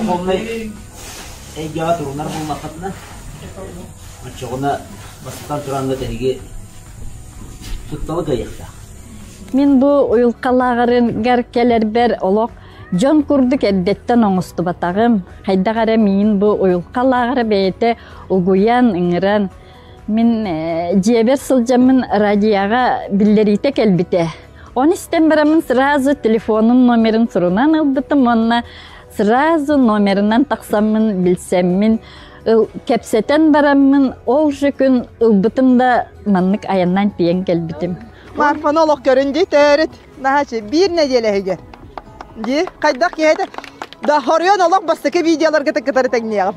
полный эйга турунар булмакытна. Ачыгына бастан турангы теге тутталы гайыкта. Мен бу уйулкалагарын гәркелер бер олок жон курдук эддеттен оңусту батагым. Хайдагара мен бу уйулкалагары бейте угуян ыңыран. Мен жебер сылжамын радияга биллерите келбите. Он истен барамын сразу телефонун номерин сурунан ылбытым, онна сразу номеринан таксамын, билсеммин. Кепсетен барамын, ол жүкүн ылбытым да маннык аяннан пиен келбитим. Марфан олық көрінді тәріт. Нахачы, бір неделеге. Ди, қайдақ кейді. Да хорyon олық бастықы видеоларға тәкітары тәңнеғым.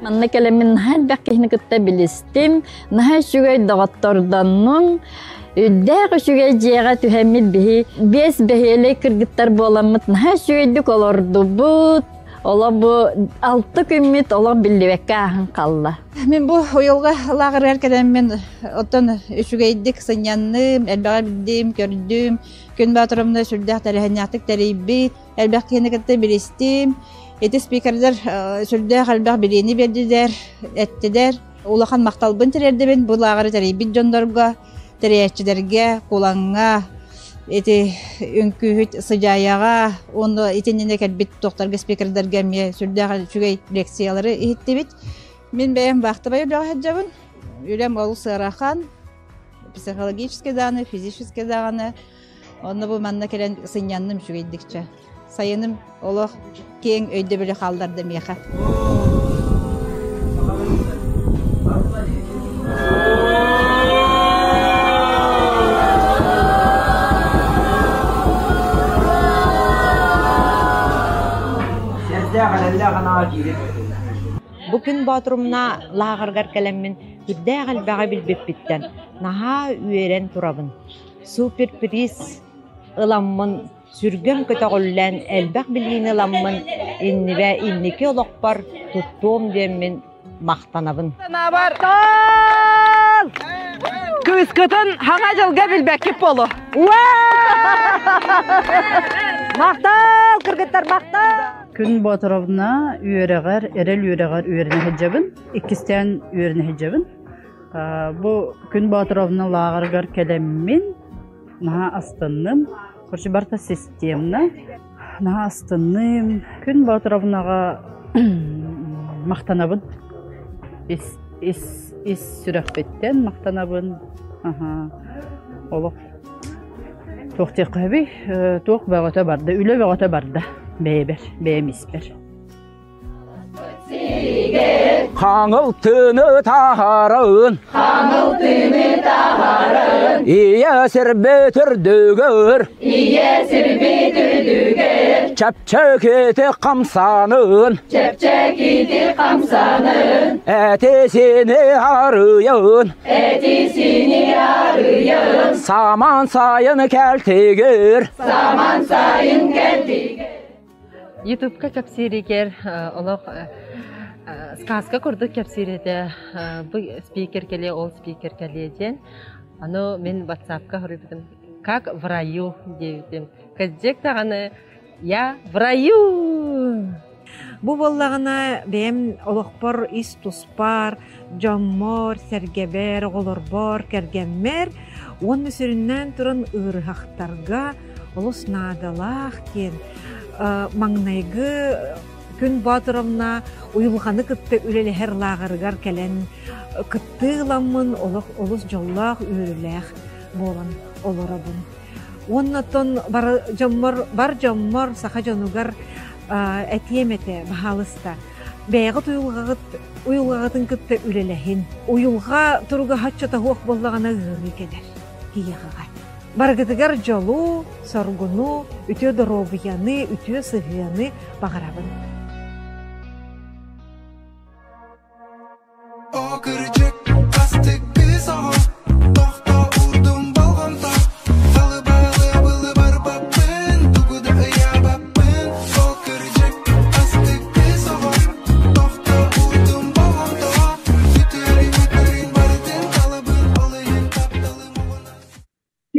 Манны келемін нахал бәккейіні күтті білістім. Нахал шүгей дағатторданның. Үддәғі шүгей жеға түхәміл бігі. Бес бәхелей кіргіттар боламыд. Нахал шүгейдік олорды бұд. Ола бу 6 күммит ола биллебекке ахын қалла. Мен бу ойылға лағыр әркеден мен оттан үшігейдік сынянным, әлбәға білдім, көрдім. Күн батырымда сүрдәқ тәріхәнияқтық тәрейбі, әлбәқ кенекетті білістім. Еті спикердер сүрдәқ әлбәқ білені бердідер, әттідер. Улахан мақталбын тәрердібін, бұл лағыры тәрейбі жондарға, тәрейәтчідерге, қолаңға, эти үнкүхүт сыжаяга, ону итинене келбит доктор спикердерге ме сүрдәгә чүгәй лекциялары иттебит. Мен бәем бактыбай хаҗабын. Үлем ол сырахан, психологический даны, физический даны. Оны бу манна келен сынянным чүгәйдикчә. Сайыным олох кең өйдө беле халдарды меха. Bugün batırımna lağırgar kelemmin güddəğəl bağı bilbepbitten naha üyeren turabın. Superpriz ılammın sürgün kötəğüllən elbaq bilgin ılammın inni və inniki oluqbar tuttuğum demmin maqtanabın. Nabartal! Kıskıtın hana jılga bilbekip bolu. Maqtal, kırgıtlar maqtal! Күн батыравна үйерегер, эрел үйерегер үйеріне хеджабын, икістен үйеріне хеджабын. Бұл күн батыравна лағыргар келеммен, наға астынным, құршы барта системна, наға астынным, күн батыравнаға мақтанабын, ис сүрәқпеттен мақтанабын, олық. Тоқтек қаби, тоқ бағыта барды, үлі бағыта барды. Беймиспер. Қаңыл түні тағарын, ие сірбе түрдігір, чәпчәкеті қамсанын, әтесіне арыйын, саман сайын кәлтегір, YouTube'ка кәпсирегер, олық сказка көрдік кәпсиреде, бұл спикер келе, ол спикер келе ден. Аны мен WhatsApp'ка көріпдім. Как в раю дейдім. Кәдзек тағаны, я в раю! Бұл болағына бәйім олықпар, ис туспар, жаммар, сәргебер, олырбар, кәргеммер, оны сүріннен тұрын ұрғақтарға олыс надалақ кен. Маңнайгы күн батырымна уйылғаны кітті үлелі әр лағырғар кәлен кітті ғыламын олыс жоллақ үйіріләқ болын олырабын. Оннатын бар жаммар сақа жонуғар әтиеметі бағалыста. Бәйғыт уйылғағытын кітті үлеләхін. Уйылға тұрға хатчата хуақ болағына ғыры кедер. Хияғаға. Баргытыгар жолу, саргуну, үтө доробияны, үтө сывияны бағарабын.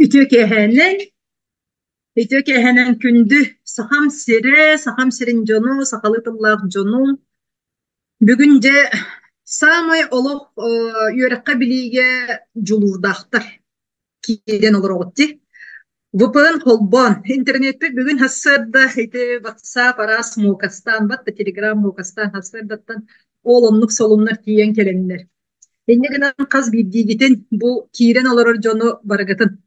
Ütü kehenen Ити кэһэнэн күндү сахам сирин жону, сахалытыллаах жону. Бүгүн же самый олох үөрекка билиге жулурдахтар кииден олороготти. VPN холбон интернетте бүгүн хассырда ити WhatsApp арас мукастан батта Telegram мукастан хассырдаттан олоннук солуннар тиен келеннер. Энне гынан каз биддигитин бу киирен олорор жону барагатын.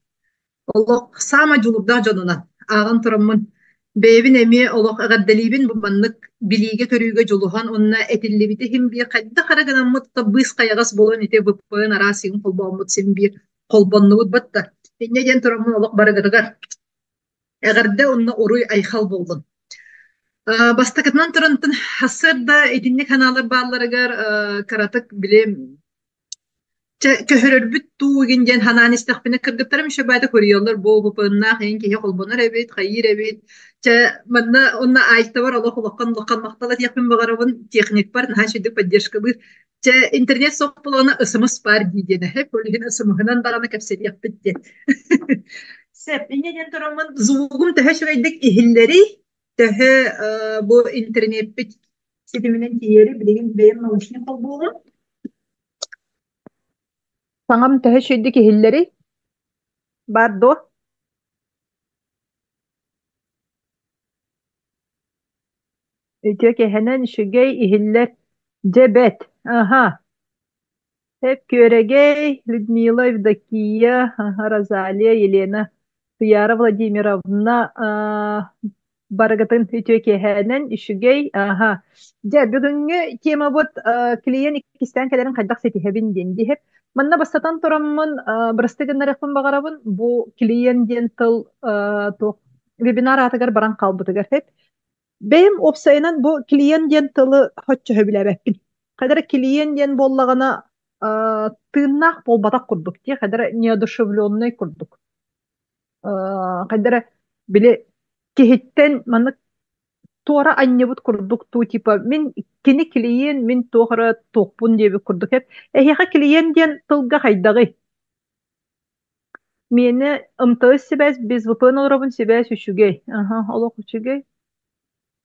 Олох сама жулурда жонунан аган тураммын бэбин эми олох агаддалибин бу маннык билиге көрүүгө жулухан онна этиллибити хим бир кайда хараганаммыт табыс каягас болон ите VPN арасыгын холбоммут син бир холбоннубут батта. Энне ден тураммын олох барагатыгар. Эгерде онна уруй айхал болдун. Бастакытынан турантын хассырда этинник ханалар бааларыгар каратык билем көһөрөрбүт туугинден хананистахпина кыргыттарым шөбәдә көрүялар бу пыннах ен кие холбонар эбит хайыр эбит че манна онна айтабар Аллах лаккан мактала тиякпин багарабын техник бар нашиди поддержка бир че интернет сок болгона ысымыс бар дидене хеп өлген ысымынан бараны кепсет яппит де сеп инеден торамын зугум төһөшөйдик ихиллери төһө бу интернет бит сетиминен тиери билеген бейм научный холбогун Sangam tehe şeddeki hilleri bardo. Öteki henen şügey ihiller cebet. Aha. Hep köregey Людмила Евдокия, Розалия, Елена, Яра Владимировна, барагатын öteki henen şügey. Aha. Ja bugünkü tema bot kliyen ikisten kelerin kaydak setihebin dendi hep. Манна бастатан тораммын брастыгыннарыхпын багарабын бу клиент тыл вебинар атыгар баран калбытыгар хеп. Бем опсайынан бу клиент тылы хотчо хөбүләбәппин. Кадәр клиент боллагана тыыннак болбатак курдук ти, кадәр неодушевленный курдук. Кадәр биле кехиттен манны туара аннебут курдук ту типа мен кини клиент мен туара токпун деби курдук хеп. Эхиха клиент ден тылга хайдагы. Мені ымтыз себәс без VPN олорабын себәс үшүгей. Ага, олох үшүгей.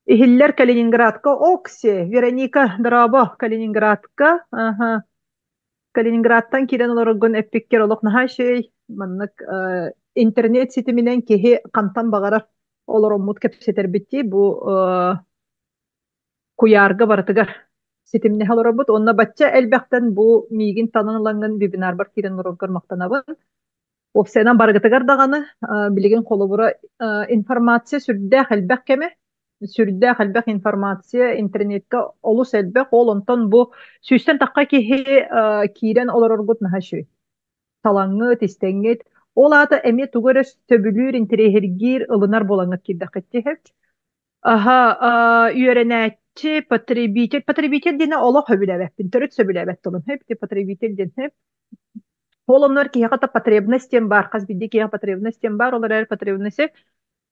Ихиллер Калининградка Окси, Вероника Драбо Калининградка. Ага. Калининградтан кирен олорогон эппеккер олох наха шей. Маннык интернет ситиминен кеһи кантан багарар олороммут кепсетер битти бу куярга баратыгар. Ситимне халорабут онна бачча элбяктан бу мигин таныланган вебинар бар кирен олорогор мактанабын. Опсайдан баргытыгар даганы билеген колобура информация сүрдә хәлбәк кеме сүрдә хәлбәк информация интернетка олус элбәк олонтон бу сүстән такка киһи кирен олороргут нахашы талаңы тистеңет олата эме тугырыс төбүлүр интерехергир ылынар болаңыт кирдәкәтте хеп аха үйренәтче потребитель дине олох хөбүләбәт интернет сөбүләбәт тулын хеп потребитель дин хеп Олоннор киһиэҕата потребностьтен бар, хас бидди киһи потребностьтен бар, олар эр потребностье.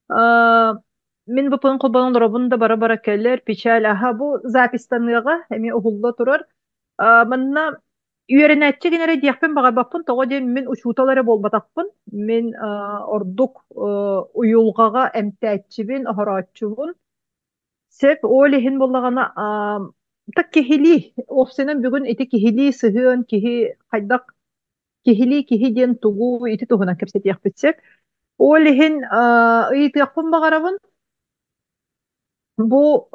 Мен бу пын колбанын робун да бара-бара келлер, печаль, аха, бу запистаныга, эми угулда турар. Манна үйренәтче генере диякпен багарбаппын, тоҕо ден мен учуталары болбатакпын. Мен ордук уюлгага эмтәчибин, охораччубун. Сеп олихин боллагана так кихили, офсенен бүгүн эти кихили сыһыан, кихи хайдак кихили ден тугу ити тугуна кепсет яхпетсек. Олихин ити яхпын багарабын. Бу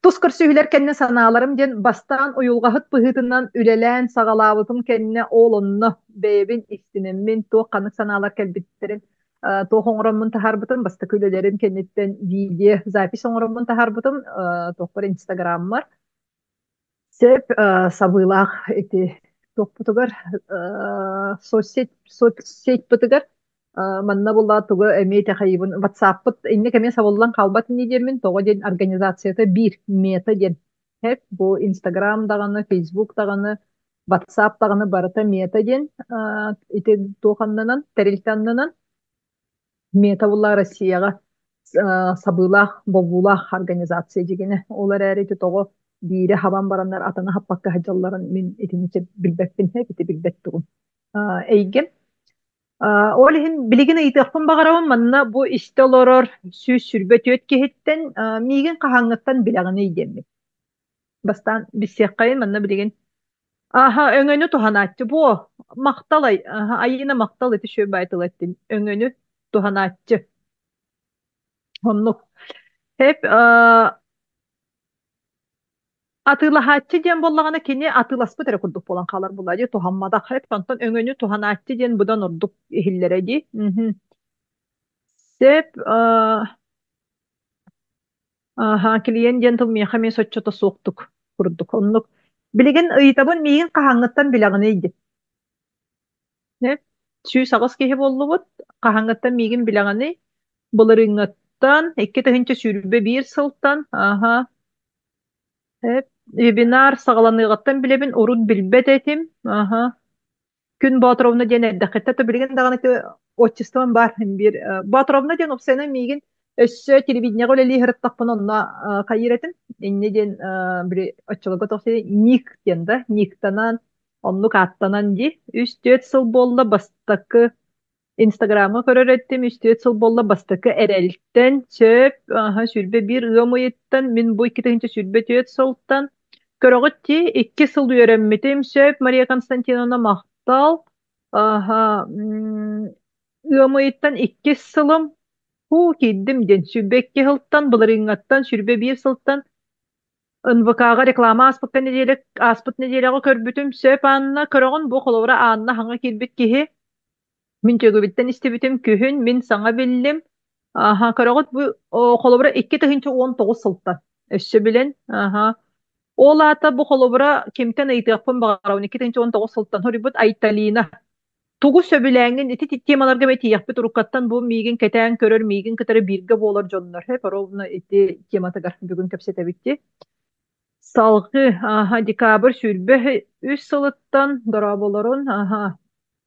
тускар сүйілер кенне саналарым ден бастан уюлгахыт пыхытынан үлелән сагалабытым кенне олонны бэбин истинеммин то канык саналар келбиттерин то хоңромун тахарбытым баста күлелерим кеннеттен видео запись хоңромун тахарбытым тохпар инстаграммар. Сеп сабылах эти топпутугар соцсеть путугар манна булла тугу эмете хайбын WhatsApp-пыт инне кеме сабыллан калбат ни дермин того ден организацияда бир мета ден хеп бу Instagram даганы Facebook даганы WhatsApp даганы барыта мета ден ите тоханнан терилтаннан мета булла Россияга сабылах бобулах организация дегене олар әрете того бире хабан бараннар атана хаппакка хаҗалларын мин этинче билбеппин хеп ите билбет тугум эйгем Олиһин билигин ыйтыахпын багарабын манна бу исте олорор сүүс сүрбөт өт киһиттен миигин хаһаҥҥыттан билэҕини ийдэммит. Бастан биссиэххайын манна билигин аха өҥөнү туханааччы бу макталай айына мактал ити шөй байтылаттин өҥөнү туханааччы оннук хеп атыылаһааччы диэн боллаҕына кини атыыласпыт эрэ курдук буолан хаалар була дии тухаммадах хеп сонтон өҥөнү туханааччы диэн будан ордук иһиллэрэ дии сеп клиент диэн тылмыйаха мен соччото суоктук курдук оннук билигин ыйтабын миигин хаһаҥҥыттан билэҕини ийди сүү саҕыс киһи боллубут хаһаҥҥыттан миигин билэҕини былырыҥҥыттан икки тыһынча сүүрбэ биир сылтан вебинар саҕаланыыҕаттан билебин урут билбэт этим күн Батровна диэн эрдэххэтэ билигин даҕаны отчеством бар бир Батровна диэн опсена миигин өссө телевидениега үлэлии хырыттахпын онна хайыр этим инне диэн бир оччолого тохсе ник диэн да никтанан оннук аттанан ди үс төт сыл болла бастакы Инстаграмы көрөр еттим үс төт сыл болла бастакы эрэлттен сөп сүрбе бир ыамыйыттан мин бу икки тыһынча сүрбе төт сылтан көрөгөт ти икки сыл үөрэммитим сөп Мария Константиновна мактал ыамыйыттан икки сылым кииддим ден сүрбе икки сылтан былырыҥҥаттан сүрбе биир сылтан НВК-га реклама аспыт неделяга көрбүтүм сөп анна көрөгөн бу холовра аанна хаҥа киирбит киһи мин төгүбүттен истибитим күһүн мин саҥа биллим көрөгөт бу холовра икки тыһынча 19 сылтан өссө билен ол ата бу холовра кимтен ыйтыахпын багарабын икки тыһынча 19 сылтан хорибут Айталина тугу сөбүлээҥин ити темаларга бе тиэхпит уруккаттан бу миигин кэтээн көрөр миигин кытары бииргэ буолар дьоннор ровно ити тематыгар бүгүн кэпсэтэбитти салгы декабрь сүрбе үс сылыттан дораболорун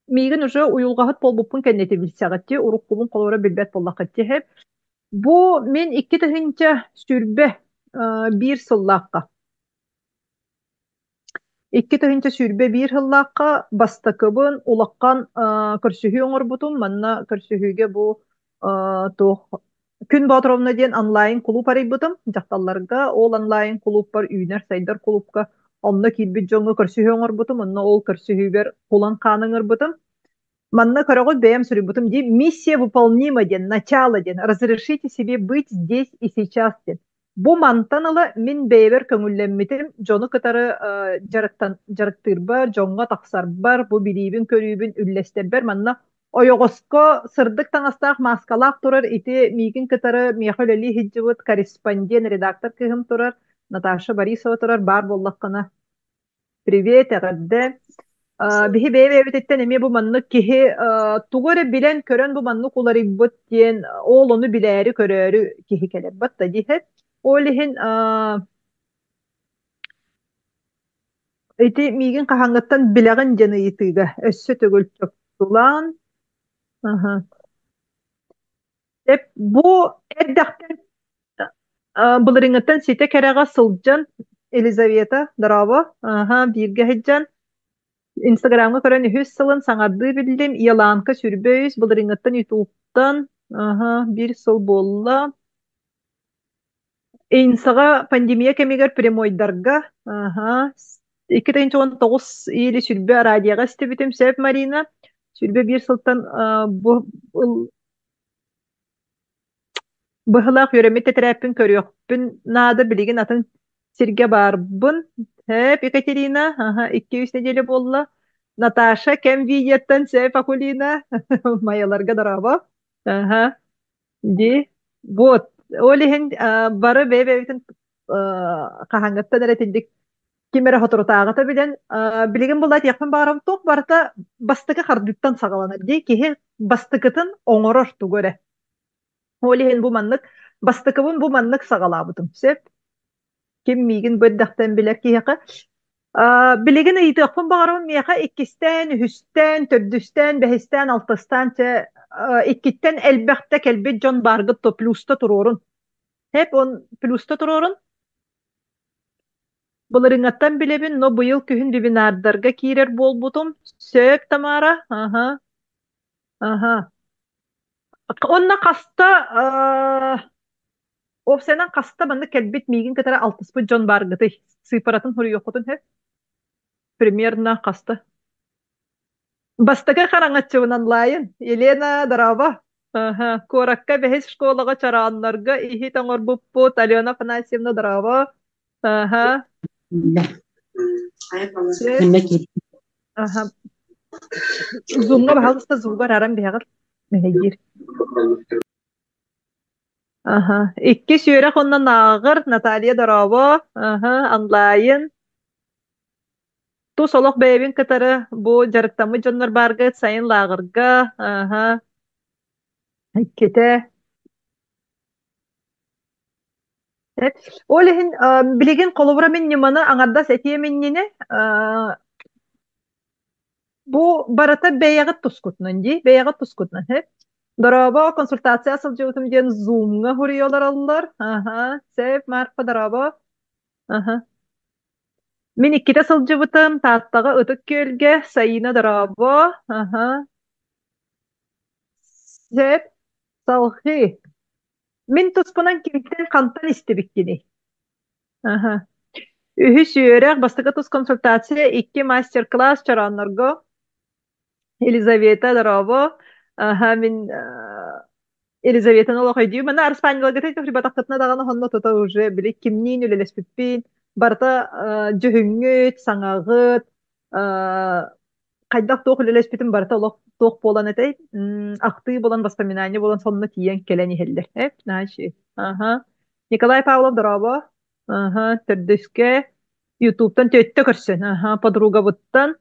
миигин уже уюлгаһыт болбуппун кэннети билсэҕэтти уруккубун колора билбэт боллаххытти хеп бу мен икки тыһынча сүрбе биир сыллаакка икки тыһынча сүрбе биир сыллаакка бастакыбын улаккан көрсүһүү оҥорбутум манна көрсүһүүгэ бу туох күн Батровна диэн онлайн клуб арыйбытым дьахталларга ол онлайн клуб бар үүнэр сайдар клубка онно киирбит дьоҥҥу көрсүһүү оҥорбутум онно ол көрсүһүүбэр кулан хааныҥырбытым манна көрөгөт бэйэм сурuyбутум ди миссия выполнима диэн начало диэн разрешите себе быть здесь и сейчас диэн бу мантан ыла мин бэйэбэр көҥүллэммитим дьону кытары жарыктыырбар дьоҥҥо тахсарбар бу билиибин көрүүбүн үллэстербэр манна ойоҕоско сырдык таҥастаах маскалаах турар ити миигин кытары миэхэ үлэлии хиджибыт корреспондент редактор кыһым турар Наташа Борисова турар баар боллаххына привет эҕэрдэ биһи бэйэбэбититтэн эми бу маннык киһи тугу билэн көрөн бу маннык уларыйбыт диэн ол ону билээри көрөөрү киһи келербат да диһэ ол иһин ити миигин хаһаҥҥыттан билэҕин дьон ыйытыыга өссө төгүл чоптулаан бу эрдэхтэн былырыҥҥыттан сите кэрэҕэ сылдьан Елизавета Дарова бииргэ хиджан Инстаграмга көрөн үһүс сылын саҥардыы биллим Яланка сүрбөйүс былырыҥҥыттан ютубтан бир сыл буолла Эйнсаҕа пандемия кэмигэр прямойдарга 2019 иили сүрбө радиоға истебитим сөп Марина сүрбө биир сылтан быһылаах үөреммит тетерээппин көрүөхпүн наада билигин атын сиргэ барбын сөп Екатерина 200 неделя болла Наташа кем видеттен сөп Акулина майаларга дараба ди вот олиһин бары бэйбэбитин хаһаҥҥыттан эретилдик кимере хоторутаагата билен билигин буллайт яхпын баарам туох барыта бастыкы хардыттан сагаланар дии киһи бастыкытын оҥорор тугуре олиһин бу маннык бастыкыбын бу маннык сагалаабытым сөп ким миигин бөддахтан билер киһиэхэ билигин ыйытыахпын баарам миэхэ иккистэн үһүстэн төрдүстэн бэһистэн алтыстан иккиттен элбэхтэ келбит дьон бааргыт то плюста туруорун хеп он плюста туруорун Былырыҥаттан билебин, но быйыл күһүн вебинардарга киирер буолбутум. Сөп, Тамара. Ага. Онна каста Овсенен каста банды келбит мигин кетара 60 жон баргыты. Сыпаратын хуру йокотун хеп. Примерно каста. Бастага караңачыбынан лайын. Елена Дарава. Ага. Коракка бехес школага чарааннарга ихи таңор буппут Алена Афанасьевна Дарава. Ага. Ага. Зумга бахалыста зумга рарам бехагыр. Мехегир. Ага. Икки сүйрек оннан нағыр Наталья Дарава. Ага. Онлайн. Ту солох бэйбин кытары бу жарыктамы дьоннор баргыт сайын лагырга. Ага. Кете. Олехин билеген колобура мен неманы аңардас этие меннене бу барата бэйягыт тускутнан ди. Бэйягыт тускутнан. Дараба консультация асыл жыбытым ден зумга хуриолар аллар. Ага. Сеп марфа дараба. Ага. Мен икките сылжыбытым тааттага ытык көлге сайына дараба. Ага. Сеп салхи. Мен туспунан кимтен кантан истебиккини. Ага. Үһү сүйөрек бастыга тус консультация 2 мастер-класс чараннарга. Елизавета дараба. Ага, мен Елизаветаны олохой дию. Мана арспанила гыты тохри батакытна даганы хонно тота уже билик кимнин үлелеспиппин. Барта жөһүңүт, саңагыт, кайдак тоох үлелеспитим барта олох тоох болан этей. Акты болан воспоминания болан сонно тиен келени хеллер. Наши. Ага. Николай Павлов дараба. Ага, төрдөскө ютубтан төттө көрсөн. Ага, подруга буттан.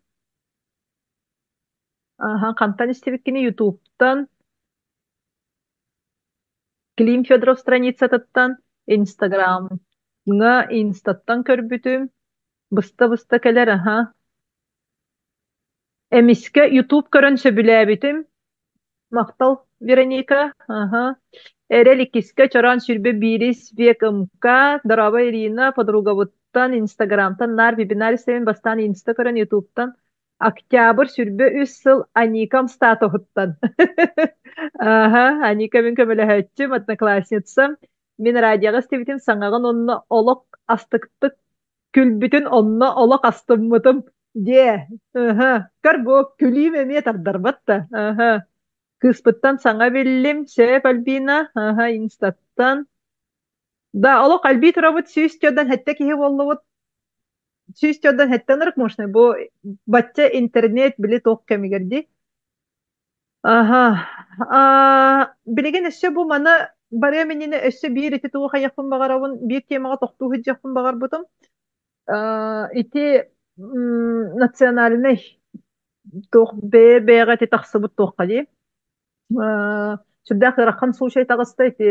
Ага, кантан истебиккини ютубтан. Клим Федоров страница таттан. Инстаграм. Инстаттан көрбүтүм. Быста келер, ага. Эмиске ютуб көрөн сөбүләбитим. Мактал Вероника. Ага. Эреликиске чоран сүрбе бирис век ымка. Дараба Ирина, подруга буттан, инстаграмтан, нар вебинар истемин бастан инста көрөн ютубтан. Октябрь сүрбе 3 сыл Аникам статохуттан. Ага, Аника мен көмөлөһөтчүм, одноклассницам. Мен радиоға істебитим саңагын онно олок астыктык күлбүтүн онно олок астыммытым. Де. Ага. Карбо күлүйм эме тардарбатта. Ага. Кыспыттан саңа биллим, Сеп Альбина. Ага, инстаттан. Да, олок Альби турабыт сүйістөдөн хетте кихи боллубут. Сүйістөдөн хеттен ырык мошны. Бу батча интернет били тоқ кемигерди. Ага. Билеген эссе бу мана баря меніне өссө бир ити туға қаяқпын бағарауын, бир темаға тоқтуғы жақпын бағар бұтым. Ити национальный тоқ бәға ти тақсы бұт тоққа де. Сүрдәқ ираққан сушай тағысты ити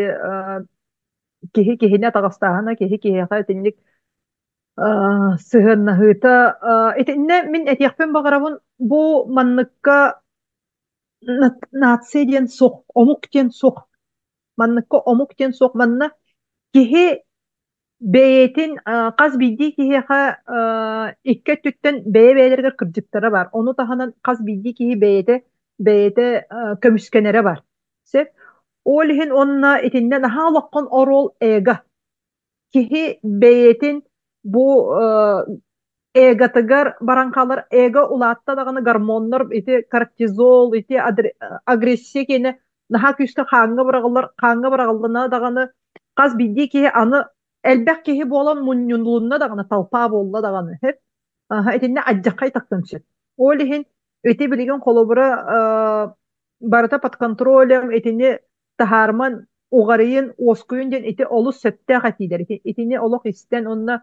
кехіне тағыстағына, кехеға тенілік сығынна хыта. Ити инне мен әтияқпын бағарауын бұ манныққа нация соқ, омук ден соқ. Манныкка омук тен соқ манна кихи бэйетин қаз бидди кихиха икке түттен бэйелергер кырдьыктара бар. Ону таханан қаз бидди кихи бэйете көмүскенере бар. Сеп олихин онна итиннен аха лоққон орол эга. Кихи бэйетин бу эгатыгар баранкалар эга улаатта даганы гормоннор ити кортизол, ити агрессия кені наха күстө қаңғы бұрағылына дағаны қаз бидді кеге аны әлбәк кеге болан мұнюнлуына дағаны талпа болла дағаны. Әтінде аджақай тақтан сөт. Олихин өте білеген қолыбыра барыта под контролем, әтінде тахарман оғарыйын оскүйін ден әте олы сөтті қатидер. Әтінде олық істен онына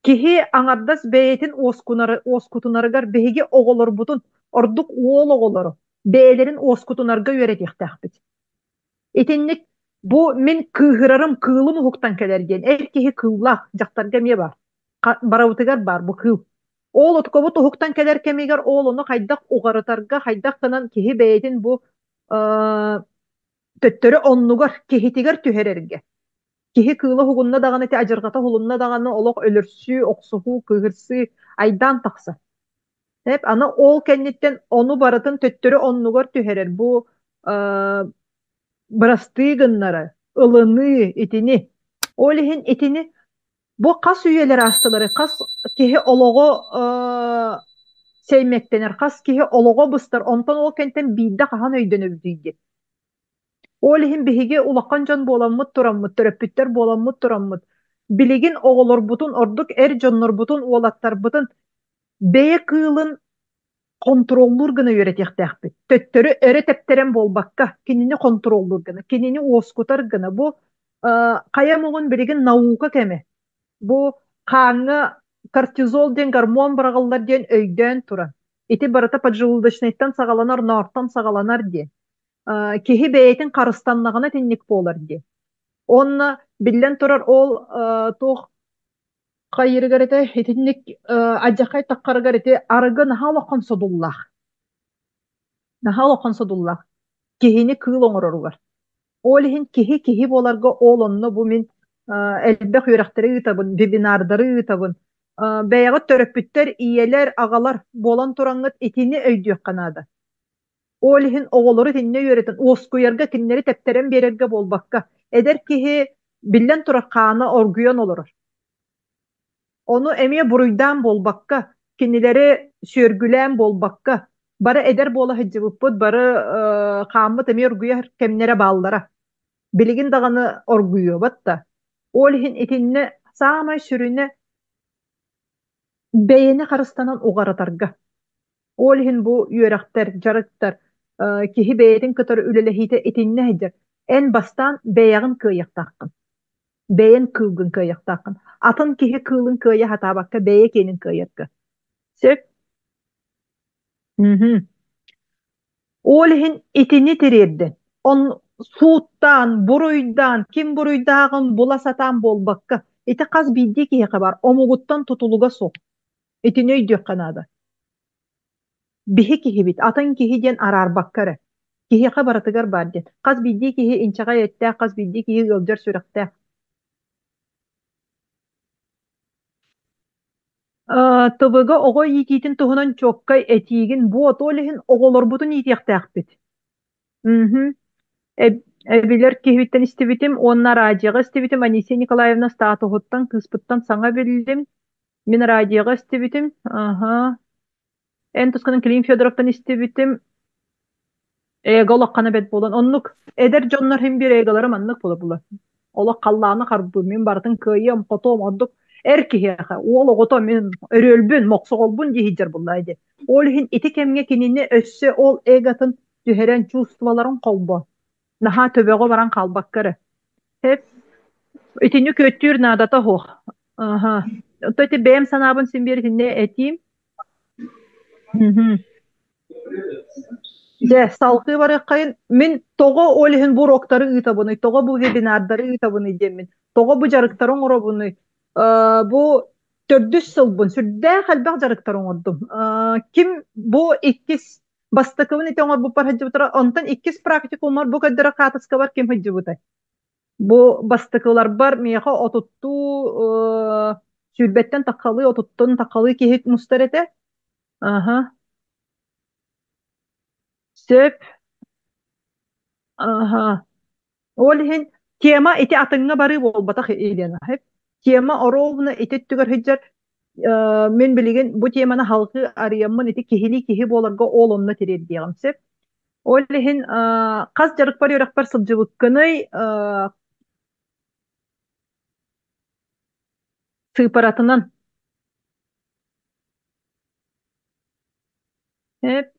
кеге аңардас бәйетін оскутунарыгар бәйге оғылыр бұтын, ордық ол оғылыры. Бәйлерин оскутунарга үйретектәк бит. Этенник бу мен кыгырарым кылым хуктан келерген. Эркеһи кыллах жактарга ме бар. Барабытыгар бар бу кыл. Ол откобут хуктан келер кемигер ол ону хайдак угарытарга хайдак танан кеһи бәйтин бу төттөрү оннугар кеһитигер түһерерге. Кеһи кылы хугунна даганы те ажыргата хулунна даганы олок өлөрсү, оксуху, кыгырсы айдан такса. Аны ол кеннеттен onu барытын төттөрү оннугар түһерер. Бу Bırastığı gınları, ılını, itini. Olihin itini bu kas üyeleri hastaları, kas kihi ologo sevmektenir, kas kihi ologo bыстар, ondan ol kenten bidde kahan öydön övdüydü. Olihin bihigi ulakan bolanmıt turanmıt, töröpütter bolanmıt turanmıt. Biligin oğulur butun, orduk er jonlar butun, oğlattar butun, beye kığılın kontrollur gına öğretecektik. Töttörü öğretepteren bolbakka, kinini kontrollur gına, kinini oskutar gına. Bu kayamuğun biligin nauka keme. Bu kanı kortizol den gormon baragıllar den öyden turan. Iti barata поджелудочныйтан сағаланар, нартан сағаланар де. Кихи бейетін қарыстанлығына тенник болар де. Онна билен турар ол тух кайыргарete хитинник аджакай таккаргарете аргы нахалақан содуллах. Нахалақан содуллах. Кихини кыл оңорорулар. Олихин кихи боларга ол онно бу мен элбек үйрәктәре ытабын, вебинардары ытабын. Бәягы төрөпүттер, иелер, агалар болан тураңыт этини өйдүк канада. Олихин оголору тинне үйрәтен, оскуярга киннери тептерен берерге болбакка. Эдер кихи билен туракканы оргуyon olur. Onu emiye buruйдан болбакка, кинилери сөргүлән болбакка. Бары эдер бола хыджыбыппыт, бары камыт эми оргуяр кемнере баллара. Билигин даганы оргуйо батта. Олихин etинне самай sürüne beyni karıstanan uğaratarga. Olhin bu yörekter, jarıktar, kihi beyetin kıtar ülelehite etinne hecir. En bastan beyagın kıyak takkın. Beyen kılgın kıyak takkın. Atın kihi kılın kıya hata bakka, beye kenin kıyak. Sök. Olhin etini tirirdi. On suuttan, buruydan, kim buruydağın bulasatan bolbakka. Eti kaz bildi ki var. Omuguttan tutuluga sok. Etini öydük kanada. Bihi kihi bit. Atan kihi den arar bakkara. Kihi kabaratıgar barden. Kaz bildi kihi inçağa yette. Kaz bildi kihi gölcer sürekte. Tıbıga oğu yititin tuhunan çokkay etigin bu otolihin oğulur butun yitiyaktak bit. Bilir kihbitten istibitim, onlar raciyaga istibitim, Anisiya Nikolaevna statuhuttan, kıspıttan sana bildim. Min raciyaga istibitim. Aha. En tuskanın Kilim Fyodorov'tan istibitim. Egolak kana bet bolan. Onluk eder jonlar hem bir egalarım anlık bola bola. Ola kallağını karbu. Min barıtın kıyım, kotom, odduk. Erkihe. Ola kotom, min örülbün, moksoq olbun dihijjar bollaydı. Olihin iti kemge kinini össe ol egatın düheren çustvaların kolbu. Naha töbege baran kalbakkara. Hep itini köttür nadata ho. Aha. Öteti benim sanabın simbiri ne eteyim. De salkı var kayın. Min togo olihin bu roktarı ıtabını, togo bu webinarları ıtabını demin. Togo bu jarıktarın orabını. Bu 400 yıl bun. Sürde halbaq jarıktarın ordum. Kim bu ikis bastakıvın iti onlar bu par hıcıbıtara. Ondan ikis praktikumlar bu kaddara kataska var kim hıcıbıtay. Bu bastakılar var. Miyaha otuttu sürbetten takalı, otuttun takalı ki hit mustarete. Aha. Söp. Aha. Olihin tema iti atınga bari bol batak eylena. Hep tema orovna iti tügar hıccar. Men bilgin bu temana halkı arayamın iti kihili kihi bolarga olonuna tirir diyem söp. Olihin kaz jarık par yorak par sılcıbıkkınay sığparatından. Hep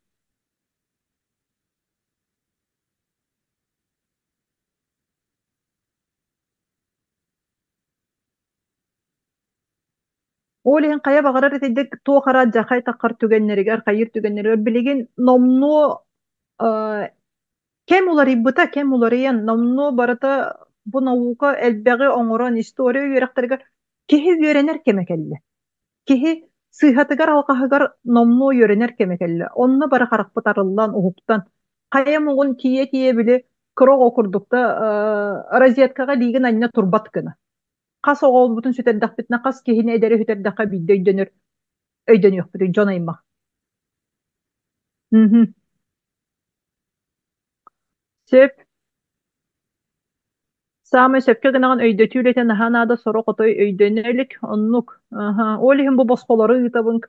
Olihin kaya bagarar etedek to kara jakay takar tügenleriger, kayır tügenleriger bilgin nomnu kem ular ibbuta kem ular yan nomnu barata bu navuka elbegi oңoron istoriya yürekterger kihi öğrener kemekelle. Kihi sıhhatıgar alqahıgar nomnu öğrener kemekelle. Onna bara karakpatarıllan uhuktan. Kaya mugun tiye bile krog okurdukta raziyatkaga ligin anna turbat kına. Kas oğul butun süterdaq bitna kas kihine ederi süterdaqqa bidde öydönür yok bütün jonayma. Сөп, самый сөпке гынан өйдөтүүлете наханада соро котой өйдөнөлүк оннук. Олихин бу босполору ытабын.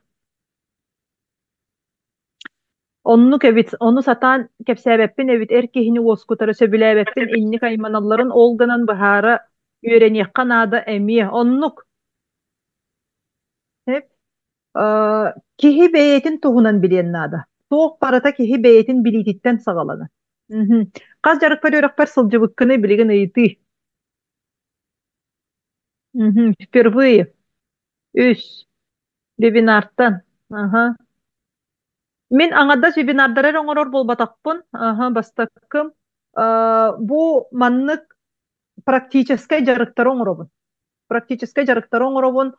Оннук эбит, onu сатан кепсәбәппин эбит эркехини оскутары сөбүләбәппин инни кайманалларын олганан бахара үйренекка нада эми. Оннук. Hep kihi beyetin tuhunan bilen nada. Soğuk parata kihi beyetin bilititten sağalana. Kaz jarık par örak par сылжыбыккыны билеген ыйты. Впервые. Үс. Вебинарттан. Ага. Мен аңада вебинардарар оңорор болбатакпын. Ага, бастаккым. Бу маннык практическай жарыктар оңоробун. Практическай жарыктар оңоробун.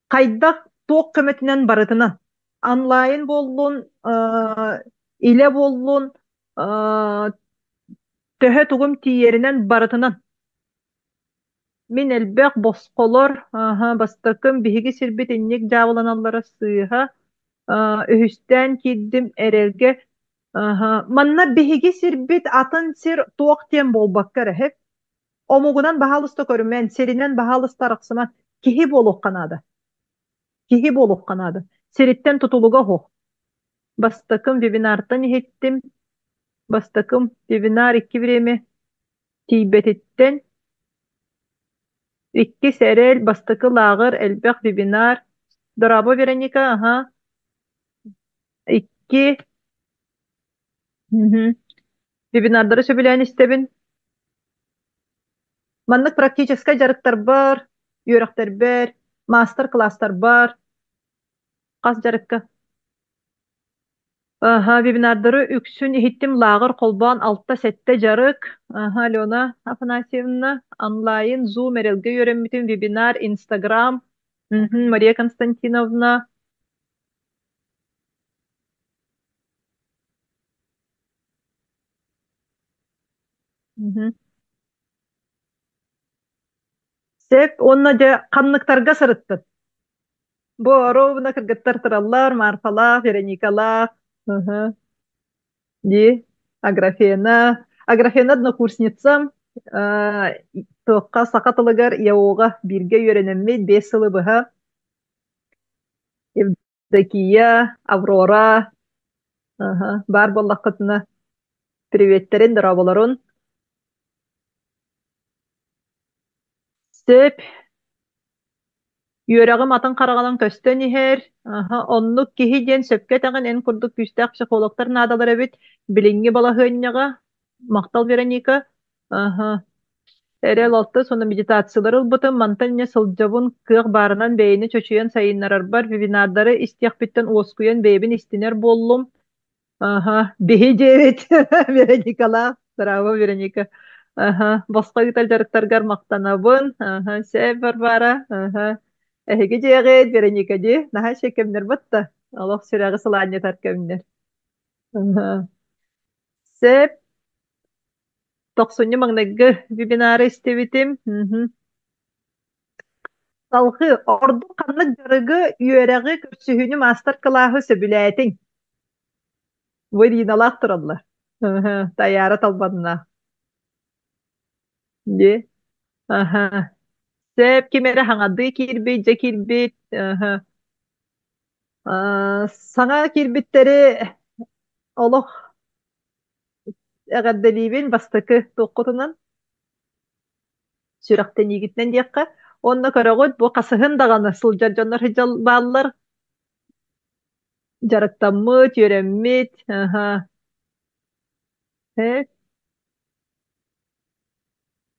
Кайдак тоқ көмөтүнөн барытынан. Онлайн боллун, иле боллун, төһө тугум тиеринен барытынан. Мен элбек босқолор, бастакым биһиги сирбит инник жабыланаллара сыыха, үһүстен киддим эрерге. Манна биһиги сирбит атын сир туок тем болбаккар эһеп. Омугунан баһалыста көрүмен, серинен баһалыста раксыман киһи болук канада. Киһи болук канада. Сериттен тутулуга хо. Бастакым вебинартан хеттим. Бастакым вебинар 2 время тийбетиттен. 2 серел бастакы лагыр элбек вебинар. Дорабо Вероника, ага. 2. Вебинардары сөбүлән истебин. Маннык практическай жарыктар бар, үйрөктөр бар, мастер-класстар бар. Кас жарыкка. Вебинардары үксүн ихиттим лагыр колбан 6-7 жарык. Алена Афанасьевна, онлайн, Zoom эрелге үйрөнмүтүм вебинар, Instagram. Мария Константиновна. Сеп, онна же канныктарга сырыттын. Бу ровна кыргыттар тыраллар, Марфалах, Вероникалах. Ди, Аграфена. Аграфена однокурсницам. Тоққа сақатылыгар яуға бирге үйренеммет 5 сылы бұға. Евдокия, Аврора. Бар боллақ қытына. Приветтерин, дырабаларын. Сөп. Үйрәгім атын қарағанан көстен ихер. Оннук кихи ден сөпке тағын эн күрдік күстәк психологтар надалар әбет. Білінгі балахынняға. Мақтал Вероника. Эрел олты соны медитациялар ылбытын мантанне сылжабын кык барынан бейini чөчүйен сайыннарар бар. Вебинардары истияқ биттен оскуен бейбин истинер боллум. Бейі жебет. Вероникала. Браво, Вероника. Босқа гитал жарықтаргар мақтанабын. Сәп бара. Эһиги жеғет, Вероника ди. Наха шекемнер бытта. Аллах сүрәғы сыланне таркемнер. Сәп. Тоқсуньы маңнагы вебинары истебитим. Салғы, орду қанлык жарыгы үйерәғы көрсүхүнү мастер-клаһы сөбүләтин. Вырыйналақ тұраллар. Таяра талбанна. Де. Сәп кемері хаңады кирбит, же кирбит. Саңа кирбиттері олық әғадделибин бастықы тоққытынан сүрақтен егітнен дейққа. Онна көріғыд бұ қасығын дағаны сылжар жонар хыжал балылар. Жарықтамыт, үйренмет.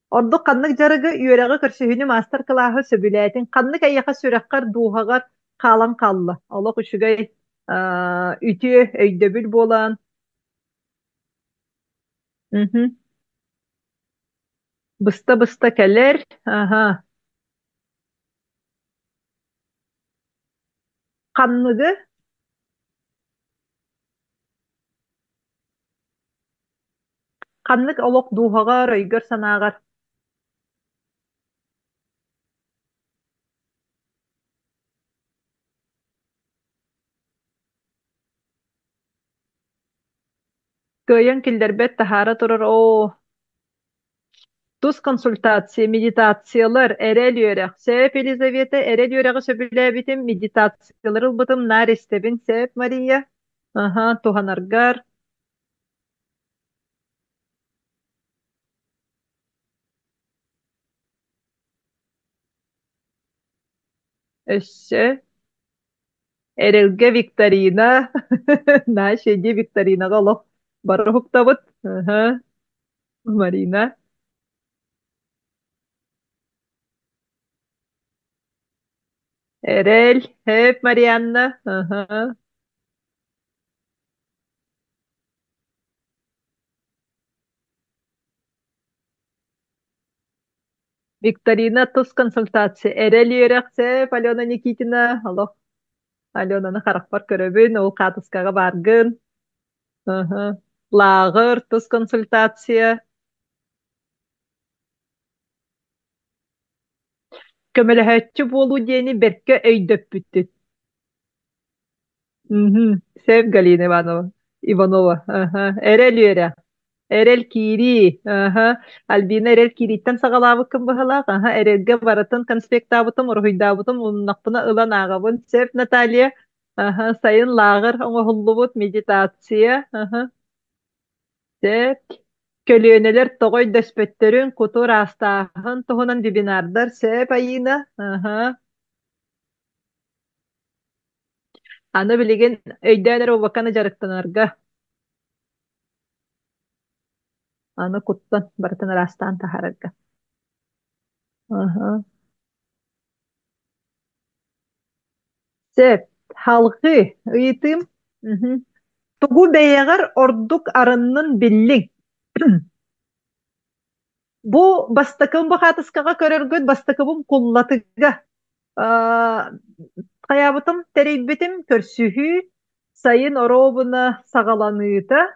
Ордық қаннық жарығы үйерәғы көрсүхіні мастер-клаһы сөбүләтин. Қаннық әйеқа сүрәққар дуғағар қалан қаллы. Олық үшігай үті өйдөбіл болан. Быста-быста кәлер. Қаннығы Қаннық олық дуғағар өйгір санағар. Кыйын килдербет тахара турар о тус консультация, медитациялар эрел йөрәк. Сәп Елизавета эрел йөрәгы сөбүләбитим медитациялар ылбытым нар истебин сәп Мария. Ага, туханаргар. Өссө. Эрелге Викторина. На шеди Викторина голов. Бары хуктабыт. Ага, Марина. Эрел, хеп Марианна. Ага. Викторина тус консультация. Эрел йөрәк сәп Алена Никитина. Алло. Аленаны хараппар көрөбүн, ол катыскага баргын. Ага. Лагыр, тус консультация. Көмөлөһөтчү болу диэни берке өйдөппүттүт. Сев Галина Иванова. Ага. Эрел үйөрэ. Эрел кири. Ага. Альбина эрел кириттен сагалаабы кым быһалаах. Ага. Эрелге баратын конспектабытым, ургуйдаабытым, уннахпына ылан аагабын. Сев Наталья. Ага. Сайын лагыр оҥоһуллубут медитация. Ага. Сеп. Көлүөнелер тоҕой дөспөттөрүн кутур астааһын туһунан вебинардар сеп айына. Ага. Аны билигин өйдөөнөр убаканы жарыктанарга. Аны куттан бартын арастаан тахарарга. Ага. Сеп. Халгы ыйытым. Тугу бэйэҕэр ордук арыннын биллиң. Бу бастакым бахатыскага көрөргөт бастакыбым куллатыга. Каябытым терейбитим көрсүһүү сайын оробуна сагаланыыта.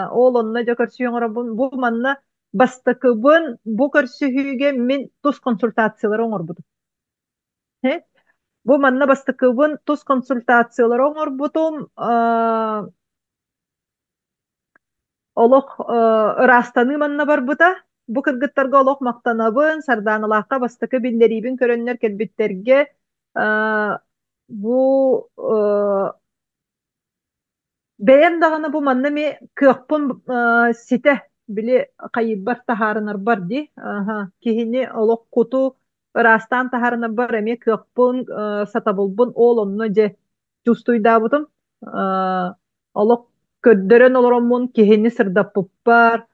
Ол онна жа көрсүһүн оробун бу манна бастакыбын бу көрсүһүүге мен тус консультациялар оҥорбутум. Бу манна бастакыбын тус консультациялар оҥорбутум. Олох ырастаны манна барбыта. Бу кыргыттарга олох мактанабын, сардааналаакка бастакы биллерибин көрөннөр келбиттерге бу бэйэм даҕаны бу манна ми кыахпын сите били хайыбар тахаарынар бар ди. Кихини олох куту ырастаан тахаарынар бар эми кыахпын сатабылбын ол онно же чувствуйдаабытым. Олох көддөрөн олороммун кихини сырдаппыппар.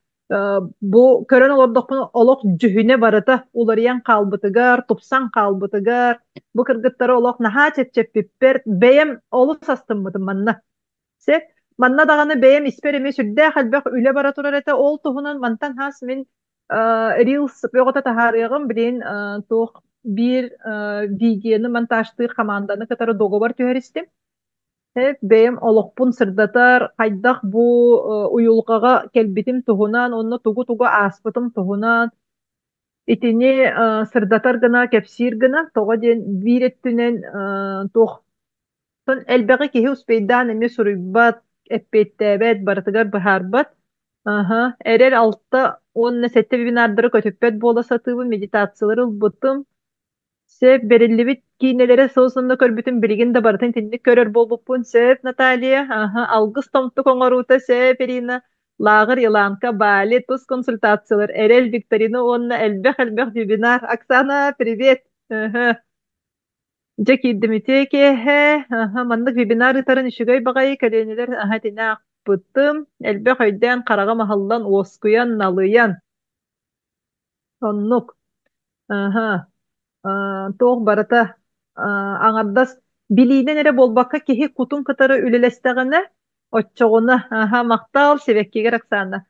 Бу көрөн олордохпун олох жүһүне барыта уларыян калбытыгар, тупсан калбытыгар. Бу кыргыттары олох наха чепчеппиппер бэйэм олус астыммытым манна. Сеп манна даганы бэйэм испереме сүрдэ халбах үле бара турар эте ол туһунан мантан хас мен рилс бөгөтө тахарыгым билин тух бир видеоны монтажтыыр команданы кытары договор түһэристим. Бэйэм олохпун сырдатар хайдах бу уюлкага келбитим туһунан онно тугу ааспытым туһунан итини сырдатар гына кепсир гына тога ден бииреттүнен тух сон элбэги киһи успейдаан эми суруйбат эппейттээбэт барытыгар быһаарбат. Эрер алта онна сетте вебинардары көтөппөт буола сатыыбын медитациялары ылбытым. Сеп бериллибит кинелere соусунда көрбүтүн билигин да бартын тинник көрөр болбуппун. Сеп Наталья, алгыс томтук оңорута сеп Ирина, лагыр Иланка, Бали, тус консультациялар, Эрел Викторина, онна элбэх вебинар. Оксана, привет. Жаки Дмитрике, мандык вебинар ытарын үшүгөй багай көлөнелер тина акпыттым. Элбэх өйден карага махаллан оскуян налыян. Оннук. Тоох барата аңардас билиинен эре болбакка киһи кутун кытары үлелестэгэнэ оччоҕуна мактаал себеккигер Оксана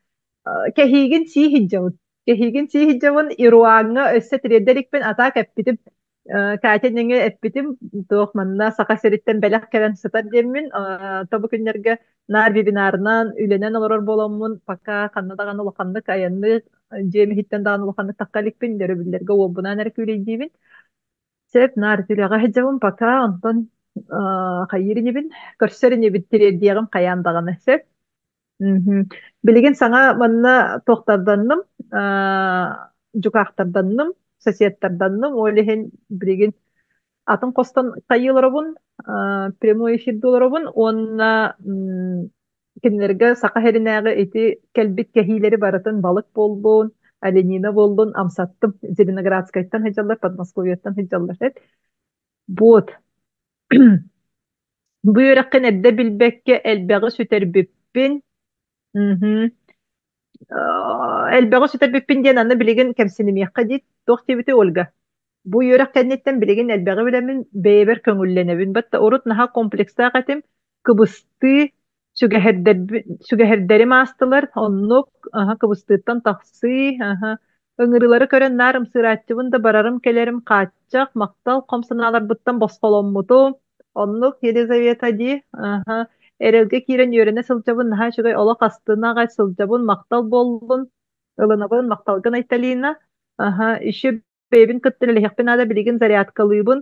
кэһиигин сии-хиджабын ируааҥҥа өссө тириэдэрикпин атаа кэппитим каатеннеҥе эппитим туох манна саха сериттен бэлэх кэлэн сытар диэммин тобу күннерге наар вебинарынан үленен олорор боломмун пока ханна даган улаханнык аянны жеми хиттен даган улаханнык таккаликпин дөрөбүллерге уоббунан эрэ күлейдиибин сеп наар тилэҕэ хиджабын пока онтон хайыринибин көрсөринибин тириэдиэҕим хайаан даганы сеп Мгм. Билигин саңа манна тохтарданным, жукаахтарданным, соседтарданным, олехен билигин атын костон кайыларабын, прямой эфир доларабын, онна кинилерге сака херинәгы ити келбит кәһиләре баратын балык болдун, оленина болдун, амсаттым, Зеленоградскайттан хеджаллар, Подмосковьяттан хеджаллар. Вот. Бу йөрәккән әддә билбәккә әлбәгы сүтәрбиппин. Элбэҕэ сүтэр биппин диэн анна билигин кэпсинимиэххэ диит туох тибити Ольга. Бу үөрэх кэнниттэн билигин элбэҕэ билэмин бэйэбэр көҥүллэнэбин батта урут наһа комплекстаах этим кыбысты сүгэһэрдэри маастылар оннук кыбыстыыттан тахсый ыҥырылары көрөн наарым сыырааччыбын да барарым келерим хааччах мактал хомсунааларбыттан босхоломмуту оннук Елизавета ди эрэлгэ киирэн үөрэне сылдьабын наһаа үчүгэй олох астыынаҕай сылдьабын мактал буоллун ылынабын макталгын Айталина иши бэйбин кыттын элэһиэхпин аада билигин зарядкалыыбын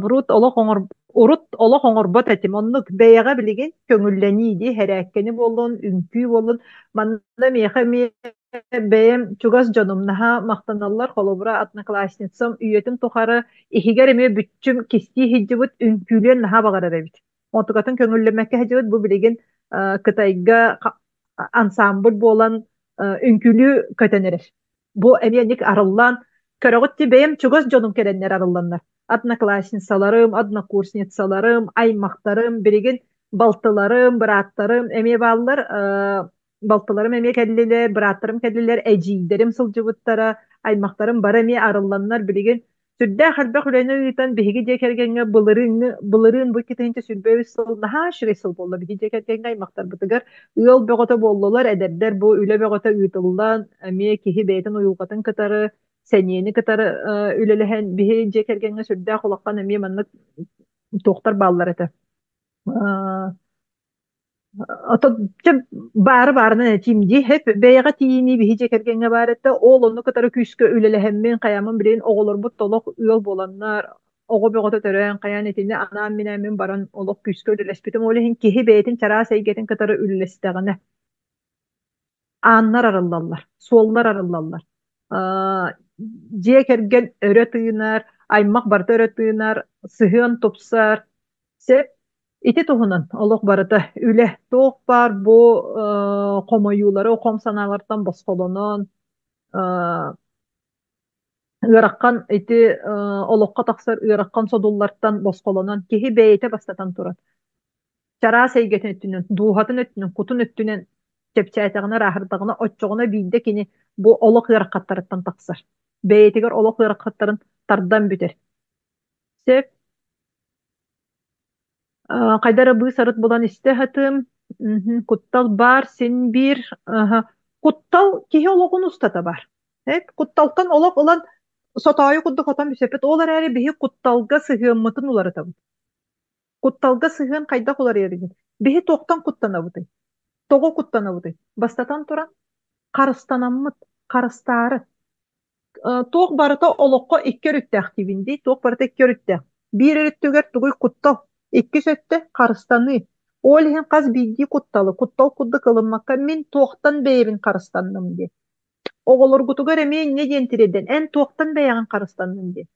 урут олох оҥорбот этим оннук бэйэҕэ билигин көҥүллэни ди хэрээккэни буоллун үҥкүү буоллун манна миэхэ бэйэм чугас дьонум наһаа мактаналлар холобура одноклассницам үйэтин тухары иһигэр эмиэ бүччүм кистии хиджибыт үҥкүүлүөн наһаа баҕарар эбит отугатын көңүллөмэккэ хажыбыт бу билигин кытайга ансамбль буолан үңкүлүү көтөнөрөр. Бу эмиэник арыллан көрөгүтти бэйэм чугас дьонум кереннер арылланнар. Одноклассницаларым, однокурсницаларым, аймактарым, билигин балтыларым, бырааттарым, эмиэ бааллар балтыларым эмиэ келлилер, бырааттарым келлилер, эдьиидерим сылдьыбыттара, аймактарым бар эмиэ арылланнар билигин сүрдээ харбах үлэни ыытан биһиги диэкэргэҥҥэ былырыын бу китиһинчэ сүрбэбис сыл наһаа шырый сыл буолла биһиги диэкэргэҥҥэ аймактарбытыгар ыал бөҕөтө буоллулар эдэрдэр бу үлэ бөҕөтө ыытыллан эмиэ киһи бэйэтин уйулҕатын кытары сэниэни кытары үлэлэһэн биһи диэкэргэҥҥэ сүрдээ холоккан эмиэ маннык туохтар бааллар этэ бары тимди хеп бэйэҕэ тиини биһи дьекэргэҥҥэ баарытта ол онну кытары күскө үлэлэһэммин хаямын билин оҕолорбут толох ыал буоланнар оҕо бөҕөтө төрөөн хаяан итини анаам минээмин баран олох күскө үлэлэспитим олиһин киһи бэйэтин чараа сэйгэтин кытары үлэлэстэҕинэ ааннар арыллаллар суоллар арыллаллар диэкэрген өрө тыынар аймак барыта өрө тыынар сыһыан тупсар сеп ити туһунан олох барыта үлэ туох бар бу хомоюлары хом санаалартан босхолонон ыараккан ити олохко тахсар ыараккан содуллартан босхолонон киһи бэйэте бастатан турат чараа сэйгэтин өттүнэн дууһатын өттүнэн кутун өттүнэн чэпчээтэҕинэ раахырдаҕына оччоҕуна биирдэ кини бу олох ыараккаттарыттан тахсар бэйэтигэр олох ыараккаттарын тардан бүтэр сеп Кайдара быы сарыт булан истэ хатым куттал бар син бир куттал киһи олоҕун устата бар кутталтан олох ылан сотаайы курдук отон бүсэппит олар эри биһи кутталга сыһыаммытын уларытабыт кутталга сыһыан хайдах улар эригин биһи туохтан куттанабытай тоҕо куттанабытай бастатан туран карыстанаммыт карыстаары туох барыта олохко икки өрүттээх тибинди туох барыта икки өрүттээх биир өрүттүгэр тугуй куттал икки сөттө карыстаны олиһин хас биирдии куттал курдук ылыммакка мин туохтан бэйэбин карыстанным ди оҕолоргутугар эмиэ инне диэн тиреден эн туохтан бэйэҕин карыстанным ди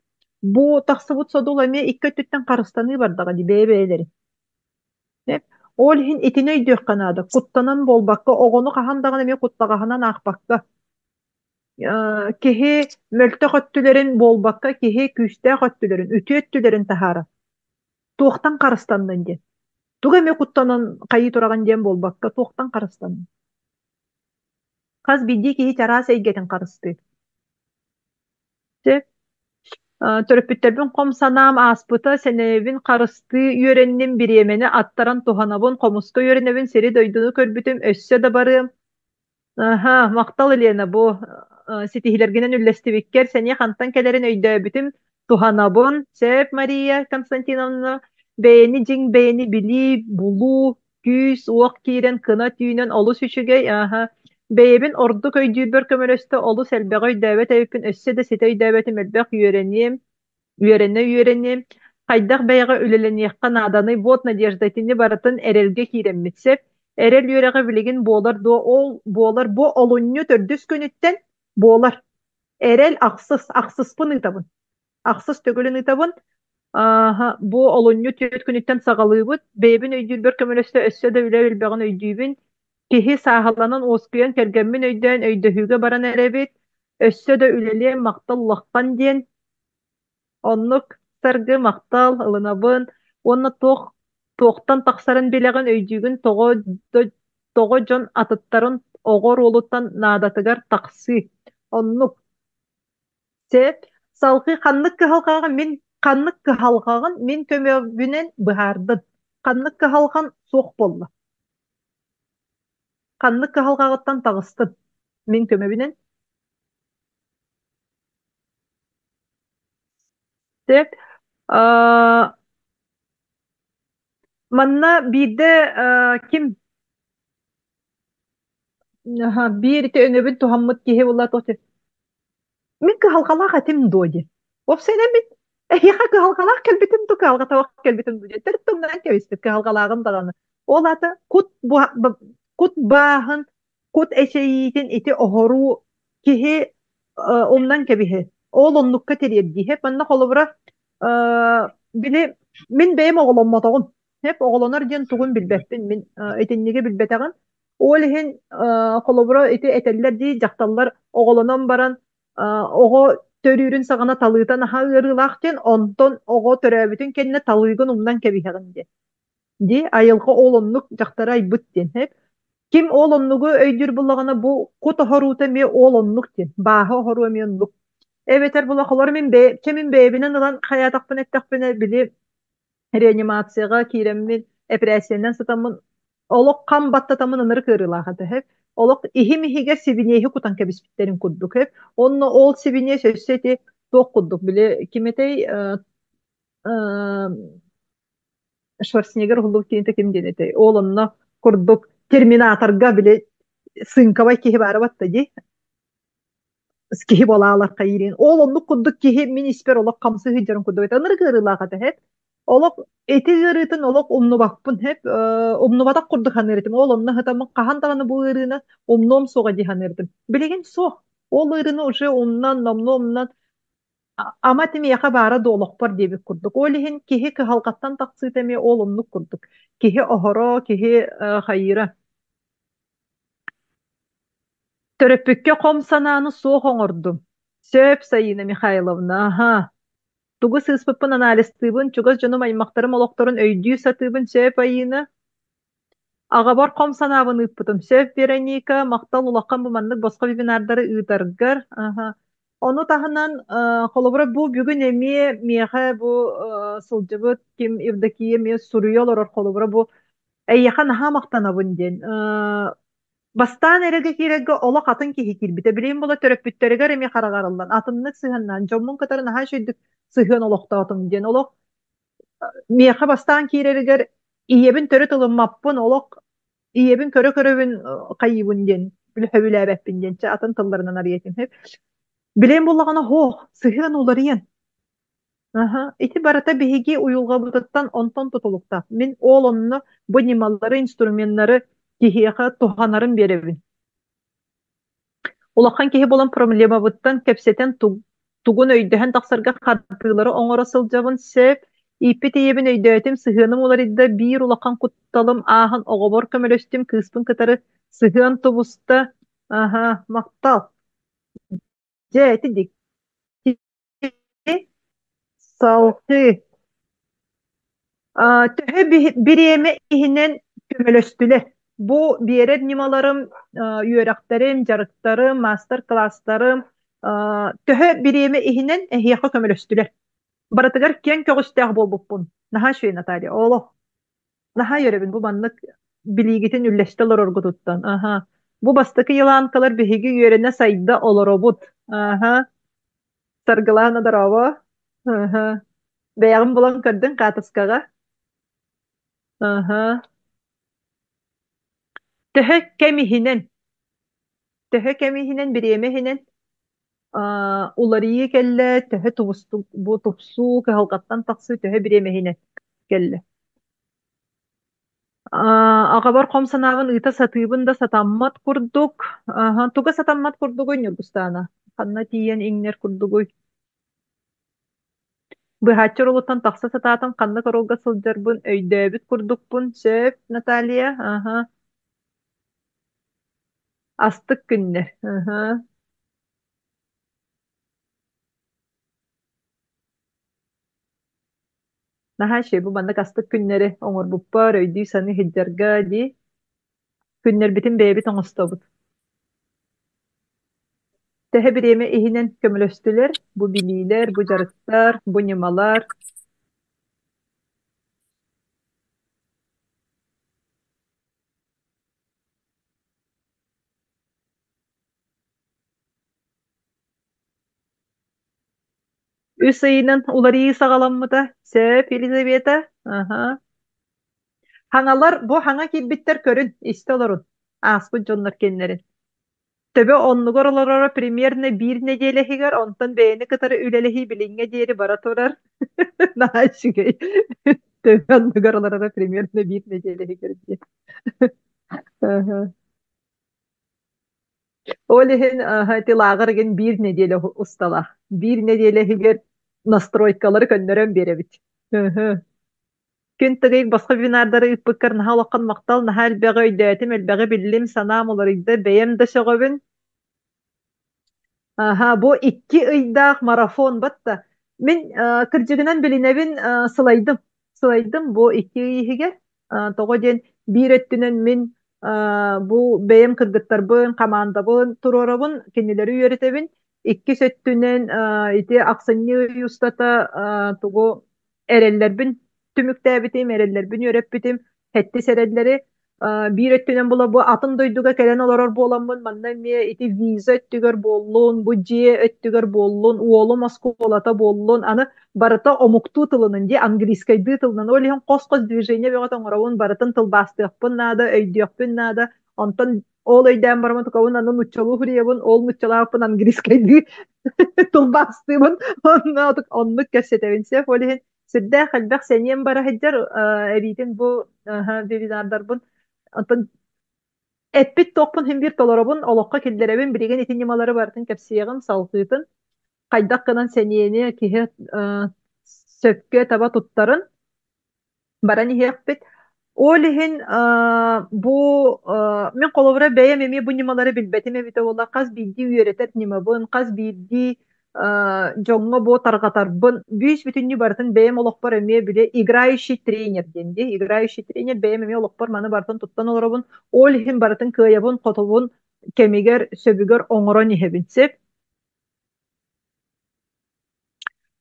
бу тахсыбыт содул эмиэ икки өттүттэн карыстаны бардага ди бэйэбэйэлери олиһин итине өйдүөхханаада куттанан болбакка оҕону хаһан даҕаны эмиэ куттаҕаһынан аахпакка киһи мөлтө хөттүлэрин буолбакка киһи күүстээ хөттүлэрин үтү өттүлэрин таһаара туохтан карыстаннын диэн туга эме куттанан хайы тураган диэн буолбакка туохтан карыстаннын хас биддии киһи чараа сэйгэтин карысты төрөппүттербин хом санаам ааспыта сэнэбин карысты үөрэннин бириэмени аттаран туханабын хомуска үөрэнэбин сири дойдуну көрбүтүм өссө да барыам мактал Елена бу ситиһилэргинэн үллэстибиккер сэни хантан келерин өйдөөбүтүм туханабын сеп Мария Константиновна бэйэни дьиҥ бэйэни билии булуу күүс уох киирэн кына түүнэн олус үчүгэй бэйэбин ордук өйдүүрбөр көмөлөстө олус элбэҕэ өйдөөбөт эбиппин өссө да сите өйдөөбөтүм элбэх үөрэнним хайдах бэйэҕэ үлэлэниэххэ нааданы вот надежда итини барытын эрэлгэ киирэммитсеп Erel yüreğe bilgin boğlar do ol boğlar bu olunyu tördüs günütten boğlar. Erel aksız pın itabın. Aksız tögülün itabın. Aha, bu olunyu töt günütten sağalıyıbıt. Beybin öydülber kömölöste össe de üle bilbeğin öydüybün. Kihi sahalanan oskuyan kergemmin öyden öydöhüge baran erebit. Össe de üleliye maktal lakkan diyen. Onluk sargı maktal ılınabın. Onna toqtan taqsарын bileğin öydüğün togo jon atıttarın oğor olutan nadatıgar taqsı. Onluk sep salqı qanlık kıhalqağın min kömöbünen bıhardın. Qanlık kıhalqan soq bolla. Qanlık kıhalqağıttan tağыстın. Min kömöbünen sep manna bir de kim bir ite öňöbün tuhammyt kihe bolla tohte. Min kıhalqalaq atim doji. Op sene min yaha kıhalqalaq kelbitim tu kıhalqatawaq kelbitim doji. Tertumdan kebistik kıhalqalağın dağını. Ol ata kut bahın kut eşeyitin iti ohoru kihe ondan kebihe. Ol onnukka teriyedi. Hep manna kolubura bile min beyim oğlanmatağın. Hep oğlanar diyen tuğun bilbettin. Min etinliğe bilbeteğin. Ol hen kolubura iti eteller di jaktallar oğlanan baran ogo törүүрүн саҕана талыытан аһа ыарыылаахтен онтон ого төрөөбүтүн кэнне талыыгын умнан кэбиһэҕин ди айылҕа оолоннук дьахтара айбыт диэн ким оолоннугу өйдүр буллагана бу кут оһоруута ме оолоннук диэн бааһы оһоруу эмионнук эбетер булахолор кемин бэйэбинэн ылан хаятахпын эттэхпине били реанимацияга кииреммин операциянан сытаммын олох кам баттатамын ыныры кыырылаахата олох ихим ихиге сибинеһи кутан кэбиспиттерин курдук онно ол сибине сөссети туох курдук биле киметей Шварценеггер hullup кините ким денете олонно курдук терминаторга биле сынкабай киһи баара батта ди киһи болаалар кайрин олонну курдук киһи мин испер олох камсы хыджарын курдук ыныры кыырылаахата олох эти гырытын олох умнубакпын умнубатак курдук ханырытым олонно хытамын кахан таганы бу ырына умном сога ди ханырытым билеген со ол ырыны уже умнан номномнан ама тимияха баара доолохпор диэбик курдук олиһин киһи кыһалкаттан таксыытами ол умнук курдук киһи оһоро киһи хайыра төрөппүкке ком санааны суох оҥордум сөп Саина Михайловна тугу сыыспыппын анализтыыбын чугас дьонум аймактарым олохторун өйдүү сатыыбын сөп айына аҕабор ком санаабын ыыппытым сөп Вероника мактал улаккан бу маннык боско вебинардары ыытаргар ону таһынан холобура бу бүгүн эмие миэхэ бу сылдьыбыт ким Евдокия мие суруйа олорор холобура бу эйяха наһаа мактанабын диэн бастаан эреге киреге олох атын киһи кирбите билейин була төрөппүттөрүгэр эми харагарыллан атыннык сыһаннаан дьоммун кытары наһаа шүйдүк сыһыан олохтоотум диэн олох миэхэ бастаан кииреригэр иебин төрө тылыммаппын олох иебин көрө көрөбүн кайыбын диэн хөбүлээбэппин диэнче атын тылларынан арыйетим билейин буллагана сыһыан уларыйан ити барата биһиги уюлгабытыттан онтон тутулукта мин оолонно бу нималлары инструменттары киһиэхэ туханарын беребин улахан киһи болан проблемабыттан кэпсэтен тугун өйдөһөн тахсарга хартыылары оҥоро сылдьабын сөп иппит иебин өйдөтүм сыһыаным уларыйда биир улахан кутталым ааһын оҕобор көмөлөстүм кыыспын кытары сыһыан тубуста мактал эти дик салкы төһө бириэме иһинен көмөлөстүлэр бу биэрер нималарым үөрэхтэрим жарыктарым мастер класстарым төһө бириэме иһинен эһиэхэ көмөлөстүлэр баратыгар киэн көҕүстээх буолбуппун наһаа шүэ Наталья олох наһаа йөрөбүн бу маннык билигитин үллэстэ олороргутуттан бу бастакы йылаанкалар биһиги үөрэнэ сайда олоробут саргылаана дараба бэйэҕим булан көрдүн каатыскаҕа төһө кэмиһинэн бириэмэһинэн уларыйы кэллэ төһө бу тупсуу кыһалкаттан тахсыы төһө бириэмэһинэн кэллэ Ағабар қомсанағын ыта сатыыбын да сатаммат курдук. Туга сатаммат курдугуй нюргустана. Ханна тиен иңнер курдугуй. Быһаччар олуттан тахса сатаатын ханна королга сылдьарбын, өйдөөбүт курдукпун. Сөп, Наталья. Астык күннер. Наһа бу банда астык күннери оҥорбуппар, өйдүү саны хиддарга ди. Күннер битин бэйбит оҥостобут. Тэһэ биреме иһинен көмөлөстүлэр, бу билиилэр, бу жарыктар, бу ньымалар. Үс ыйынан уларии саҕаламмыта. Сөп, Елизавета. Хаҥалар, бу хаҥа киирбиттэр көрүн, истэ олорун. Ааспыт дьоннор кеннерин. Төбө оннугор олорора примерно биир недиэлэһигэр, онтон бэйэни кытары үлэлэһии билиҥҥэ диэри бара турар. Наачыгай. Төбө оннугор олорора примерно биир недиэлэһигэр дии. Олиһин тилаагырыгын биир недиэлэ устала. Биир недиэлэһигэр настройкалары көннөрөн беребит. Күн тыгый басқа бинардары ыппыккар наһа олоққан мақтал наһа элбэҕэ өйдөөтүм элбэҕэ биллим санаам олоройда бэйэм да сөҕөбүн. Бу икки ыйдаах марафон батта. Мен кырдьыгынан билинэбин сылайдым бу икки ыйыһиге. Тоҕо диэн биир өттүнэн мин бу бэйэм кыргыттарбын, командабын туруорабын, кинилери үөретебин. Икки сөттүнэн ити аксынньы ыйы устата тугу эреллербин түмүктээбитим, эреллербин үөреппитим, хетти сереллери биир өттүнэн була бу атын дойдуга келен олорор буоламмын, манна эмиэ ити виза өттүгөр буоллун, бу дьиэ өттүгөр буоллун, уолум оскуолата буоллун, аны барыта омуктуу тылынын ди английскайдыы тылынан олиһин кос-кос движение бөҕө тоҥоробун барытын тылбаастыахпын наада, өйдүөхпүн наада, онтон ол өйдөөн барымын тукабын аны нуччалуу хуриябын, ол нуччалааппын английскайдыы тылбаастыыбын, оннук кэпсэтебин сеп олиһин сүрдээ халбах сеньем бара хэджэр эбитин бу вебинардарбын. Онтон эппит тооппун химбир толоробун олоққа киллеребин бириген итин ньымалары бартын кэпсиэгин салкыытын хайдах гынан сениени киһи сөпкө таба туттарын баран иһиэхпит. Олиһин бу мен колобура бэйэм эми бу ньымалары билбетим эбите буола хас биирди үөретер ньымабын, хас биирди жоңго бу таргатарбын. Бүүс бүтүннү бартын бэйэм олохпор эмие биле играющий тренер денди. Играющий тренер бэйэм эми олохпор маны бартын туттан олоробун. Олиһин бартын кыайабын, котобун, кемигер, сөбүгөр оҥорон иһэбинсеп.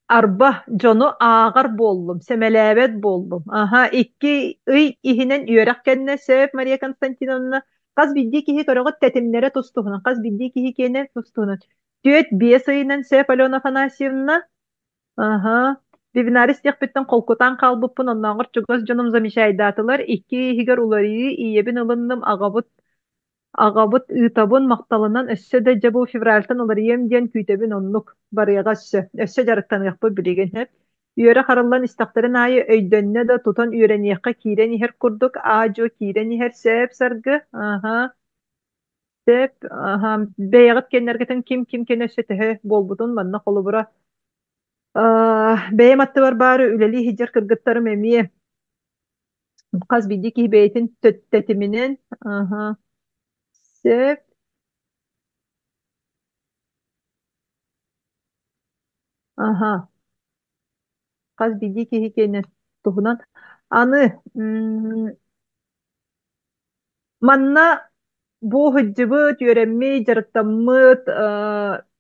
Арба жону ааҕар буоллум, сэмэлээбэт буоллум. Икки ый иһинэн үөрэх кэннэ сөп Мария Константиновна. Хас бидди киһи көрөҕөт тэтимнэре тустуһунан, хас бидди киһи киэне тустуһунан. Түөт биэс ыйынан сөп Алена Афанасьевна. Вебинарист диэхпиттэн холкутаан хаалбыппын, оннооҥор чугас дьонум замечайдаатылар. Икки иһигэр уларыы ийэбин ылынным аҕабыт ыытабын макталынан өссө да жабу февральтан оларыйем диэн күүтэбин оннук барыаҕа өссө жарыктаныахпы билигин хэп. Үөрэ харыллан истахтарын аайы өйдөннө да тутан үөрэниэххэ киирэн иһэр курдук. Аадьо киирэн иһэр сөп саргы. Сөп бэйэҕит кэннэргэтэн ким кэн өссө төһө буолбутун манна холубура. Бэйэм аттыбар баары үлэлии хидьэр кыргыттарым эмиэ. Хас бидди киһи бэйэтин тэтиминэн. Сөп. Хас бидди киһи киэнэ туһунан. Аны манна бу хыджыбыт, үөрэмми, жарыктаммыт,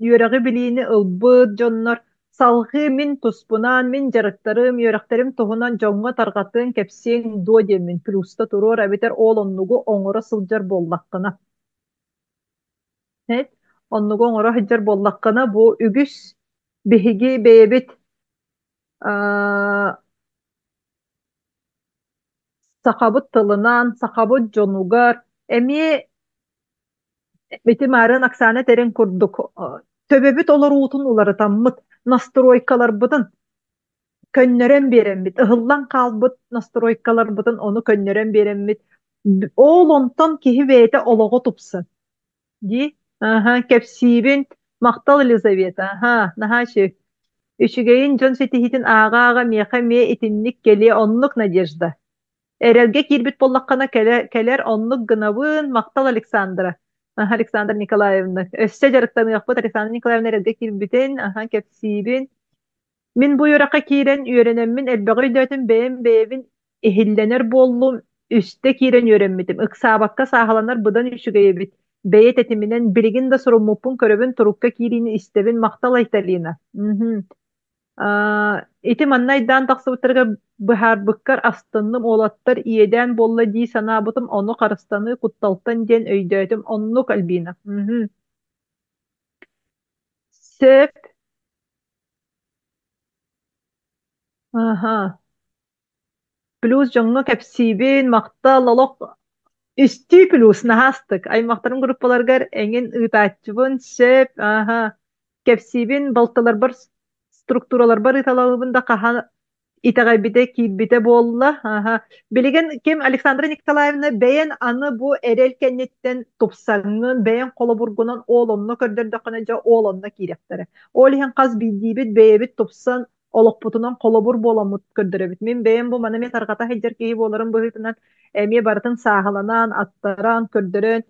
үөрэҕи билиини ылбыт дьоннор. Салгы мин туспунан, мин жарыктарым, үөрэхтэрим туһунан жоҥҥо таргатын кэпсиэҥ дуо диэммин. Плюста туруор эбитэр ол оннугу оҥоро сылдьар буоллаххына. Оннугу оҥоро сылдьар буоллаххына бу үгүс биһиги бэйэбит сахабыт тылынан, сахабыт дьонугар. Эмиэ бити маарын Оксана терен курдук. Төбөбүт олар уутун улары таммыт настройкалар бытын. könnörön beremit. Ihıllan kalbıt nastroykalar butun onu könnörön beremit. Oğul onton kihi beyte ologo tupsun. Di. Aha, kepsibin Maktal Elizabeth. Aha, naha şey. Üçügeyin John Setihitin ağa miyaqa miye itinlik geliye onluk Nadежда. Erelge kirbit bollakana keler onluk gınavın Maktal Aleksandra. Aha, Aleksandra Nikolaevna. Össe jarıktanı yapıt Aleksandra Nikolaevna erelge kirbitin. Aha, kepsibin. Min bu yoraka kiren öğrenemmin elbeği dötün beğen beğevin ehillener bollum üstte kiren öğrenmedim. Iksabakka sahalanlar bıdan üçügeye bit. Beyet etiminen birigin de sorumlupun köröbün turukka kirini istebin maktal aytalina. Iti mannaydan taqsıbıtırga bihar bıkkar astınным olattar iyeden bolla di sanabıtım onu karıstanı kuttaltan den öydötüm onluk albina. Sep. Aha. Plus jonga kepsibin maktal lalok üstü plus nahastık. Ay maktarım gruppalargar engin ıtaççıbın sep. Aha. Kepsibin baltalar bar strukturalar bar italalыбын da kaha itagabide kibite bolla. Aha. Biligen kim Aleksandra Nikolaevna beyen anı bu erel kennetten tupsangın beyen kolaburgunan oğlonuna kördür dakanaca oğlonuna kirektere. Olihen kaz bildiğibit beyebit tupsan olukputunan kolobur bolamut kördürebit. Min beyen bu maname targata heccer kehi bolarım bu hitinden emiye baratın sahalanan, attaran, kördüren.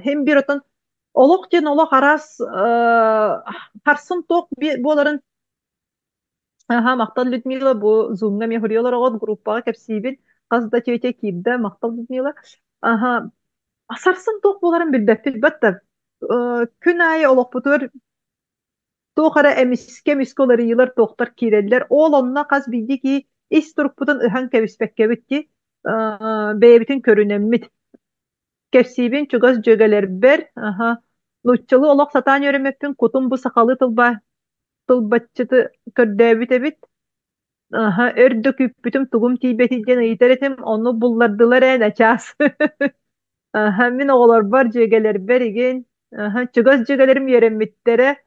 Hem bir otan oluk jen oluk aras harsın tok boların. Aha, Maktal Людмила bu Zoom'ga mehuriyorlar o gruppa kepsibin kazda çöğüte kibde Maktal Людмила. Aha, asarsın tok boların bilbepil batta. Kün ayı oluk butur. Toğara emiske miskoları yıllar tohtar kireller. Oğlonuna kaz bildi ki isturuk budan ıhan kevispekke bitti. Beyebitin körünemmit. Kepsibin çugaz jögeler ber. Aha. Nutçalı oluk satan yöremepin kutum bu sakalı tılbatçıtı kördevit bit. Aha, ördük üppütüm tugum tiybetiden iyiteretim onu bullardılar en aças. Aha, min oğlar bar jögeler berigin. Aha, çugaz jögelerim yöremmittere.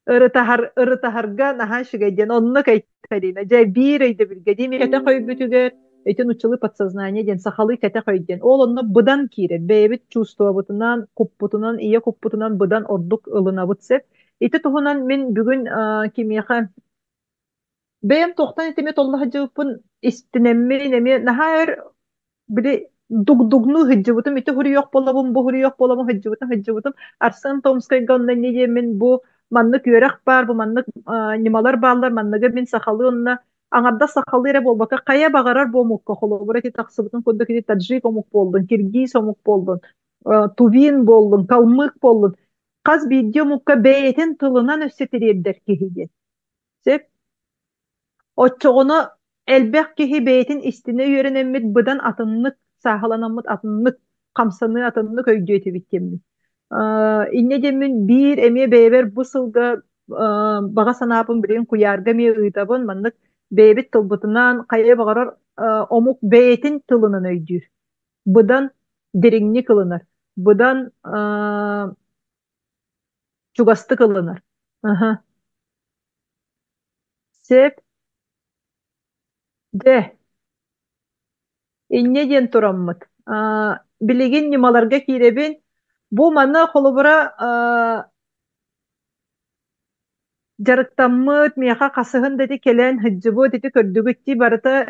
Irıtaharga nahan şigayden onunla kaytarina. Jay bir ayda bir gedi kete koy bütüger. Etin uçılı подсознание den sahalı kete koyden. Ol onunla bıdan kire. Bebit çustuğa butunan, kupputunan, iya kupputunan bıdan orduk ılına butsep. Iti tuhunan min bugün kimyaha benim tohtan etimet Allah cıvıpın istinemmi nemi nahar bile dugdugnu hıcıvıtım iti huri yok bolabım bu huri yok bolabım hıcıvıtım arsan tomskay ganna niye min bu manlık yörek bar bu manlık nimalar bağlar manlıga min sakalı onunla anadda sakalı ere bolbaka kaya bağarar bu mukka holo burası taksıbıtın kodda kidi tadjik omuk boldun kirgis omuk boldun tuvin boldun kalmık boldun kaz video mukka beyetin tılından össetiriyedder kihide sep oçoğunu elbek ki beytin istine yörenemmit bıdan atınlık sahalanamıt atınlık kamsanı atınlık öydüyeti bitkemmi. İnne demin bir emiye beyber bu sılga baga sanapın birin kuyarga mi ıydabın manlık beybit tılbıtından kaya bağırar omuk beytin tılının öydür. Bıdan derinli kılınır. Bıdan çugastı kılınır. Aha. Sep de İnne diyen turammıt. Biligin nimalarga kirebin bu manna holubura jarıktammıt miyaha kasıhın dedi kelen hıccıbu dedi kördügütti barata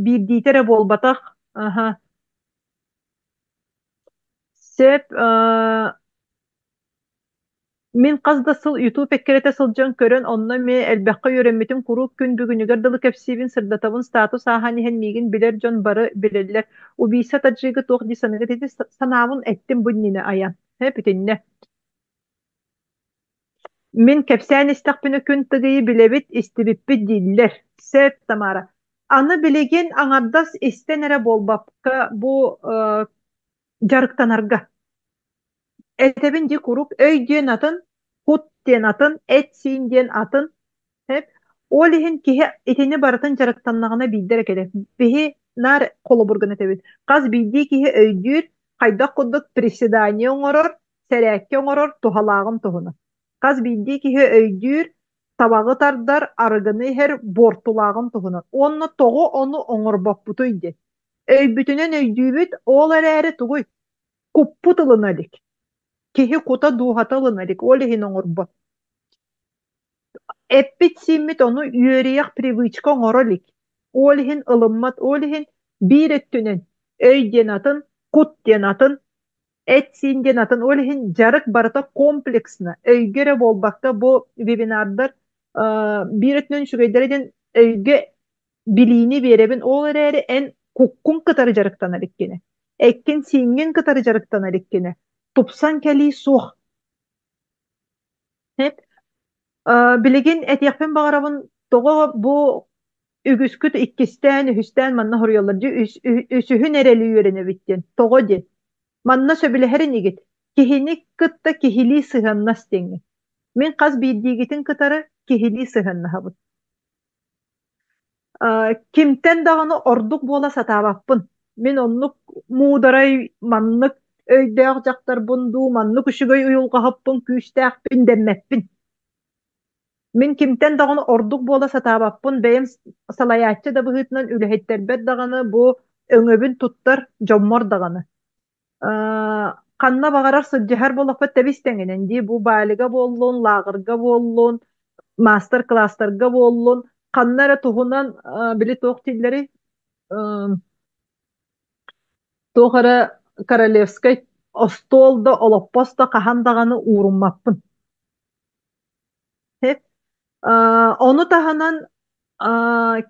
bir ditere bolbatak. Aha. Sep min qazda sıl YouTube ekkerete sılcan körön onna me elbaqqa yöremmetim kuru gün bugünü gardalı kepsibin sırdatavın status ahani hen migin biler jon barı bilerler. U bisa tajriga toq di sanıga dedi sanavun ettim bunnine ayan. Hepetinne. Min kepsen istaqbini gün tıgıyı bilebit istibippi diller. Sep tamara. Anı bilegin anardas istenere bolbapka bu jarıktanarga. Etebin di kuruk öy diyen atın, kut diyen atın, et sin diyen atın. Hep olihin kihi etini baratın jarıktannağına bildirek edep. Bihi nar koloburgun etebin. Kaz bildiği kihi öydür, kaydak kuduk prisidaniye oңорор, serekke oңорор, tuhalağın tuhunu. Kaz bildiği kihi öydür, Sabagı tardar arıgını her bortulağın tuğunan. Onu toğu onu oňurbapputoydy. Öýbütünen öýdüübüt ol eräri tuguy. Kupput ılınadik. Kihi kuta duhata ılınadik. Ol ehin oňurbap. Eppit simmit onu üýeriyek привычка oňorolik. Ol ehin ılınmat, ol ehin bir ettünen. Öýden atın, kut den atın, etsin den atın. Ol ehin jarık barata kompleksna. Öýgere bolbakta bu webinarlar bir ettünen şügeýdereden öýge biliğini verebin ol eräri en kukkun kıtarı jarıktan alikkene. Ekkin singen kıtarı jarıktan alikkene. Tupsan keli soh. Hep biligin etiyakpen bağırabın togo bu ügüsküt ikkisten ühüsten manna horuyallarcı üsühü nereli yörene bitten. Togo de. Manna söbüle herini git. Kihini kıtta kihili sıhannas denge. Min kaz bildiğitin kıtarı kihili sıhanna habıt. Kimten dağını orduk bola satabappın. Min onnuk muğdaray manlık öydeğ jaktar bundu manlık üşügöy uyulga happın küçtäkpin demmeppin. Min kimten dağını orduk bola satabappın. Beyim salayatçı da bıhıtnan ülehetterbet dağını bu öňöbün tuttar jommor dağını. Kanna bagarar sıjjahar bolakpat tebistengenen di bu baliga bollun, lagırga bollun, master classlarga bollun. Kannara tuhunan bili toqtilleri tohara Karalevskay ostolda olopposta kahandagаны uurunmappın. Hep onu tahanan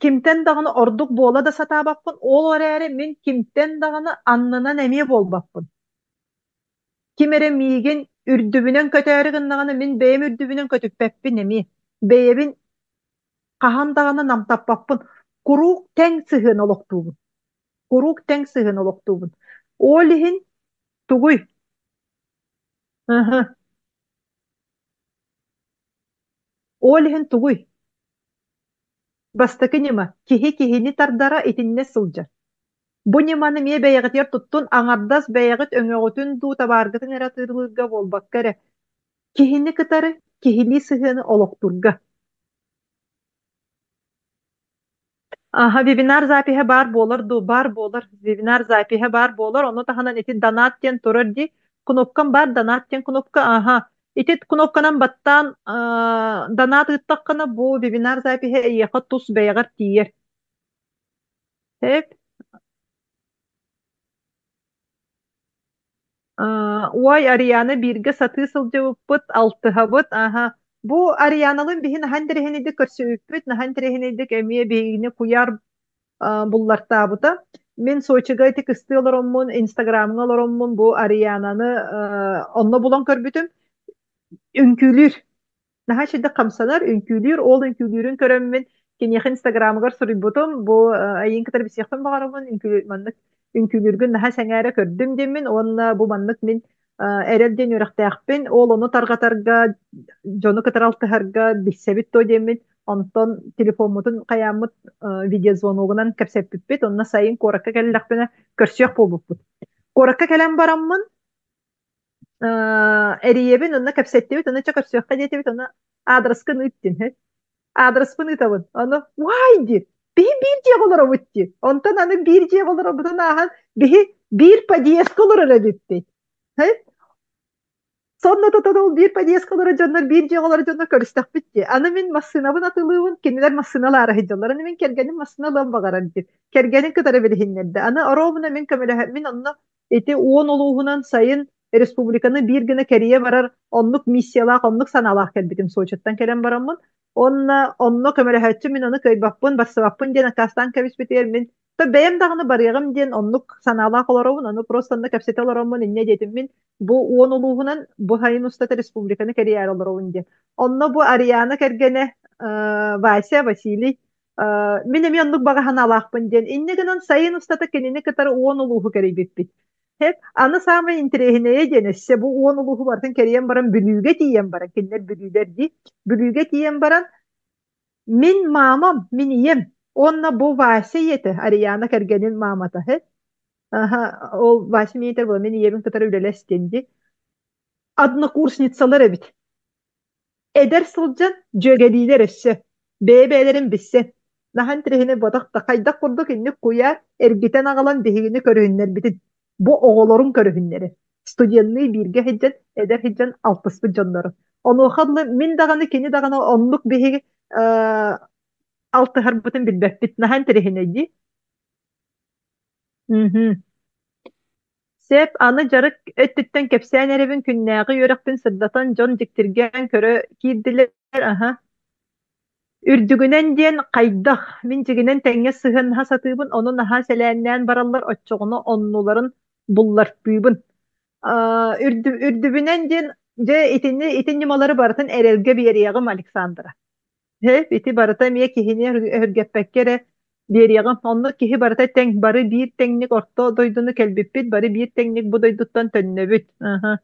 kimten dagını orduk bola da satabappın. Ol oraya min kimten dagını annına nemi bolbappın. Kimere miigin ürdübünen kötärigin min beyem ürdübünen kötükpeppin nemi. Beyebin kahandagını namtappappın. Kuruk ten sıhın oloktuğun. Kuruk ten sıhın oloktuğun. Olihin tuguy. Aha. Olihin tuguy. Bastaki nima. Kihi kihini tardara itinne sılca. Bu nimany me beýegit yer tuttun aňardas beýegit öňögütün du tabargytyn eratyrlyga bolbak kere. Kihini kıtarı kihili sıhını olokturga. Aha webinar zapihe bar bolar du bar bolar webinar zapihe bar bolar onu da hanan eti donatyen turardi knopkan bar donatyen knopka aha eti knopkanan battan donat ıttakkana bu webinar zapihe yaqa tus beýgar tiyer hep Uay Ariana birge satı sılcıvıppıt altı habıt aha bu Arianalın bihin handirehini körsüvüppüt handirehini emiye bihini kuyar bullar tabuta. Men soçuga tek istiyorlarımın Instagram'ın bu Ariana'nı onunla bulan körbütüm. Ünkülür. Naha şidde kamsanar ünkülür. Ol ünkülürün körömmen kenyak Instagram'ga sürübütüm. Bu ayın kadar bir siyahtan bağırımın ünkülür manlık. Ünkülürgün naha sengara kördüm demin. Onunla bu manlık men erelden yörektayakpen. Ol onu targa jonu kataraltıharga bisebit to demin. Ondan telefonumun kayamut video zonuğundan körsepipit. Onna sayın korakka kellakpena körsüyak boluput. Korakka kelen baramman eriyebin onna köpsettibit. Onna çok körsüyakka detibit. Onna adreskın üttin. Adreskın ütabın. Onna vay di. Bihi bir diye olur avutti. Ondan anı bir diye olur avutti. Ahan bihi bir padiyesk olur avutti. Sonra total bir padiyeskalara canlar bir ciğalara canlar karıştık bitti. Ana min masınavın atılığın kendiler masınalar ahıcılar. Ana min kergenin masınalan bagarandı. Kergenin kadar bilhinnedi. Ana arabına min kamera min anna eti 10 oluğunan sayın Respublikanı bir güne keriye varar onluk misyalar onluk sanalar kelbitim soğuçattan kelen baramın. Onna kamera hatçı min onu kaybappın barsavappın diyen akastan kabis biter min. Tabi benim dağını barıyağım diyen onluk sanalar olarımın onu prostanına kapsete olarımın inne dedim min. Bu uonuluğunan bu hayın ustata Respublikanı kariyer olarımın diyen. Onna bu Ariana kergene Vasya Vasili benim yanlık bağıhan alaqpın diyen. İnne gınan sayın ustata kendine kadar uonuluğu karibipit. Hep anı sağma interehineye denesse bu uonuluğu varken kariyen baran bülüge diyen baran. Kendiler bülüger di. Bülüge diyen baran min mamam min iyem. Onna bu Vasya yeti Ariana kergenin mamata hep. Aha, o Vasya yeter bu. Min iyemin kadar ülelestendi. Adını kursnitsalar ebit. Eder sılcan jөгediler esse. Bebelerin bisse. Nahan trehine bodak da kaydak kurduk inni kuya ergiten ağalan dehini körühünler bitin. Bu oğulorun körühünleri. Studiyanlığı birge hiccan eder hiccan altıspı canları. Onu xadlı min dağını kini dağını onluk bihi altı harbutun bilbek nahan trehine di. Sep anı jarık öttütten kepsen erevin künnägi yörekpin sıddatan jon diktirgen körö kiirdiler aha. Ürdügünen diyen kaydak min jiginen tenge sıhın hasatıbın onun aha selenden barallar otçoğunu onnuların bullar büyübün. Ürdübünen diyen je itin yumaları baratın erelge bir yeriyağım Aleksandra. He, biti barata miye kihini hörgepekkere bir yağım. Onlu kihi barata teng barı bir tenglik orta doydunu kelbipit barı bir tenglik bu doyduttan tönnöbüt. Aha.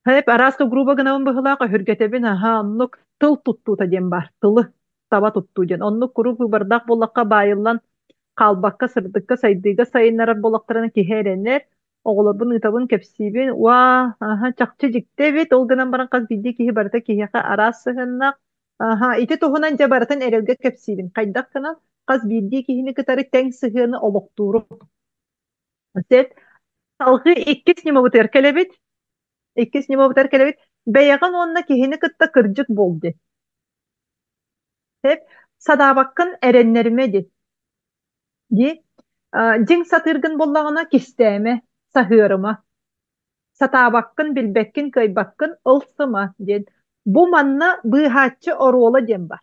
Hep araska gruba gınavın bıhılaqa hörgetebin aha onluk tıl tuttu ta jem bar. Tılı taba tuttu jen. Onluk grubu bardak bolakka bayıllan kalbakka sırdıkka saydıga sayınlara bolaktarını kiherenler. Oğlabın ıtabın kepsibin. Wa aha çakçı jikte bit ol gınan baran kaz biddi kihi barata kihiqa arasıhınnak. Aha, iti tohunan jabaratan erelge kepsibin. Kaydak kana kaz bildiği kihini kıtarı teng sıhını olukturu. Set, salgı ikkis nima bu terkelebit. İkkis nima bu terkelebit. Beyagan onna kihini kıtta kırcık boldu. Hep sadabakın erenlermedi. Di, jing satırgın bollağına kisteme, sahırıma. Satabakın bilbekkin kaybakkın ılsıma. Bu manna bıhaççı orola demba.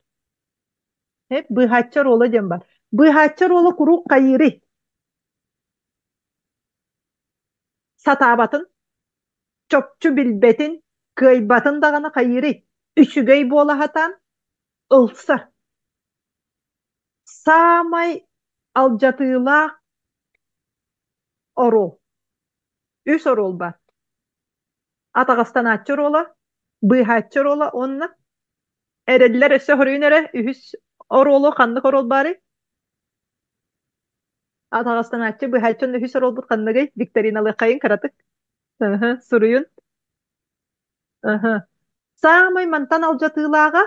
Hep bıhaççı rola demba. Bıhaççı rola kuru kayırı. Satabatın, çöpçü bilbetin, kıybatın dağına kayırı. Üçügey bola hatan, ılsa. Samay alcatıyla orol. Üç orol var. Atağıstan açır ola, bıhaçır ola onunla. Erediler öse horuyunere, üç orolu, kanlık orol bari. Atağıstan açır, bıhaçın üç orol bu kanlıgay. Viktorinalı kayın karatık. Suruyun. Samay mantan alcatıylağa.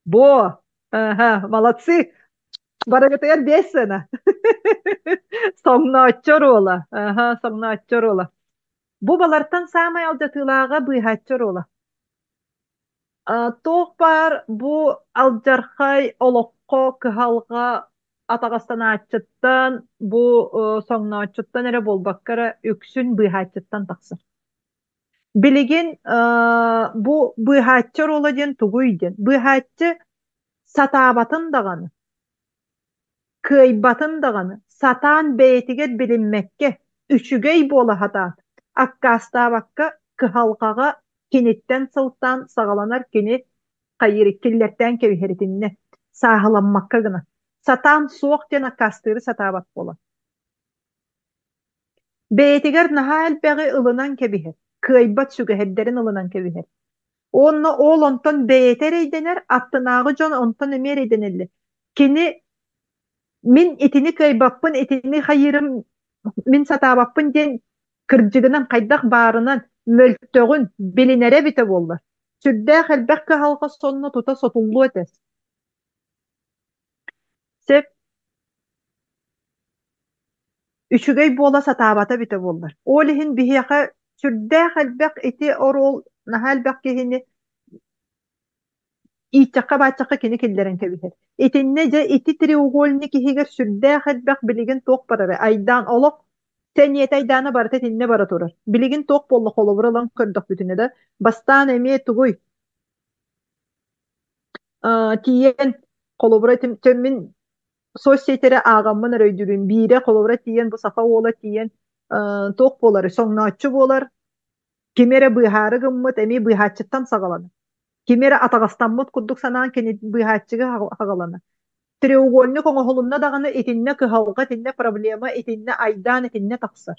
Bo. Молодцы. Барагатаяр 5 sene. Соңна оччор ола. Соңна оччор оla. Bu balartan samay aljatılağa bıhaççor ola. Toq bar bu aljarhay olokko kıhalga atağastan açıttan bu soңna açıttan ere bolbakkara öksün bıhaçıttan taqsır. Biligin bu bıhaççor ola den tuguydin. Bıhaççı satabatın dağını. Kıybatın dağını satan beytiget bilinmekke üçügey bola hata akkasta bakka kıhalkaga kinitten sıltan sağalanar kini kayırı killerden kevheritinne sağlanmakka gına satan soğuk den akkastırı satabat bola beytiger nahal beği ılınan kebiher kıybat şügehedderin ılınan kebiher onunla ol onton beyter eydener attınağı jon onton emer eydenelli kini min itini kaybappın itini hayırım min satabappın den kırcıgınan kaydak barınan möltögün bilinere bite bollar. Südde helbekke halka sonuna tuta sotullu etes. Sep üçügey bola satabata bite bollar. Olihin bihiyaka südde helbek iti orol nahelbek kehini İçakka baçakka kini killerin kebiher. İtinnece iti triugolnik ihiger südde helbek biligin tok bararı. Aydan olok Teniyet aydana barata tinne bara turar. Biligin tok bolla koloburalan kırdak bütüne de. Bastan emiye tuguy. Tiyen kolobura temmin sosyetere ağamman aröydürün. Bire kolobura tiyen bu safa ola tiyen tok boları. Soğnaççı bolar. Kimere bıharı gımmıt emi bıhaççıttan sağalanı. Kimere atağıstanmıt kudduk sanan keni bıhaççıgı hağalanı. Треугольник оңоһулунна даганы итинне кыһалга тинне проблема итинне айдан итинне тахсар.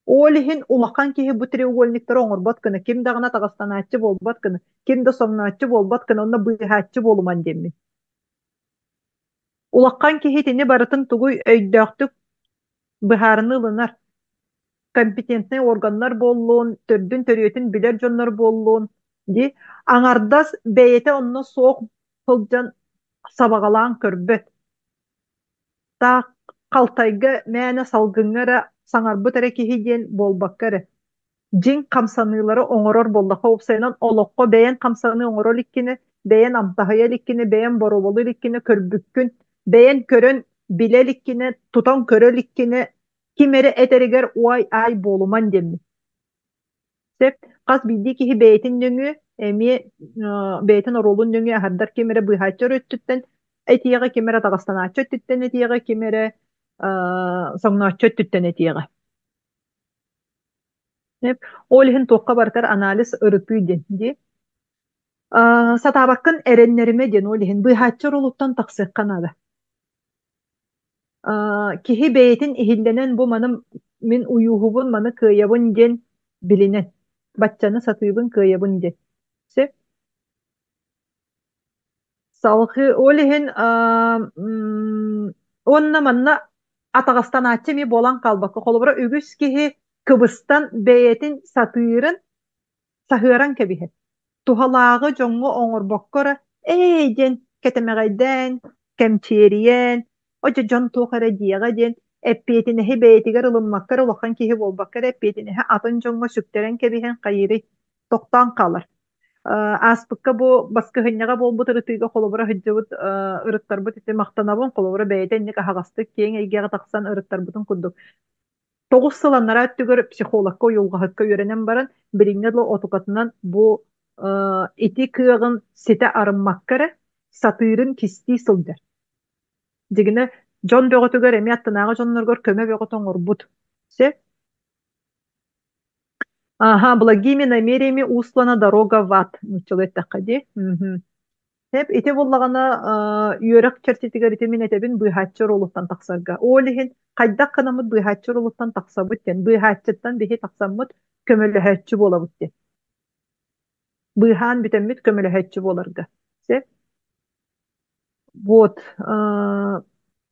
Олиһин улахан киһи бу треугольниктер оҥорбот кына ким дагына тагыстанааччы болбот кына ким да соҥнааччы болбот кына онна быыһааччы болуман демми. Улахан киһи тини барытын тугуй өйдөөктүк быһаарыны ылынар. Компетентный органнар боллуун, төрдүн төрүөтүн билер дьоннор боллуун, Ди аңардас бейете онно соқ пылжан сабагалаан көрбөт. Та калтайга мәне салгыңара саңарбыт эре киһи диэн болбаккары. Жин камсанылары оңорор боллаха упсайнан олоққа бәйен камсаны оңорор иккини, бәйен амтахая ликкини, бәйен бороболу ликкини көрбүккүн, бәйен көрөн биле ликкини, тутан көрө ликкини, кимери этеригер уай ай болуман демми. Сеп, қас бидди киһи бәйтин нөңү, эми бәйтин оролун нөңү ахардар кимери быйхачар өттүттен, этиеге кимери тагыстаначы өттүттен, этиеге кимери соңначы өттүттен этиеге. Олиһин туокка бартар анализ ырытыы ден. Сатабаккын эреннериме ден олиһин быйхачар олуттан тахсыккан ада. Киһи бэйэтин иһилленен бу маным мин уюһубун маны кыйабын ден билинен. Баччаны сатыыбын кыйабын ден. Се? Салхы олиһин онна манна атагастан ачы ми болан калбакка холобра үгүс киһи кыбыстан бэйэтин сатыырын саһыаран кэбиһэ. Тухалаагы жоңго оҥорбоккора эйден кетемегайден кемчиериен Oja John tuğara diyaga den eppietinehi beytigar ılınmakkar olakan kihi bolbakkar eppietinehi atın jonga sükteren kebihen kayiri toktan kalır. Aspıkka bu baskı hınyaga bol bu tırıtıyga kolobura hıcıvıt ırıttar bu titi maqtanabın kolobura beyten nika hagastık kiyen eygeğe taksan ırıttar butun kudduk. Toğuz sılanlara öttügür psikologka yolga hıkka yörenen baran biringadlı otukatından bu iti kığın site arınmakkara satırın kisti sıldır. Дигине Жон бөгөтүгөр эми аттанага жонноргор көмө бөгөтөн орбут. Се? Благими намерениями услана дорога в ад. Мучулет такади. Хеп ите боллагана үйөрөк чертитигер итемин этебин быйхатчыр олуттан таксарга. Олихин кайдак канамыт быйхатчыр олуттан таксабыт ден. Быйхатчыттан бихи таксаммыт көмөлөһөччү болабыт ден. Быйхан битеммит көмөлөһөччү боларга. Се? Вот.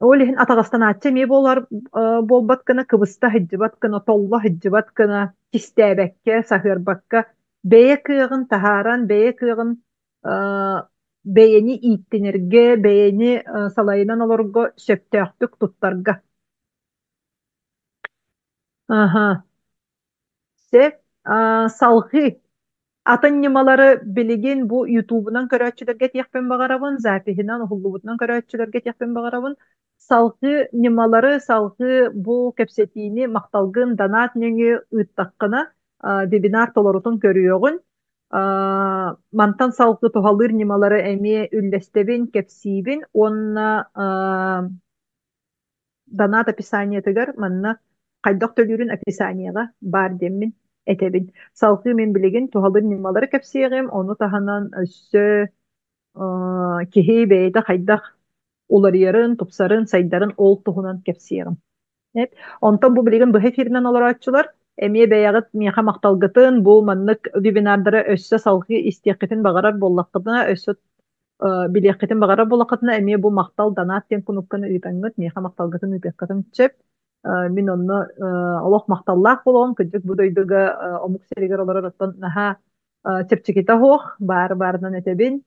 Олиһин атагастан ачы ми болбат кына кыбыста хыджыбат кына толла хыджыбат кына кистээбекке сахырбакка бэйэ кыагын тахаран бэйэ кыагын бэйэни ииттенерге бэйэни салайынан олорго сөптөөхтүк туттарга. Се салгы атаннымалары билигин бу ютубунан көрөчүлөргө тиякпен багарабын, запихинан ухуллубутунан көрөчүлөргө тиякпен багарабын. Салгы нымалары салгы бу кепсетини макталгын донат нөңү ыттаккына вебинар толорутун көрүөгүн. Мантан салгы тухалыр нымалары эми үллестебин кепсибин, онна донат описаниятыгар манна кайдак төлүрүн описанияга бар деммин этебин. Салгы мен билигин тухалыр нымалары кепсиегим, ону таханан өссө кихи бейде кайдак уларыярын, тупсарын, сайдарын ол туһунан кепсиерим. Онтон бу билигин бу эфиринен олорачылар, эмие бэягыт миэха макталгытын, бу маннык вебинардары өссө салгы истияккытын багарар боллаккытына, өссө билияккытын багарар боллаккытына, эмие бу мактал донат тен кунукканы ыйтаңыт, миэха макталгытын ыйтаккытын чеп, мин онно олох макталлаах болоом, кыдьык бу дойдуга омук серигер олорор оттон наха чепчикита хуох, баарынан этебин.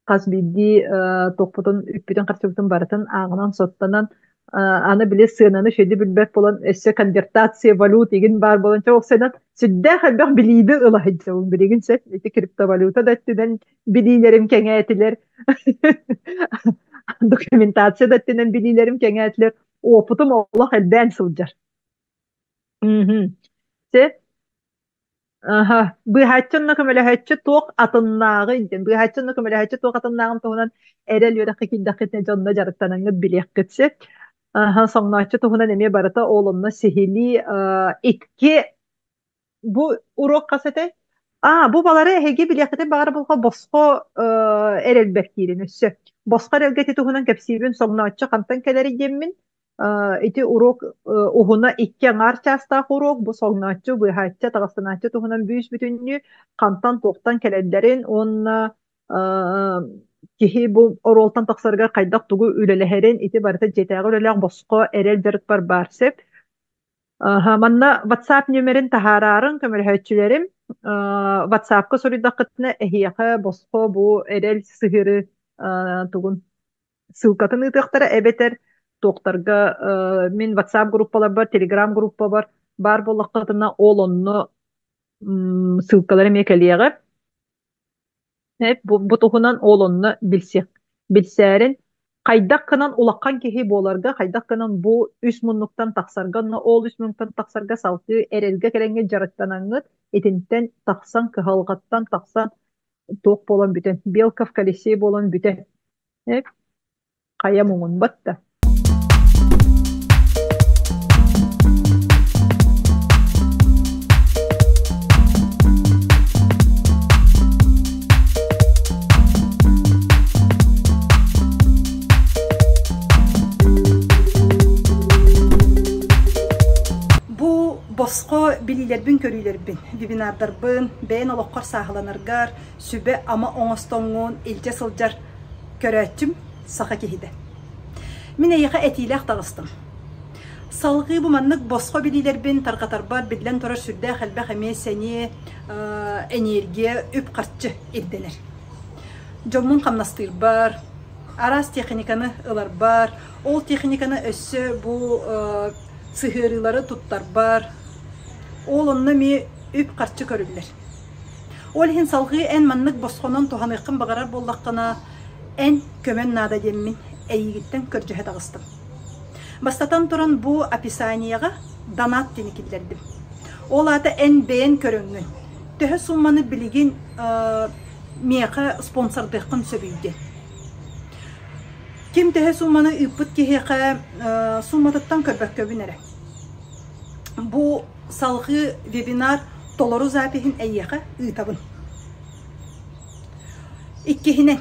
Кас бидди топпутун үппүтүн карчыбытын барытын аңынан соттанан аны биле сыынаны шөйдү билбек болон өссө конвертация валют еген бар болонча оксайдан сүддэ хайбак билииди ылахыджабын билигин сет эти криптовалюта даттинен билиилерим кеңээтилер документация даттинен билиилерим кеңээтилер опутум олох элбээн сылдьар. Се быйхаччынна көмөлөһөччү туох атыннаагы иден быйхаччынна көмөлөһөччү туох атыннаагын туһунан эрел үөрэххи киддаххитне дьонно жарыттанаңы билиэккитсе соҥнооччу туһунан эмиэ барыта оолунна сихили икки бу урок касете бу балары эһиги билиэккитин багара булха босхо эрелбек киирин өссө босхо эрелгети туһунан кэпсиибин соҥнооччу хантан келери диэммин ити урок уһуна икки аңаар частаах урок бу соҥнооччу быйхаачча таҕастанааччы туһунан бүүс бүтүннү хантан туохтан келэллерин онна киһи бу оролтан тахсарыгар хайдах тугу үлэлэһэрин ити барыта жетээҕи үлэлээх босхо эрел дьарык бар баарсеп манна WhatsApp нөмерин таһаарарын көмөлөһөччүлэрим WhatsApp-ка сорыдақытына эхияқа босқо бу эрел сыгыры тугун ссылкатын ытыктара эбетер тоқтарға мен WhatsApp группалар бар, Telegram группа бар болақытына ол онны ссылкалары мекелиеге бу тухунан ол онны билсәрин Хайдак кынан улаккан кеһи боларга, хайдак кынан бу 3 муннуктан тахсарга, ол 3 муннуктан тахсарга салты эрелге керенге жарыттанаңыт, этинтен тахсан кыһалгаттан тахсан ток болон бүтен, белка в колесе болон бүтен. Кая муңун батта. Босқо билилербин көрүйлербин, вебинардарбын, бәйін олоққар сағыланыргар, сүбе ама оңостоңуын елже сылжар көрәттім сақа кехиде. Мен әйіға әтейләқ тағыстым. Салғы bu маннык босқо билилербин тарқатарбар, бидлен тұрар сүрдә қәлбәқ әме сәне энергия үп қартчы ерденер. Жоммун қамнастыр бар, арас техниканы ылар бар, ол техниканы өссі bu сыхырылары туттар бар, ол онны ме үп қарчы көрілдер. Ол хин салғы ән маннык босқонын туғанықын бағарар болдаққына ән көмен нада деммін әйігіттен көржіхет ағыстым. Бастатан тұрын бұ описанияға донат дені келдердім. Ол аты ән бәйін көріңін. Төхі сумманы білеген меқі спонсордықын сөбейді. Кем төхі сумманы үппіт кехеқі сумматыттан көрбәк көбін әрі. Бұ салғы вебинар толору запихин әйеқі ұйтабын. Иккехінен.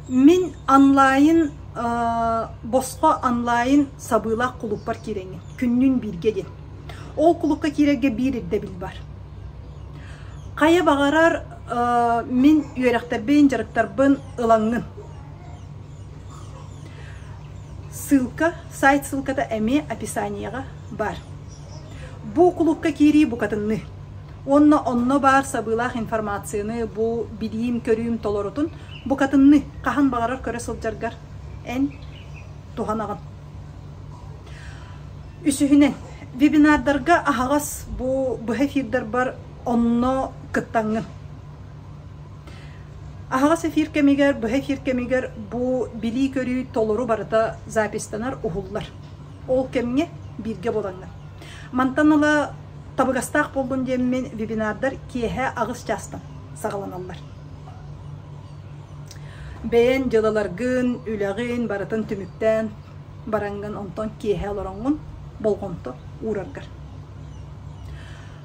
Мен онлайн, босқа онлайн сабылақ құлықпар кереңін. Күннің бірге ден. Ол құлыққа кереге бір ерді біл бар. Қая бағарар мен үйерақтарбен, жарықтарбын ылаңын. Сайт ссылката әме описанияға бар. Бу клубка кири бу катынны. Онно бар сабылах информацияны бу билим көрүм толорутун бу катынны кахан багарар көрө сылжаргар эн туханаган. Үсүхүнен вебинардарга ахагас бу эфирдар бар онно кыттаңын. Ахагас эфир кемигер, бу эфир кемигер бу били көрүү толору барыта запистанар ухуллар. Ол кемге бирге болаңын. Мантаныла табыгастақ болдun деммен вебинардар киэхэ агыс жастым сағаланалар. Бәйін жылаларгын, үләғын, барытын түміктен, барангын онтон киэхэ олораңын болғонто ураргар.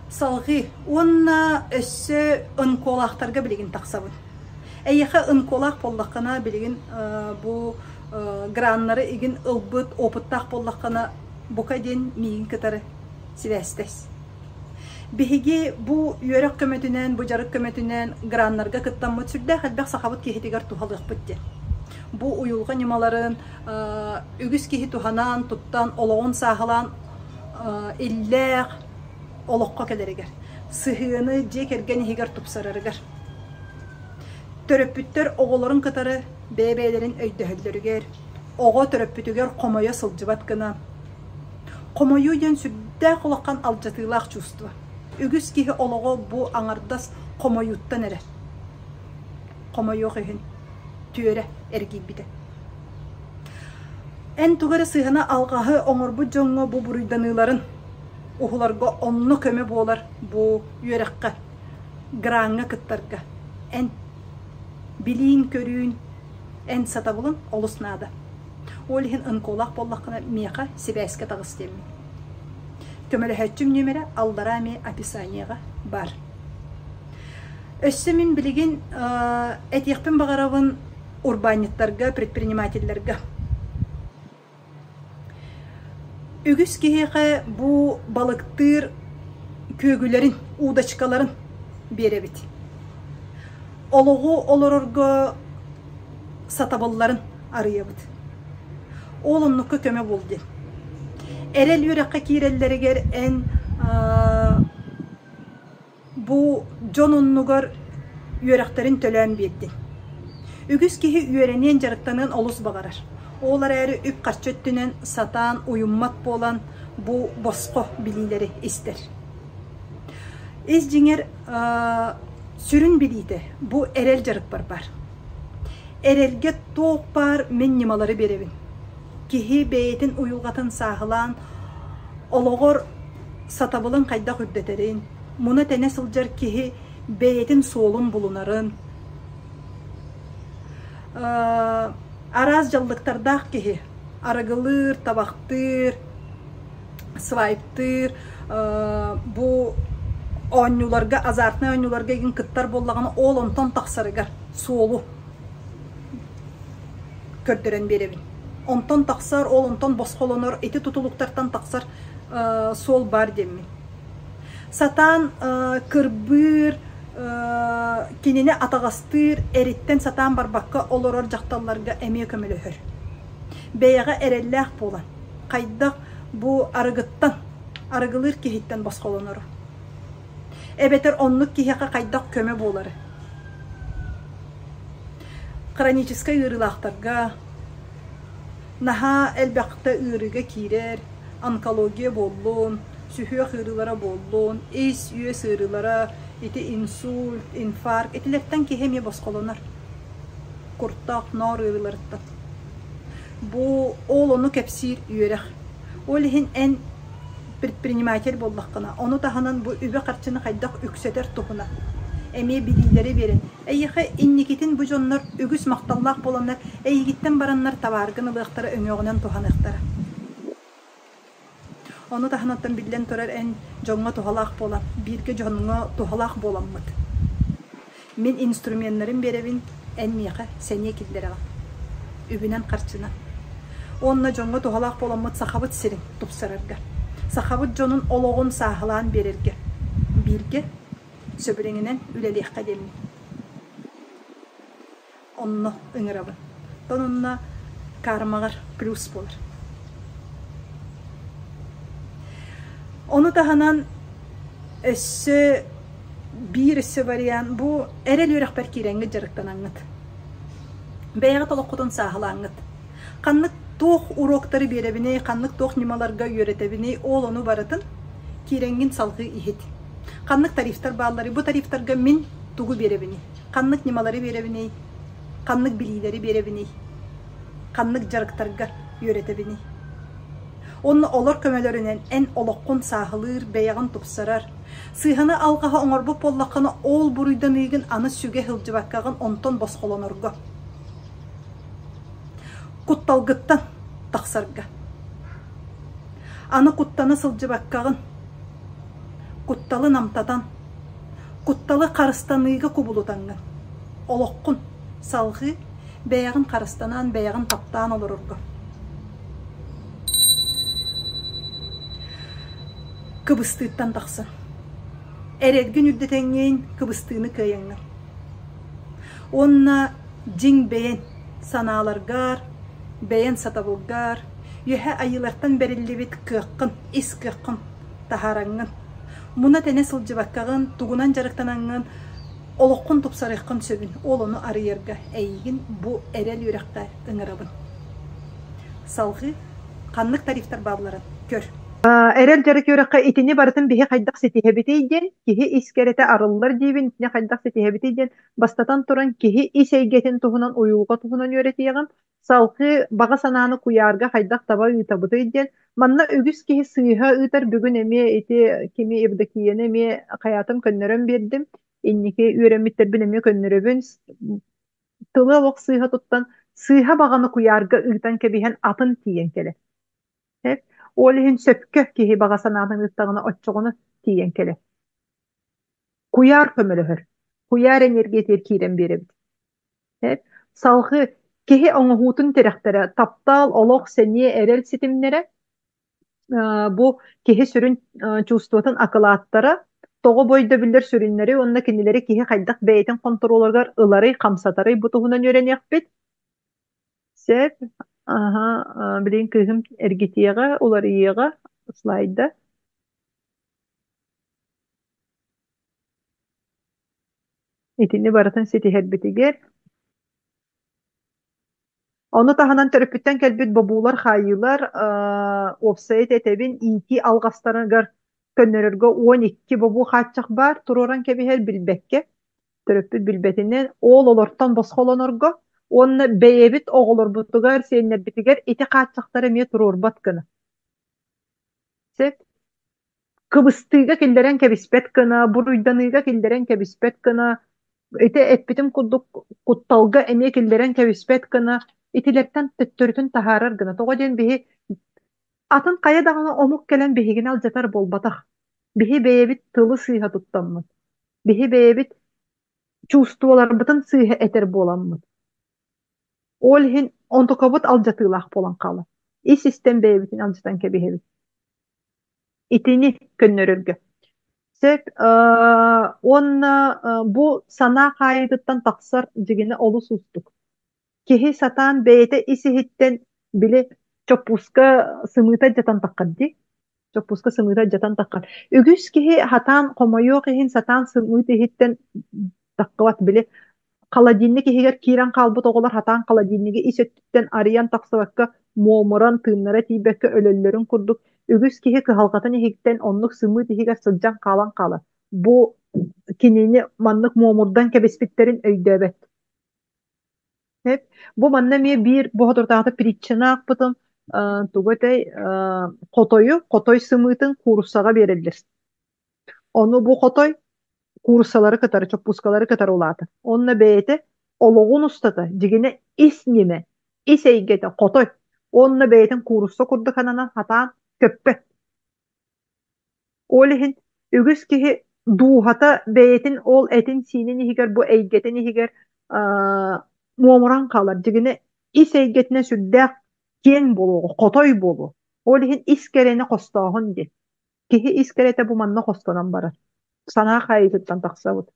Салғы, онна өссі ынколақтарға білеген тақсабын. Әйеқі ынколақ болдаққана білеген бұл граннары егін ылбыт, опыттақ болдаққана бұқа ден мейін кітары сивәстес. Беге бу үйрек көмөтүнен, бу жарык көмөтүнен граннарга кыттаммыт сүрдә хәлбәк сахабыт кехетигәр тухалык битте. Бу уюлга немаларын үгүс кехи туханан, туттан, олоғын сахалан, илләк олоққа кәдерегер. Сыхыны жекерген егер тупсарарыгар. Төрөппүттер оғыларын кытары бәбәлерин өйдөһөллөрүгер. Оға төрөппүтүгер комойо сылжыбат кына. Комойо ден сүрдә кулаккан алжатылак чувство. Үгүс кихи олого бу аңардас комойуттан эре. Комойо кехин түйөрө эрги бите. Эн тугары сыйхана алгахы оңорбу жоңго бу буруйданыларын ухуларга онно көмө болар бу үйрөккө гранга кыттарга. Эн билин көрүүн эн сата булун олуснада. Олихин ынколак боллакына меха сибэске тагыстемми. Көмөлө хэчүм нөмері алдарами описанияға бар. Өссімін білеген әтеқпен бағарауын урбаниттарға, предпринимательлерға. Үгіс кехеға бұ балықтыр көгілерін, удачкаларын беребет. Олығы олырырға сатабаларын арыябыт. Олынныққа көмі болды. Эрел үрәккә кирелләрегер эн bu jonunnugar üyereklerin tölön birdi. Ügüs kihi üyerenien jarıktanın olus bağarar. Olar eri üp karçöttünen satan uyummat bolan bu bosqo bilileri ister. İzcinger sürün biliydi. Bu erel jarık bar. Erelge toğ bar men nimaları berevin. Kihi beyetin uyulgatın sağılan oloğor satabılın kayda hüddeterin. Muna tene sılcar kihi beyetin soğulun bulunarın. Araz jallıktardaq kihi aragılır, tabaqtır, swayptır, bu oynularga, azartna oynularga egin kıttar bollağına ol onton taqsarıgar soğulu kördüren berevin. Onton taqsar, ol onton bosqolonor, eti tutuluktartan taqsar sol bar demmi. Satan kırbır, kinini atağastır, eritten satan barbakka oloror jaqtallarga emeye kömülöhör. Beyağa erellək bolan, qaydaq bu arıgıttan, arıgılır kihitten bosqolonoru. Ebeter onluk kihiqa qaydaq köme boları. Kronichiska ırılaqtarga, naha elbaqta ırıga kirer, onkologiya bollun, sühüye hırılara bollun, es üye sırılara, iti insult, infarkt, etilerden ki hemye bosqolonar. Kurtaq, nar ırılarıttan. Bu oğlunu kepsir üyerek. Olihin en предприниматель bollaqına. Onu tahanan bu übe qarçını qaydaq ükseter tohuna. Emi bilgileri verin. Eyyiqe innikitin bu jonlar ügüs maqtallaq bolanlar, eyyigitten baranlar tabargını lıqtara öngöğünen tohanıqtara. Onu tahanattan bilen torar en jonga tohalaq bolan, birge jonga tohalaq bolanmıd. Men instrumentlerin berevin en miyaqa seniye kildere var. Übünen qarçına. Onunla jonga tohalaq bolanmıd saxabıt sirin tupsararga. Saxabıt jonun oloğun sahılan bererge. Birge söbürenginen üleliq kademi. Onunla ıngırabın. Onunla karmağar plus bolar. Onu tahanan össü bir össü variyan bu erel yörekber kirengi jarıktan anıt. Beyağı taloqutun sahılı anıt. Kanlık toğ urokları berevine, kanlık toğ nimalarga yöretevine ol onu baratın kirengin salgı ihit. Kanlık tariftar bağları bu tariftarga min tuğu berevine. Kanlık nimaları berevine, kanlık bilileri berevine, kanlık jarıktarga yöretevine. Onun olur kömelörünen en oloqqun sahılır, beyağın tupsarar. Sıyhanı alğaha oңorbu pollaqını ol buruydan iyigin anı süge hılcıbakkağın onton bosqolonorga. Kuttalgıttan taqsarga. Anı kuttanı sılcıbakkağın, kuttalı namtadan, kuttalı qarıstanıyga kubulutangan. Oloqqun salgı, beyağın qarıstanan, beyağın taptaan olururga. Kıbıstıqtan taqsın. Eredgin üddetengeyin kıbыстığını kıyangan. Onna jing beyen sanalargar, beyen satabulgar, yühe ayılardan berillibit kıqqın, is kıqqın taharangan. Muna tene sılcıbakkağın, tugunan jarıktanangan, oloqqun tupsarıqqın söbün, olonu arıyarga, eygin bu erel yürekta ıngırabın. Salgı, kanlık tariftar bağların, kör. Erel jarık yörekka itini baratın bihi qaydaq setihebiteyden, kihi iskerete arıllar dibin, itini qaydaq setihebiteyden, bastatan turan kihi iseygetin tuhunan, uyulga tuhunan yöretiyeğin, salgı bağa sananı kuyarga qaydaq taba uyutabıteyden, manna ügüs kihi sıyha ıtar bugün emi iti kimi ibdakiyen emi hayatım könnerem berdim, inniki üremitler bilemi könnerebin, tılı oq sıyha tuttan, sıyha bağını kuyarga ıtan kebihen atın tiyen kele. Olihin söpkö kihi bağa sanatın ıttağına otçoğunu tiyen kele. Kuyar kömülühür. Kuyar energetir kiren beribit. Salgı kihi oňuhutun terektere taptal, oloq, seniye, erel sitimlere bu kihi sürün çustuvatın akılattara toğu boyda bilir sürünleri, onna kinnileri kihi qaydaq beytin kontrolorgar ılary, kamsatary bu tuhunan örenýäkbit. Sep, bilin kızım ergitiyeğe, olar iyeğe, slayda. Itini baratan sitiherbitiger. Onu tahanan törөпүттен келбит бабуулар хайылар офсайт этебин ити алгастарыгар көннөрөргө 12 бабуу хатчак бар туруран кебихер билбекке төрөппүт билбетинен ол олортон босхолонорго онна бейебит оголорбутугар сиэннербитигер ити хатчактары ме турурбат кына сеп кыбыстыыга киллерен кебиспет кына буруйданыыга киллерен кебиспет кына ити эппитим курдук кутталга эме киллерен кебиспет кына итилерттен төттөрүтүн тахаарар гына того диэн биһи атын кая дагана омук келен биһигин алжатар болбатах биһи бэйэбит тылы сыыха туттаммыт биһи бэйэбит чувствуоларбытын сыыха этер буоламмыт ол хин онтукабыт алжатыылаах болан кала и систем бэйэбитин алжатан кебиһэбит итини көннөрөргө сеп онна бу санаа хаайытыттан таксар жигине олус устук киһи сатаан бэйэтэ исиһиттэн били чоппуска сымыыта дьатан таккарди чоппуска сымыыта дьатан таккар үгүс киһи хатаан хомойуох иһин сатаан сымыыт иһиттэн таккыбат били халадинник иһигер киирэн хаалбыт оҕолор хатаан халадинниги ис өттүттэн арыйан тахсыбакка муомуран тыыннара тиибэккэ өлөллөрүн курдук үгүс киһи кыһалҕатын иһиттэн оннук сымыыт иһигер сылдьан хаалан хаала бу кинини маннык муомурдан кэбиспиттерин өйдөөбөт бу манна мие биир боһотуртаата притчанаакпытым туготай хотой сымыытын куурсаҕа биэрэллэр ону бу хотой куурсалары кытары чоппускалары кытары улаата онна бэйэте ологун устата дигине ис ниме ис эйгете хотой онна бэйэтин куурусса курдук ананан хатаан көппө ол иһин үгүс киһи дуухата бэйэтин ол этин сиинин иһигер бу эйгетин иһигер муомуран хаалар дигине ис эйгетине сүрдээх киэн болуого хотой болу ол иһин ис керени хостооһун ди киһи ис керете бу манна хостонан барар санаа хайытыттан тахсабыт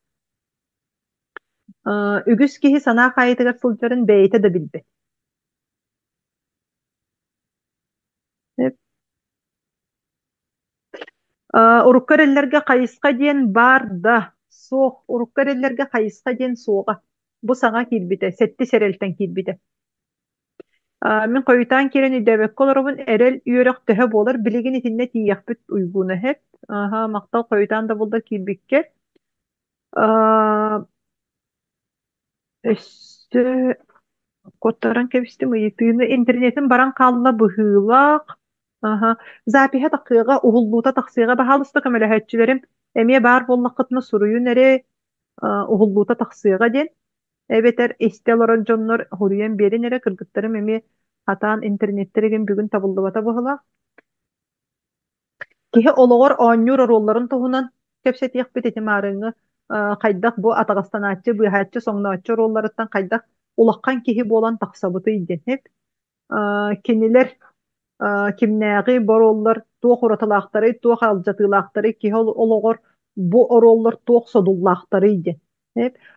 үгүс киһи санаа хайытыгар сылдьарын бэйэте да билбет уруккар эллерге хайыска диэн бар да суох уруккар эллерге хайыска диэн суоҕа бу саҥа киирбите сетти сэрэлтэн киирбите Мин койутаан кирен үдөбөккө олоробун эрэл үөрэх төһө буолар билигин итинне тиийэхпит уйгууна хэп мактал койутаан да булда киирбикке өссө коттаран кебистим ыйытыыны интернетин баран хаалла быһыылаах запиһа такыага уһуллуута тахсыага баһаалыста көмөлөһөччүлэрим эмиэ баар буоллаххытына суруйун эре уһуллуута тахсыага диэн эбетер истел орон дьоннор хуруйан биэрин эре кыргыттарым эми хатаан интернеттериген бүгүн табыллыбата быһыла киһи олоҕор оонньуур оруолларын туһунан кэпсэтиэхпит ити маарыҥҥы хайдах бу атаҕастанааччы быыһааччы соҥнооччу оруолларыттан хайдах улаххан киһи буолан тахсабытый диэн кинилэр кимнээҕи борооллар туох уратылаахтары туох алдьатыылаахтары киһи олоҕор бу орооллор туох содуллаахтарый диэн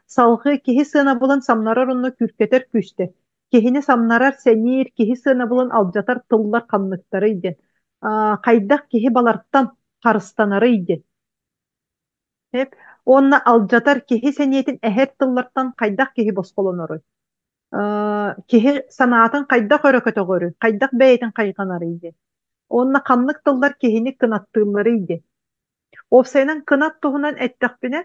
салгы киһи сыана булан самнарар онно күркетер күстэ киһини самнарар сэнир киһи сыана булан алдьатар тыллар хамныктары диэн хайдах киһи балартан харыстанары диэн онна алдьатар киһи сэниэтин эһэр тыллартан хайдах киһи босхолоноруй киһи санаатын хайдах өрөкөтөгөрү хайдах бэйэтин хайганары диэн онна хамнык тыллар киһини кынаттыыллары диэн офсайынан кынат туһунан эттэхпине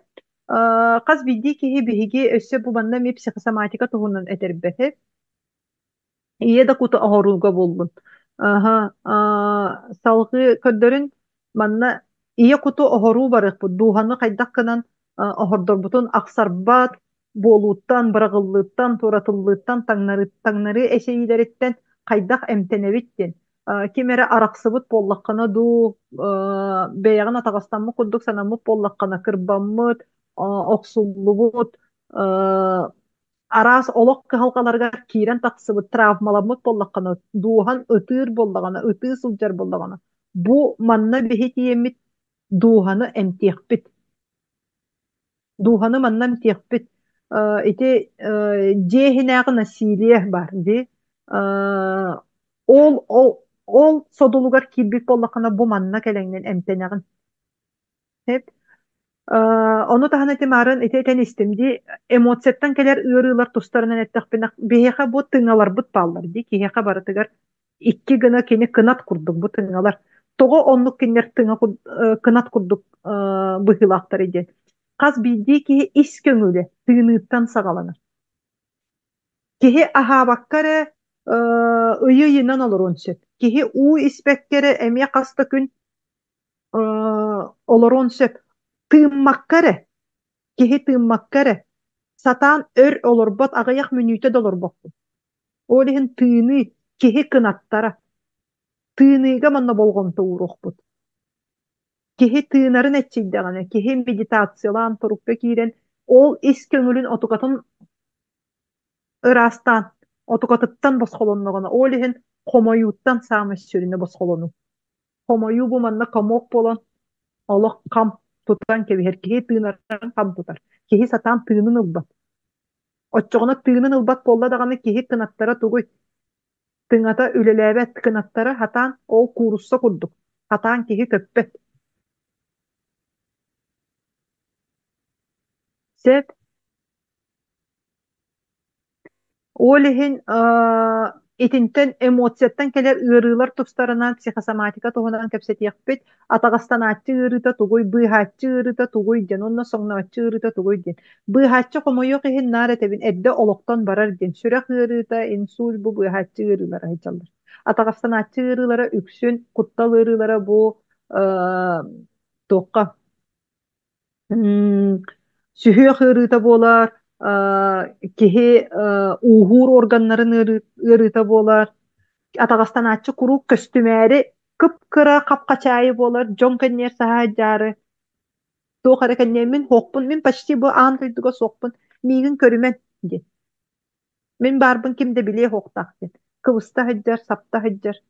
каз бидди киһи биһиги өссө бу манна ми психосоматика туһунан этербэхэ ие да куту оһоруга боллун салгы көрдөрүн манна ие куту оһоруу барыхпыт дууханы хайдах кынан оһордорбутун ахсарбат буолууттан барагыллыыттан туратыллыыттан таңнары эсеилериттен хайдах эмтенебиттен кимере араксыбыт боллаккана дуу бэйэҕин атаҕастаммы курдук санаммыт боллаккана кырбаммыт оксуллубут араас олох кыһалҕаларга киирэн тахсыбыт травмаламмыт боллаккана дууһан ытыыр боллагана ытыы сылдьар боллагана бу манна биһи тиэммит дууханы эмтиэхпит дууханы манна эмтиэхпит ити дьиэһинээҕи насилие бар ди ол содулугар киирбит боллакана бу манна кэлэҥнэн эмтэнэҕин Onu tahana timarın eteten istimdi emosiyadan keler ıırılar tustlarından ettekpin biheha bu tıngalar bут ballar di ki heha baratıgar iki gına kini kınat kurduk bu tıngalar togo onluk kinler kınat kurduk bıhılaktar edi kaz bildi ki is köngüle tığınıktan sağalanır kihi aha bakkara ıyı yınan olur onset kihi u ispekkere emye kasta gün olur onset tığınmakkara kihi tığınmakkara satan ör olorbot agayaq minüte dolorbot. Olihin tığını kihi kınattara. Tığınıga manna bolgonta uruqbut. Kihi tığınарын etçiydeğine, kihi meditatsiyalan turukka kiren, ol is köngülün otukatın ırastan, otukatıttan boskolonluğuna, olihin komayuttan sağmış sürüne boskolonu. Komayu bu manna kamok bolan, Allah kam tutan kebiher, kihi tığınарын kam tutar. Kihi satan tığının ılbat. Otçoğuna tığının ılbat bolla dağını kihi kınattara tuguy. Tığata ülelebet kınattara hatan o kurussa kudduk. Hatan kihi köppet. Sep, olihin itinten emosiyattan keler ırılar tustaranan psikosomatika tohunan kepset yakpet. Atağastan atçı ırıta tuguy, bıhatçı ırıta tuguy den. Onna soğna atçı ırıta tuguy den. Bıhatçı komoyo kihin nare tebin edde oloktan barar den. Sürek ırıta insul bu bıhatçı ırılara hecallar. Atağastan atçı ırılara üksün, kuttal ırılara bu toqqa. Sühüye hırıta bolar, kihi uhur organların ırıta bolar. Atağastan açı kuru köstümeri kıpkıra kapkaçayı bolar. Jon kenyer sahajarı. Doğara kenyer min hokpun. Min paşti bu antıydıga sokpun. Migin körümen. Min barbın kimde bile hoktaq. Kıvısta hıccar, sapta hıccar.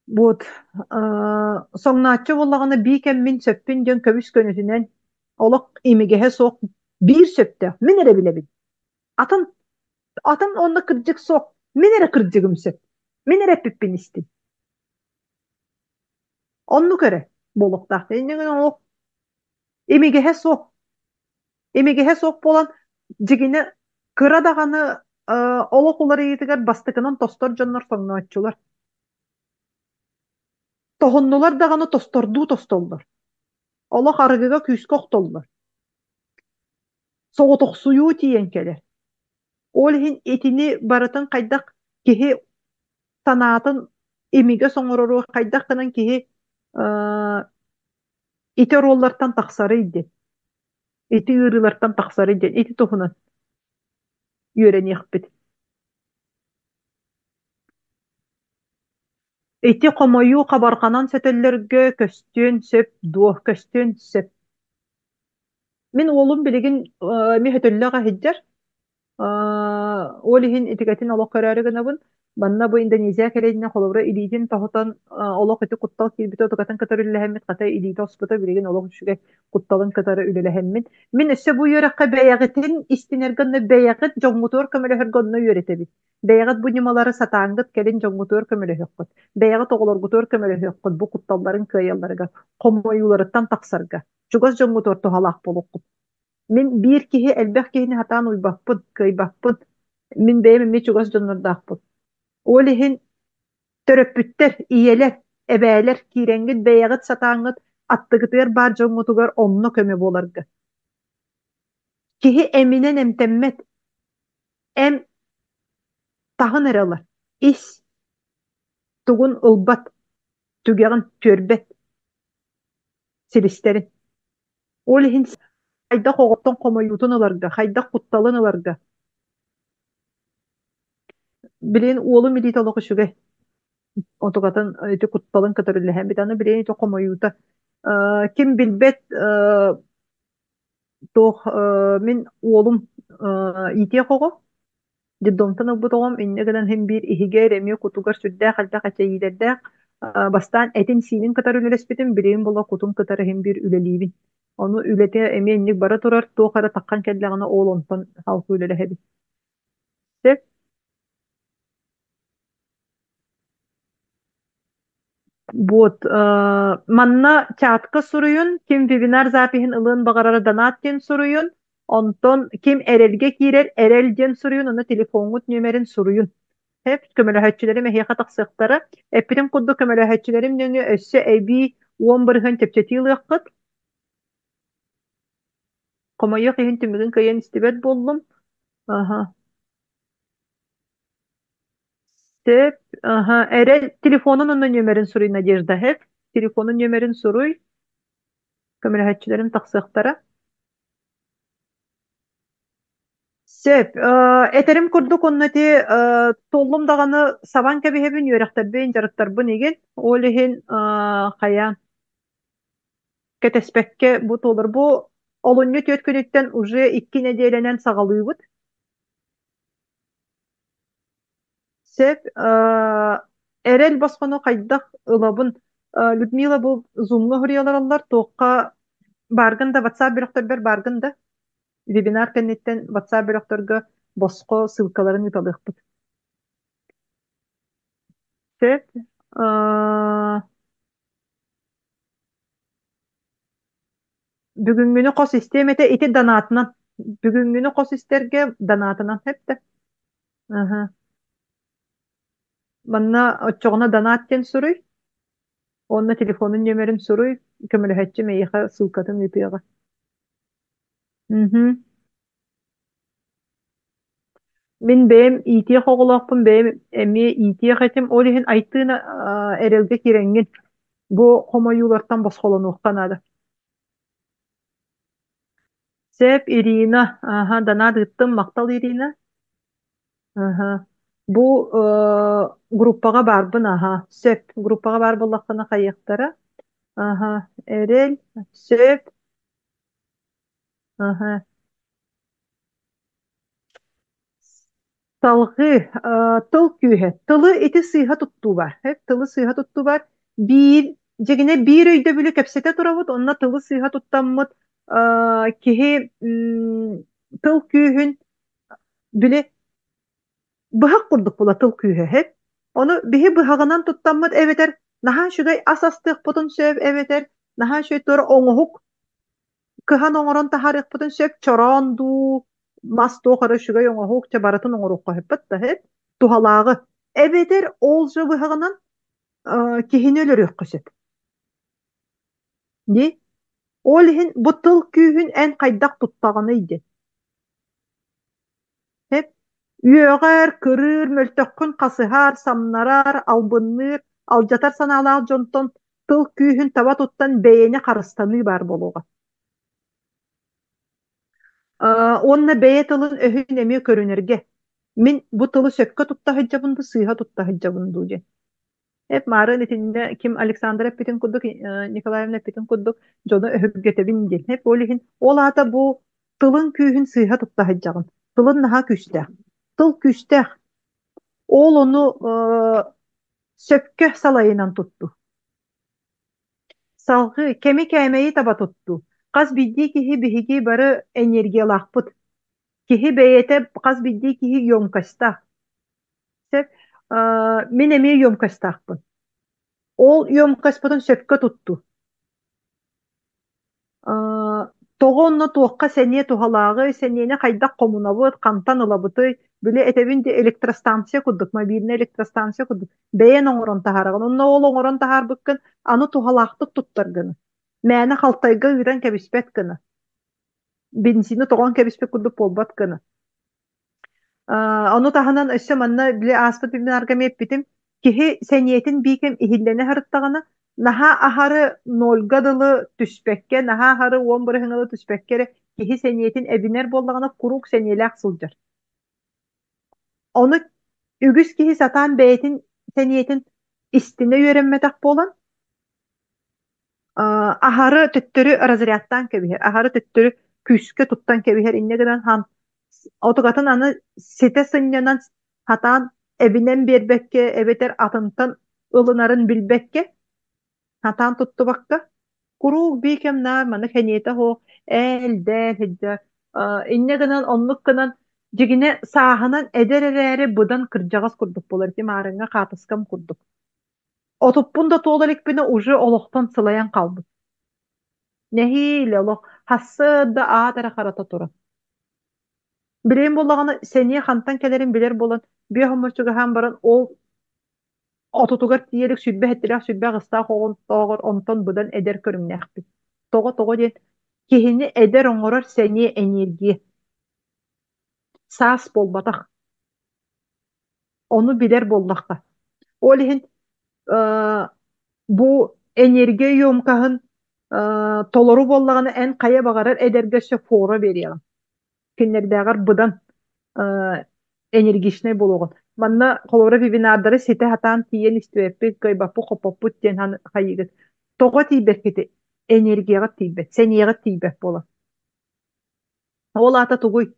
Bud, soňnaçy bollagana bikem min söppün jöň köbüs könüsünen olak imigehe sok bir söpte. Min ere bilebil. Atın onda kırjık sok. Min ere kırjıgım söp. Min ere pippin istin. Onnu köre bolukta. Enen olak imigehe sok. Imigehe sok bolan jigine kıra dagany olak olary ýetiger bastykynan tostor jonnor soňnaçylar. Tohunnular dagany tostordu tostollar. Allah arıgıga küskü oktollar. Soğutuk suyu tiyen keler. Olhin etini baratan kaydak kihi sanatın emige soňororu kaydak kınan kihi iti rollardan taksarı idi. Iti ırılardan taksarı idi. Iti tohunan yören yakbet. Iti komoyu kabarkanan setellerge köstün söp, duoh köstün söp. Min oğlum biligin mihetöllega hijjar. Olihin etiketin olo kararı gınabın. Banna bu Endonezya kerejine kolobra ilidin tahotan olo kete kuttal kilbito tokatan katarı ülehemmit kata ilidi hospita biligin olo şüge kuttalın katarı ülelehemmin. Min esse bu yörekka beyagitin istinerganna beyagit jongutor kömele herganna yöretebi. Beyagit bu nimaları satangıt kelin jongutor kömele hökkut. Beyagit oğolorgutor kömele hökkut bu kuttalların kıyallarga. Komoyularıttan taksarga. Çugas jongutor tohalak bolukut. Min bir kihi elbэх kihini hatan uybakput, kıybakput. Min beyem mi çugas jonnordakput. Olihin töröpütter, iyeler, ebeler, kirengit, beyagit, satangit, attıgıtır bar jongutugar onno köme bolarga. Kihi eminen emtemmet, em tahın eralar. Is, tugun ılbat, tügeğin törbet, silisterin. Olihin hayda hoğuttan komayutun alarga, hayda kuttalın alarga. Bilen oğlum milit alıqı şüge. Otogatan iti kuttalın katarıyla hem bir tane bilen iti komayuta. Kim bilbet toh min oğlum itiye kogo. Diddontan obutoğum inne gelen hem bir ihige remiyo kutugar südde halda kaçayiderde bastan etin sinin katarıyla respetim bilen bola kutun katarı hem bir üleliyibin. Onu ülete emenlik bara turar toh kara takkan kelleğine oğlontan halkı ülele hebi. Вот, манна чатка суруйун, ким вебинар запихин ылын бағарара донат ден суруйун, онтон ким эрелге кирер, эрел ден суруйун, оны телефонгут нөмерин суруйун. Hep kömölöhötçülerim ehiyaqa taqsıqtara. Epirim kuddu kömölöhötçülerim nöngü össü ebi 11 tepçeti yılıqıt. Komayıq ehin tümügün kayın istibet bollum. Aha. Tep, aha. Erel telefonun onun nömerin suruy Nadежда hep. Telefonun nömerin suruy. Kömölöhötçülerim taqsıqtara. Sep, eterim kurduk onnati tollum dağını saban kebihebin yörekterbin jarıktarbın egen. Olihin kaya ketespekke bu olur. Bu olunyu töt künütten уже 2 nedelenen sağalıyıbıt. Sep, erel basqonu kaydak ılabın. Людмила bu Zoom'la huryalar allar. Toqqa bargın da WhatsApp bir bargın da. Webinar kennetten WhatsApp bölüklerge bosqo sılkaların yutalıqpıt. Sep, бүгүнгүнү кос истемете ити данатынан. Бүгүнгүнү кос истерге данатынан hep de. Aha. Манна оччоғына данаттен суруй. Онна телефонун нөмерин суруй. Көмөлөһөтчү мейха ссылкатын үпüяга. Мен бэм итие хоголоқпын, бэм эми итие хетим. Олихин айтыына эрелге киреңгин. Бу хомоюлартан босхолонуқтан ады. Сеп Ирина. Aha, данат ыттым, мактал Ирина. Aha. Бу группага барбын, aha. Сөп группага бар боллаққына қайықтары. Aha. Эрел, сөп. Aha. Салғы, тыл күйе. Тылы ити сыйға тұтту бар. Тылы сыйға тұтту бар. Жегіне бір өйді бүлі кәпсете тұрабыд, онна тылы сыйға тұттаммыд. Кеге тыл күйін бүлі бұхақ құрдық бұла тыл күйе. Оны бігі бұхағынан тұттаммыд, әветер, наға шүгай асастық бұтын сөп, әветер, наға шөй тұры оңығық, кыхан оңырын тахарық бұтын сөп, чоронду, Масто харышыга yoңа хокча баратын оңорукка хеппет хеп тухалагы эбетер олжы быһагынан кихине өлөрөк көсөп. Ди олхин бутыл күйүн эн кайдак туттаганы иде. Хеп үйөгөр кырыр мөлтөккүн касыхар самнарар албынныр алжатар саналаак жонтон тыл күйүн таба туттан бэйене карыстаны бар болуга. Онна бәйе тылын өһүн эме көрүнерге. Мен бу тылы сөккө тутта хыджабынды, сыйға тутта хыджабынды же. Hep марын итинде ким Александр Эппитин куддук, Николаевна Эппитин куддук, жону өһүггетебин ден. Hep олихин, ол ата бу тылын күйүн сыйға тутта хыджагын. Тылын наха күстә. Тыл күстә. Ол ону сөккө салайынан тутту. Салгы кеми кәмәйи таба тутту. Каз бидди кихи биһиги бары энергиялахпыт. Кихи бейете каз бидди кихи ёмкаста. Сеп, мен эме ёмкастахпын. Ол ёмкаспытын сөпкө тутту. Тоғонно туаққа сәне тухалагы, сәнене кайдак комунабыт, кантан ылабыты, биле этебинде электростанция куддук, мобильный электростанция куддук. Бейен оңорон тахарагын. Онно ол оңорон тахарбыккын, аны тухалактык туттаргыны. Мәне халтайга үйрен кәбіспет кіні. Бензины тоған кәбіспет күрді полбат кіні. Оны тағынан өссі манна біле аспыт білін аргамеп бітім. Кехи сәниетін бейкем ихиллене харыттағаны, наха ахары 0-ға түспекке, наха ахары 11-ға түспеккері кехи сәниетін әбінер болдағаны құрук сәниелі ақсылжар. Оны үгіз кехи сатан бәйтін сәниетін истіне үйренметақ болан, ahары төттөрү разрядтан кебихер, ahары төттөрү күскө туттан кебихер, иннегеден хан отугатын аны сете сыннянан хатан эбинен бербекке, эбетер атынтан ылынарын билбекке, хатан тутту бакка, курук бейкем нар, маны хенете хо, элдер, хеджар, иннегеден оннуккынан жигине саханан эдеререри будан кыржагас курдук болар, дем арыңа катыскам курдук. Otupпун да туолаликпине уже олохтон сылайан қалбыт. Нэхииле олох хассыда аатара харата тура. Билейин боллаганы сене хантан келерин билер болан бия хоморчугахан баран ол отутугар тиерик сүббе хеттирах сүббе агыстаа хоҕун тоогор онтон будан эдер көрүмнэхпит. Того диэн киһини эдер оҥорор сене энергия. Саас болбатах. Onu biler bollakka. Olihin bu enerji yomkahın toloru bollağını en kaya bağırır edergeçe fora veriyor. Kinlerdağır budan enerjisine buluğun. Manna kolora webinardары site hatan tiyen istiwepi gaybapı kopoput den han hayıgıt. Toğa tibek kiti energiyaga tibek, seniyaga tibek bola. Ol ata tuguy.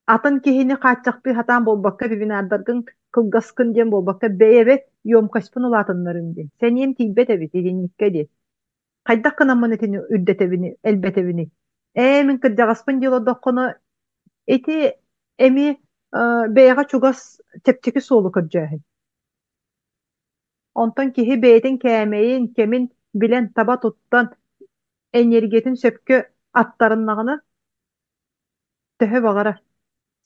Атын киһини хааччахпы хатаан болбакка бибинаардаргын кылгаскын диэн болбакка бэйэбет йомкаспын улаатыннарын диэн. Сэнийим тииббет эбит идинникке диэн. Хайдах кынаммын этини үрдэтебини, элбетебини. Мин кырдьагаспын диолодокконо эти эми бэйэҕа чугас тепчеки суолу кырдьааһын. Онтон киһи бэйэтин кээмэйин кемин билэн таба туттан энергетин сөпкө аттарыннагына төһө багара.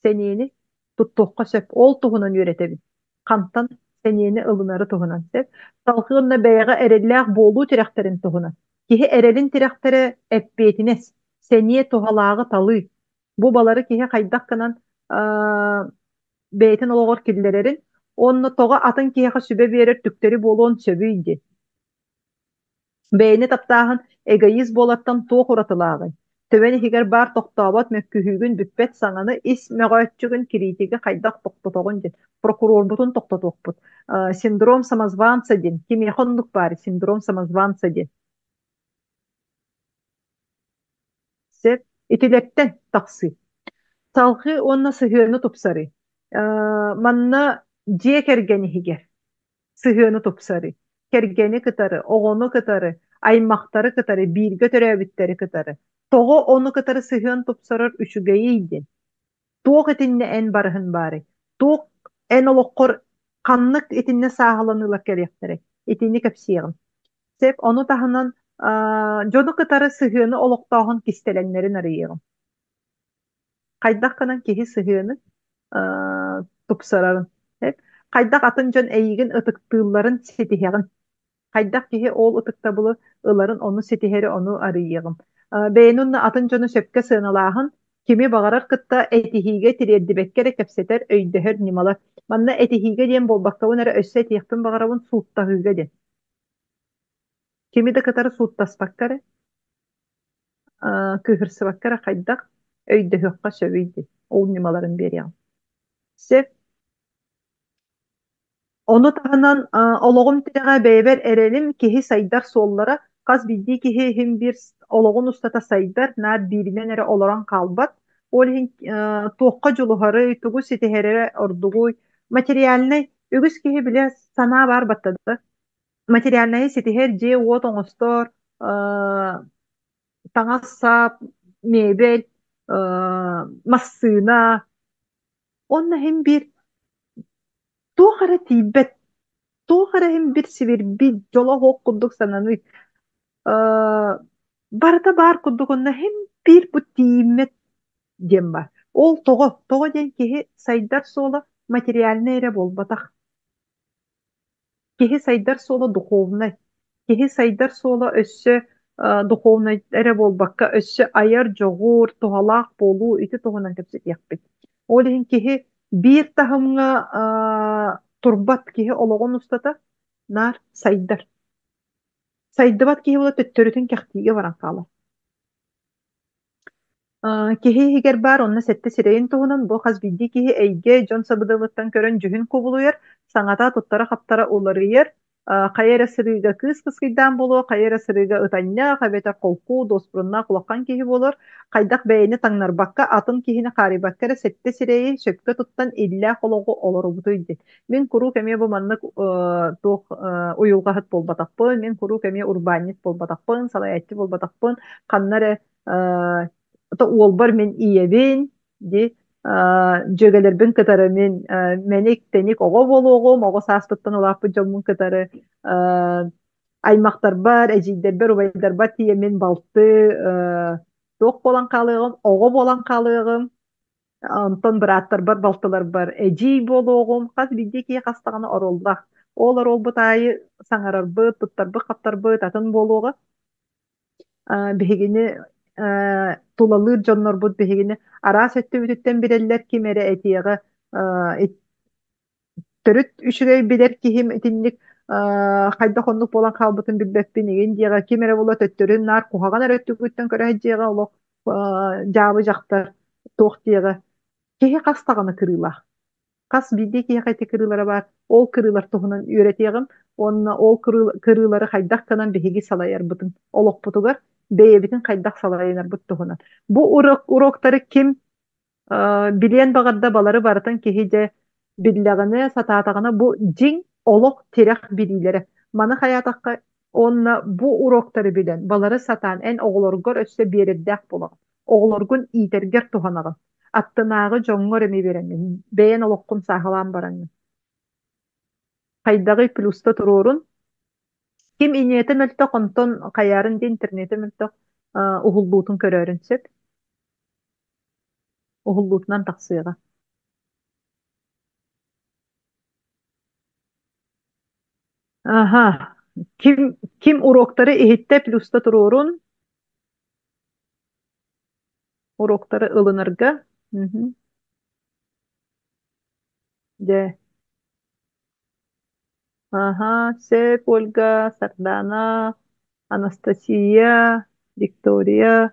Seniini tuttuğqa söp. Ol tuğunan yöretebin. Kantan seniini ılınarı tuğunan söp. Salkığınna beyga erelliğ bolu tirekterin tuğunan. Kihi erelin tirektere ebbetines. Seniye tuğalağı talı. Bu baları kihi kaydakkınan beytin oğur killerin. Onunla toğa atın kihi sübe verir tükteri bolon söbüydi. Beyni taptağın egoiz bolattan tuğ uratılağı. Töbeni higer bar toktaabat mökkühügün büppet saŋany is mögötçügün kiritigi haydaq toktotogun din. Prokurorbutun toktotoqput. Sindrom самозванца din. Kimiyahonluk bari sindrom самозванца din. Sep itiletten taqsı. Salgı onna sıhığını tupsarı. Manna diye kergeni higer. Sıhığını tupsarı. Kergeni kıtarı, oğonu kıtarı, aymaqtarı kıtarı, birgö töröbütteri kıtarı. Togo onu kıtarı sıhığın tupsarar üçügeyiydin. Tuğ etinne en barıhın bari. Tuğ en olokkor kanlık etinne sağlanılak gerektere. Etini kapsayalım. Sep onu tahanan jonu kıtarı sıhığını oloktağın kistelenlerin arayalım. Kaydak kanan kihi sıhığını tupsararın. Hep kaydak atıncan eğigin ıtıktığların setiheğin. Kaydak kihi ol ıtıkta bulu ıların onu setiheri onu arayalım. Beynunna atıncanı söpke sığınalağın kimi bağırar kıtta etihige tireddibekkere kepseter öydöhör nimalar. Manna etihige diyen bolbakkavun ara össe etihpin bağıravun suutta hüge den. Kimi de kıtarı suuttas bakkara kühürse bakkara kaydak öydöhökka sövüydü. Ol nimaların bir yan. Sep onu tahanan oloğum tireğe beyber erelim kihi saydar sollara kaz bildiği kihi hem bir oloğun ustata saydar nar birinden ere oloran kalbat olhin tuğqa juluharı tugu sitiherere ordugu materialine ügüs kihi bile sana var battadı materialine sitiher je wot ongstor taŋas sap mebel massına onna hem bir tuğara tibet tuğara hem bir sivir bir jola hok kunduk sananı barata bar kunduk onna hem bir bu timet dem var. Ol togo den kihi saydar sola materialne ere bolbatak. Kihi saydar sola duhovnay. Kihi saydar sola össö duhovnay ere bolbakka össö ayar jogur tuhalak bolu iti tohunan kepsit yakbit. Olihin kihi bir tahımga turbat kihi ologon ustata nar saydar. Saydabat kihi ola töttörütün kahtiga varan kala. Kihi higer bar onna sette sireyin tohunan bu haz bildi kihi eyge jon sabıdalıktan körön cühün kovuluyar. Saŋata tuttara kaptara olarıyar. Kayara sırıga kız kıskıydan bolu, kayara sırıga ıtanya, kabeta kolku, dospurunna kulakkan kihi bolur. Kaydak beyni taŋnar bakka atın kihini kari bakkara sette sireyi söpke tuttan illa kologu olur butuydu. Min kuru kemiye bu manlık uyulgahat bolbatakpın, min kuru kemiye urbanit bolbatakpın, salayetçi bolbatakpın, kanları olbar men iyebin, di Жөгелербин кытары мен меник теник ого болугум ого сааспыттан улааппы жоммун кытары аймактар бар эжийдер бар убайдар бар тие мен балты туох болан калыгым ого болан калыгым онтон бырааттар бар балтылар бар эжий болугум каз бидди кие кастаганы ороллах ол оролбут айы саҥарарбыт туттарбыт каптарбыт атын болуга биһигини тулалыыр дьоннорбут биһигини араас өттүбүтүттен биреллер кимере этиэҕэ төрүт үчүгэй билер киһим итинник хайда хоннук болан хаалбытын билбеппин иген диэҕэ кимере була төттөрүн наар куһаҕан өрөттүгүттен көрөһүдьиэҕэ олох жаабы жактар туох диэҕэ киһи хастаҕаны кырыылаах хас биди киһи хайты кырыылара баар ол кырыылар туһунан үөретиэҕим онна ол кырыылары хайдах кынан биһиги салайарбытын олохпутугар бэйэбитин хайдах салайынарбыт туһунан бу уроктары ким билиэн баҕарда балары барытын киһи дьэ биллэҕини сатаатаҕына бу дьиҥ олох тирэх билиилэри маны хаятахха онна бу уроктары билэн балары сатаан эн оҕолоргор өссө биэрэрдээх булаган оҕолоргун иитэргэр туһанаҕын аттынааҕы дьоҥҥор эми бирэҥҥин бэйэн олоххун сааһылаан бараҥҥын хайдагы плюста туруорун ким иниэтин өлтөх онтон хайаарын ди интернетин өлтөх уһуллуутун көрөөрүн сөп уһуллуутунан тахсыыга Ага. Ким уроктары иһитте плюста туруорун уроктары ылынырга. Де. Ага. Сеп, Ольга, Сардана, Анастасия, Виктория.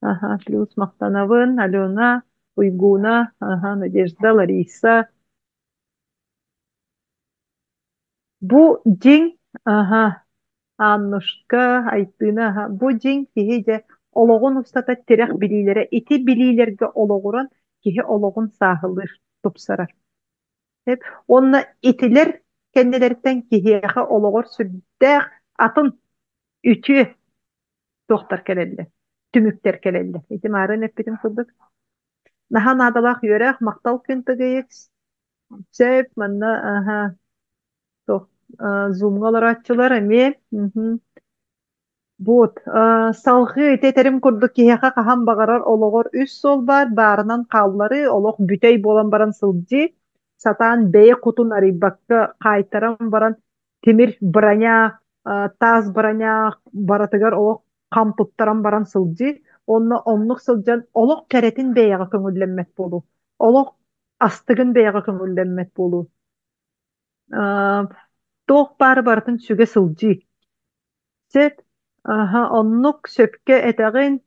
Ага. Плюс Мактановын, Алена, Уйгуна. Ага. Надежда, Лариса. Бу дьиҥ. Ага. Аннушка, Айтына. Ага. Бу дьиҥ киһи дьэ олоҕун устата тирэх билиилэрэ ити билиилэргэ олоҕуран киһи олоҕун сааһылыыр тупсарар. Онна итилер кэннилэртэн киһиэхэ олоҕор сүрдээх атын үтүө туохтар кэлэллэр, түмүктэр кэлэллэр. Ити маарын эппитим курдук. Наһа наадалаах үөрээх мактал күн тыгыйык сөп манна аха туох зумга олорааччылар эми. Вот, салгы тетерим курдук киһиэхэ хаһан багарар олоҕор үс сол бар, баарынан хааллары олох бүтэй болан баран сылдьы, сатаан бэйэ кутун арыйбакка хаайтаран баран тимир быраня, таз быраня баратыгар олох хам туттаран баран сылдьы, онно оннук сылдьан олох кэретин бэйэҕэ көҥүллэммэт болу, олох астыгын бэйэҕэ көҥүллэммэт болу. Туох баары барытын сүгэ сылдьы. Сөп, оннук сөпкө этэҕин,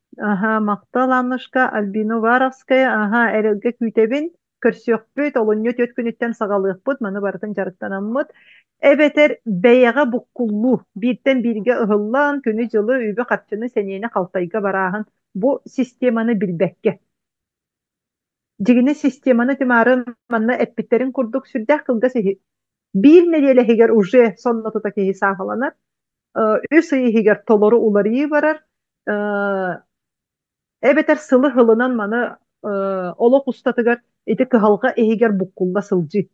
Мактал Аннушка, Альбина Варовская, эрэлгэ күйтебин, көрсүөхпүт, олонньо төт күнүттэн сагалыахпыт, маны барытын жарыктанаммыт. Эбетер бэйэҕэ буккуллу, бииртен бииргэ ыһыллаан, күнү жылы үбө харчыны сэнийэне халтайга барааһын, бу системаны билбэкке. Дигини системаны тымаарын манна эппиттерин курдук сүрдээх кылга сиһи. Биир недиэлэһигэр уже соннотута киһи сааһыланар, үс ыйыһигэр толору уларыйы барар, эбетер сылы хылынан маны олох устатыгар ити кыһалга иһигэр буккулла сылдьы.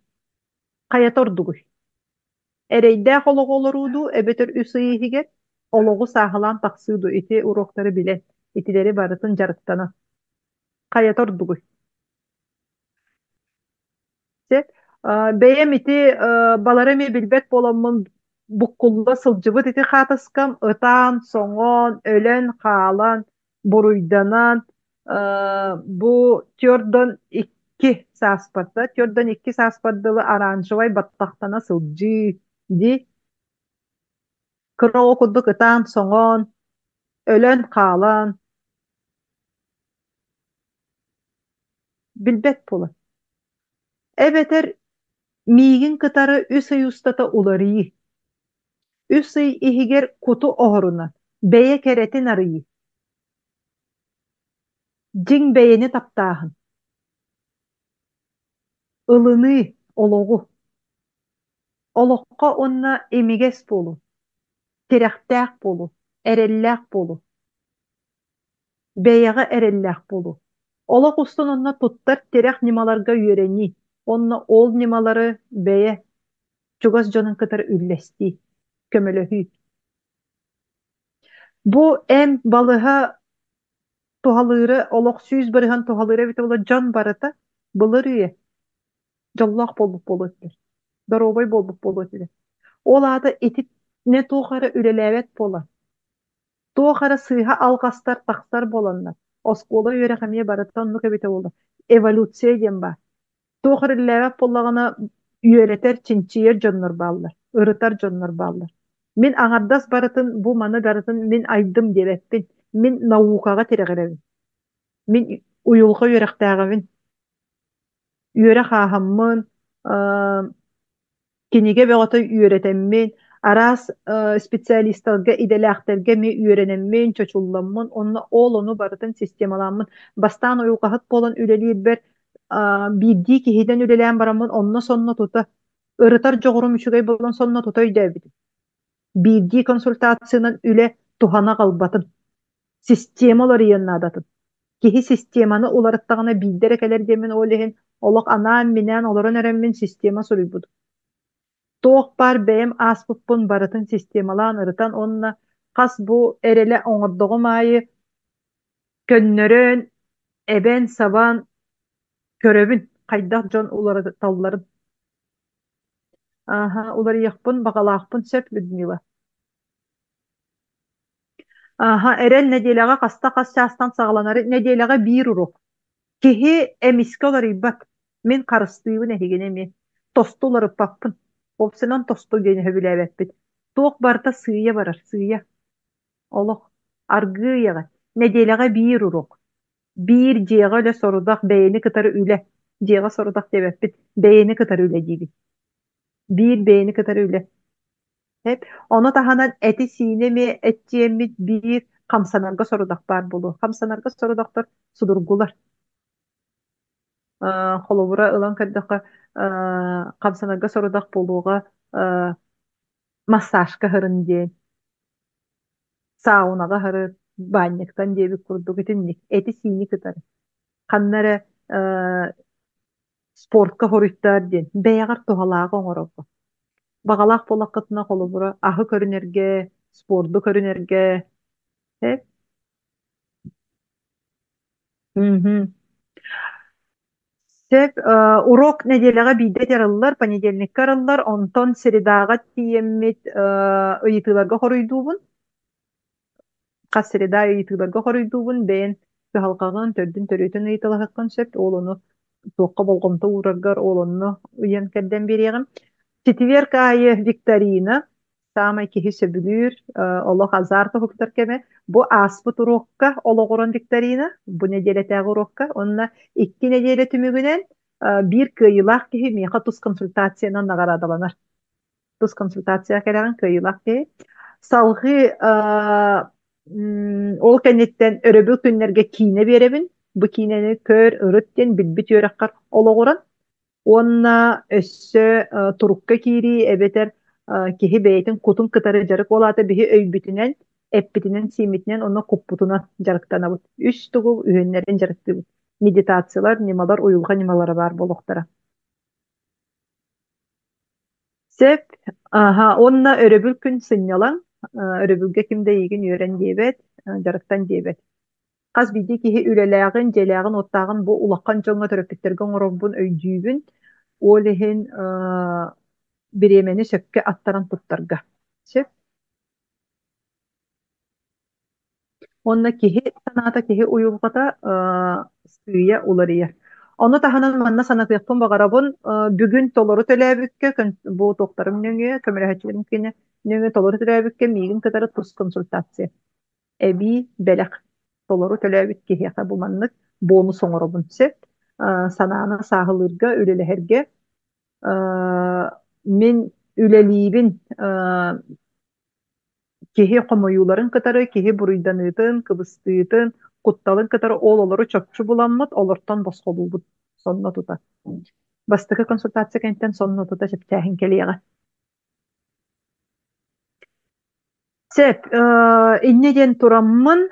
Хайата ордугуй. Эрэйдээх олоҕу олорууду, эбетер үс ыйыһигэр олоҕу сааһылаан тахсыыду ити уроктары билэн, итилери барытын жарыктана. Хайата ордугуй. Бэйэм ити баларыми билбэт боломмун буккулла сылдьыбыт ити хаатыскам ытаан, соҥоон, өлөн, хаалан, буруйданан, бу тьордон 2 сааспарда, тьордон 2 сааспардылы оранжевай баттахтана сылдьы ди. Кыроҕо курдук ытаан, соҥоон, өлөн, хаалан. Билбэт була. Эбетер миигин кытары үс ый устата уларыйы. Үс ый иһигэр куту оһоруна, бэйэ кэретин арыйы. Дьиҥ бэйэни таптааһын. Ылыны олоҕу. Олоххо онна эмигес болу, тирэхтээх болу, эрэллээх болу. Бэйэҕэ эрэллээх болу. Олох устун онна туттар терэх нималарга үөрени. Онна ол нималары бэйэ чугас дьонун кытар үллэсти, көмөлөһүү. Бу эм балыһа туһалыыры, олох сүүс барыһан туһалыыра бите була дьон барыта, былыр үе, дьоллоох болбуп болуоттер. Доробой болбуп болуоттер. Ол аата этит не туохара үлэлээбэт була. Туохара сыыһа алгастар, тахтар боланнар. Оскуола үөрэхэмиэ барыта онну кэбите була. Эволюция диэн ба. Туохара үлэлээбэт боллагана үөретер чинчиер дьоннор бааллар, ырытар дьоннор бааллар. Мин аҥардас барытын, бу маны барытын мин айдым дебеппин. Мин наукага тирэҕэрэбин. Мин уйулга үөрэхтээҕэбин. Үөрэх ааһаммын, киниге бөҕөтө үөретэммин, араас специалисттарга иделээхтерге ми үөрэнэммин, чочулламмын, онна ол ону барытын системаламмын. Бастаан уйулгаһыт болан үлэлиирбэр биирдии киһидэн үлэлээн бараммын, онно сонно тута ырытар жоҕурум үчүгэй болон сонно тута өйдөөбүтүм. Биирдии консультациянан үлэ тухана галбатын. Системалар ыйаннаадатын. Киһи системаны уларыттаҕына биирдэр экэлэр диэмин уолиһин, олох анаан минээн олорон эрэммин система суруйбут. Туох бар бэйэм ааспыппын барытын системалаан ырытан онна хас бу эрэлэ оҥордоҕум аайы көннөрөөн эбэн сабаан көрөбүн хайдах дьон улары талларын. Уларыйахпын, бағалаахпын сөп Людмила. Эрэл нэдиэлэҕэ хаста хас чаастан саҕаланары нэдиэлэҕэ биир урок. Киһи эмискэ оларыйбат. Мин харыстыыбын эһиген эми. Тосту оларыппаппын. Опсынан тосту диэн хөбүлээбэппит. Туох барта сыыйа барар, сыыйа. Олох, аргыыйаҕа. Нэдиэлэҕэ биир урок. Биир дьиэҕэ өлө сорудах бэйэни кытары үлэ. Дьиэҕэ сорудах дебэппит. Бэйэни кытары үлэ дииби. Биир бэйэни кытары үлэ. Ону таһанан эти сиинеми эттиэммит биир хамсанарга сорудах бар болу. Хамсанарга сорудахтар судургулар. Холобура ылан кырдакка хамсанарга сорудах болуга массажка хырын диэн. Саунага хыры баньяктан диэби курдук этинник. Эти сиини кытары. Ханнары спортка хоруйттар диэн. Бэйагар тухалаага оҥоробба. Бағалақ болаққытына холобура аһы көрүнерге, спорду көрүнерге. Сеп урок неделяға бийде тераллар, понедельникка араллар, онтон средаға тиеммит ыйытыларга хоруйдуубун. Қас среда ыйытыларга хоруйдуубун, бэйэн кыһалқағын төрдүн төрөйтін ыйытылахыққан сеп, олону туаққа болғымты ураргар, олону ыйан кәрден береғім. Четверг айы викторина, самай киһи сөбүлүр, олох азарта хуктар кеме. Бу аспыт урокка, ологорон викторина, бу неделетәгы урокка. Онна 2 неделе түмүгүнен бир кыйылах киһи меха тус консультациянан нагарадаланар. Тус консультация келеген кыйылах киһи. Салгы ол кенеттен өрөбү күннерге кийне беребин. Бу кийнени көр, ырыттен билбит өрөккар ологорон. Онна өссө турукка кири эбетер киһи бэйэтин кутун кытары жарык олата биһи өйбүтүнен, эппитинен, сиимитинен онна куппутуна жарыктанабыт. Үс тугу үһүннерин жарыктыбыт. Медитациялар, нималар, уюлга нималары бар болохтара. Сеп, онна өрөбүл күн сыннялаң, өрөбүлге кимде ийгин үөрен диэбет, жарыктан диэбет. Хас биди киһи үлэлээгин, желээгин, оттаагын бу улаккан жоңга төрөппүттерген ороббун өйдүүбүн, олиһин биремени сөккө аттаран туттарга. Онна киһи санаата киһи уюлгата сыйя уларыя. Ону таһанан манна санатыахпын багарабын бүгүн толору төлөөбүккө бу токтарым нөңү, көмөлөһөчүлөрүм кини нөңү толору төлөөбүккө миигин кытары тус консультация. Эби белек толору төлөөбүт киһиэхэ бу маннык бонус оҥоробун сеп. Санаана сааһылыырга, үлэлэһэргэ мин үлэлиибин киһи хомоюларын кытары, киһи буруйданыытын, кыбыстыытын, кутталын кытары ол олору чопчу буламмыт, олортон босхолуубут сонно тута. Бастыкы консультация кенттен сонно тута септээхин келиэҕэ. Сеп, инне диэн тураммын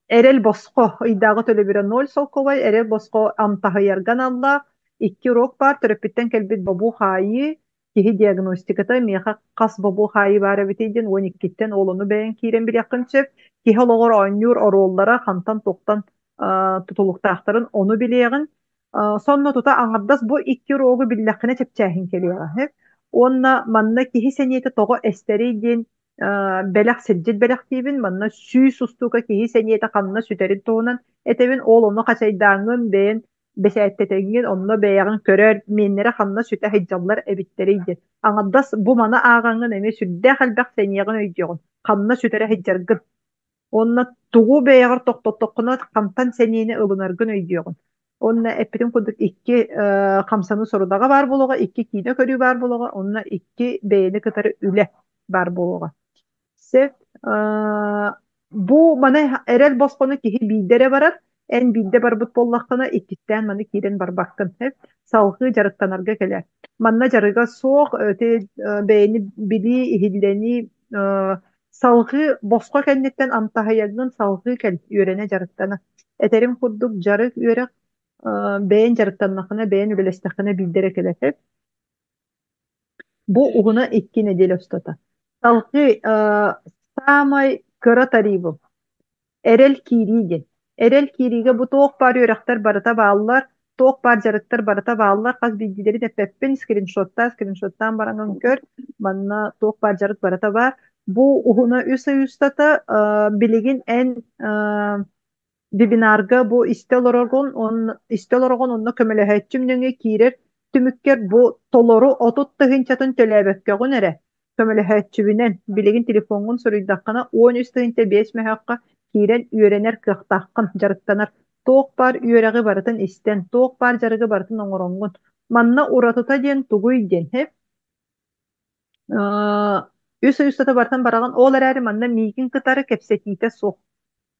Erel bosco idağı töle bire nol solkovay erel bosco amtahıyargan Allah 2 rok var törepitten kelbit babu hayı kihi diagnostikata miha kas babu hayı var bitidin 12'ten olunu beğen kiren bir yakın çep kihi olor oynur orollara hantan toktan tutuluktahtarın onu bileğin sonra tuta angardas bu 2 rogu billakine çepçehin keliyor hep onna manna kihi seniyete togo esteridin belak seccil belak tibin manna süy sustuka kihi seniyete kanna süterin toğunan etevin ol onu kaçaydağın beğen beşettetengin onunla beğen körer minlere kanna süte hicjallar ebitleriydi. Angaddas bu mana ağangın eme südde halbak seniyeğin öydüğün. Kanna sütere hicjargın. Onna tuğu beğer toktotokuna kantan seniyene ılınargın öydüğün. Onna epirin kuduk iki kamsanı sorudaga var buluğa, iki kine körü var buluğa, onna iki beğeni kıtarı üle var buluğa. Sef, bu mana erel boskonu kihi bidere barar. En bidde barbut bollakana ikitten manı kiren barbakkın hep. Salgı jarıktanarga keler. Manna jarıga soğuk öte beğeni bili ihilleni salgı bosko kennetten antahayagın salgı kel yörene jarıktana. Eterim kurduk jarık yörek beğen jarıktanakına beğen ülelestakına bildere keler hep. Bu uğuna iki nedel ostata. Salgı samay kıra taribı. Erel kirigin. Erel kiriga bu toğuk bar yörekler barata bağlılar. Toğuk bar jarıktar barata bağlılar. Kaz bilgileri de peppen screenshottan baranın kör. Manna toğuk bar jarık barata var. Bu uhuna üstata biligin en dibinarga bu istelorogon onna kömelehetçim nöngü kirer. Tümükker bu toloru otut tıhınçatın tölebekke günere. Kömelehetçibinen biligin telefonun soruydakana 13 tıhınça 5 mehakka kiren üyerener kıhtakkın jarıktanar. Toğuk bar üyereği baratın isten. Toğuk bar jarıgı baratın oŋorongun. Manna uratıta diyen tuguy diyen hep. Üstata baratan baragan oğlar eri manna migin kıtarı kepsetite sok.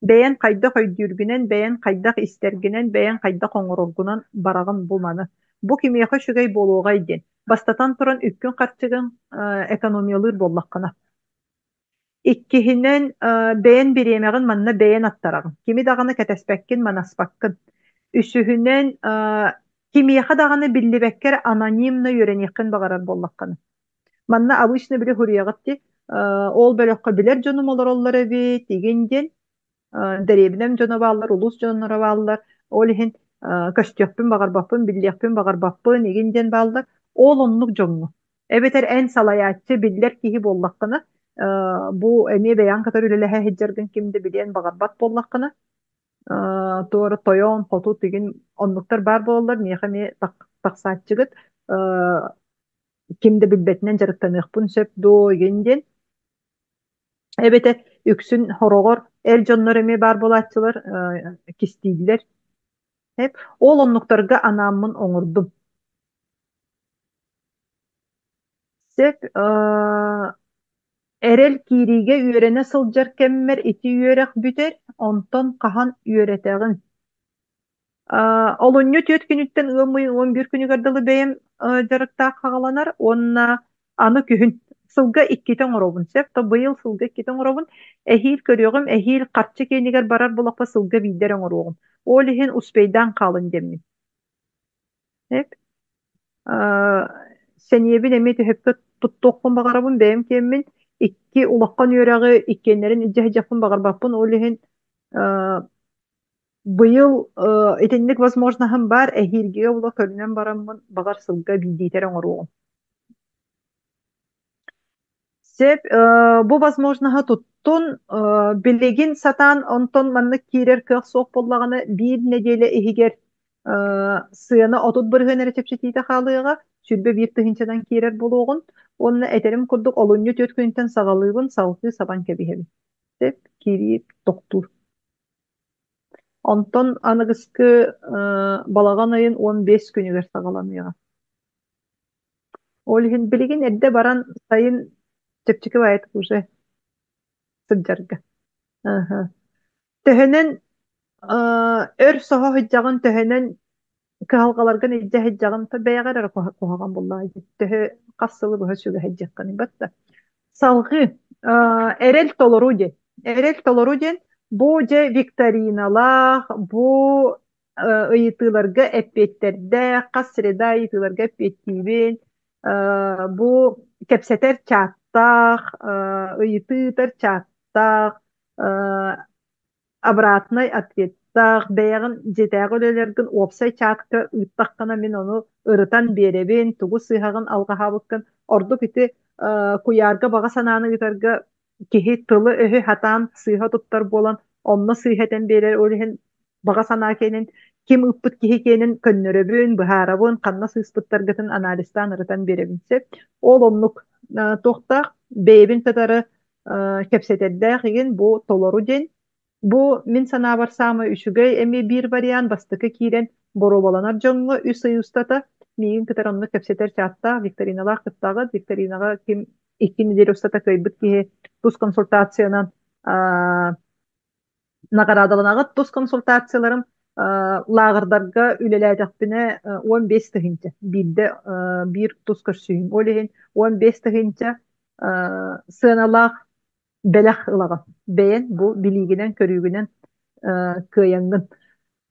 Beğen kayda koydurgunen, beğen kayda isterginen, beğen kayda koŋororgunan baragan bulmanı. Bu kimiyaka şügey boluğay den. Bastatan turan ükkün karçıgın ekonomiyalar bollakana. İkkihinen beğen bir yemeğin manna beğen attaragın. Kimi dağını ketespekkin manaspakkın. Üsühünen kimiyaka dağını billibekker anonimna yörenikkin bağarar bollakana. Manna abışını bile huriyagıtti. Ol bölökka biler canım olur olları bit. İgenden derebinem jona ballar, ulus jonlara ballar. Olihin köştüyakpın bağar bappın, billiyakpın bağar bappın, egenden ballar. Ol onluk jonu. Evet en salayatçı biller kihi bollakana. Bu emi beyan kadar ülelehe heccergin kimde bilen bağar bat bollakana. Doğru toyon, hotu tigin onluklar bar bollar. Niyakami taksatçıgıt. Kimde bilbetinden jarıktanıqpın söp do egenden. Evet, üksün horogor el jonlar emi bar bolatçılar kistiydiler. Hep ol onluklarga anamın oňurdum. Sep erel kirige üörene sıljar kemmer iti üörek büter, onton kahan üöretegin. Olunyu töt günütten 11 günü gardalı beyem jarıkta kagalanar, onna anı kühün. Sılga ikkiten orobun sep, ta bıyıl sılga ikkiten orobun. Ehil körüyorum, ehil qartçı keniger barar bulakpa sılga bideren orobun. Olihin uspeydan kalın demin. Hep. Seniyebin emi tühepke tuttuqpun bagarabın beyem kemin. İkki ulakkan yöreği ikkenlerin icce hecapın bagarbapın. Olihin bıyıl etenlik возможноһым бар, ehilgiye ula körünen baramın bagar sılga biditeren orobun. Sep bu возможноһы tuttun bilegin satan onton manna kirer kıaq soq bollağını bir nedele ehiger sığına otut bırgınere tepşetiyte xalıyıga sürbe bir tıhınçadan kirer boluğun onna eterim kurduk olunyu töt günten sağalığın salgı saban kebihebi. Sep kiri doktur. Onton anıgıskı balağan ayın 15 günüger sağalamıya. Olihin bilegin edde baran sayın tepçiki bayat kuse. Sıljarga. Töhenen ör soho hıccağın töhenen kıhalgalargan icce hıccağın ta beyagar ara kohagan bollahi. Töhö kassılı bu hösüge hıccaqani batta. Salgı erel tolorujen. Erel tolorujen Бу же викториналах, бу ыйытыларга эппеттерде, кас среда ыйытыларга эппеттибин, бу кепсетер чаттах, ыйытытар чаттах, обратный ответтах, бэйгин жетээги өлелергин уопсай чатка ыттаххана мен ону ырытан беребин, тугу сыйхагын алгаһабыккын, ордук ити куярга бага санааны гытарга киһи тылы өһү хатаан сыйха туттар буолан, онно сыйхатан берер, олиһин бага санаа кенин ким ыппыт киһи кенин көннөрөбүн, быһаарабын, ханна сыыспыттаргытын анализтаан ырытан беребин сеп, ол оннук туохтаах бэйэбин татары кепсетердээх игин бу толору ден. Бу мин санаабар саама үчүгэй эми биир вариант бастыкы киирен бороболанар жоңҥо үс ыйустата миигин кытар онно кепсетер чаатта викториналаах кыттаагы викторинага ким икки неделя устата кыйбыт киһи тус консультациянан нагарадаланагыт тус консультацияларым лагырдарга үлелээжакпине 15 тыгынча биирде биир тус көрсүүм олиһин 15 тыгынча сыаналаах белэх ылага бэйэн бу билигинен көрүүгүнен кыайаңгын.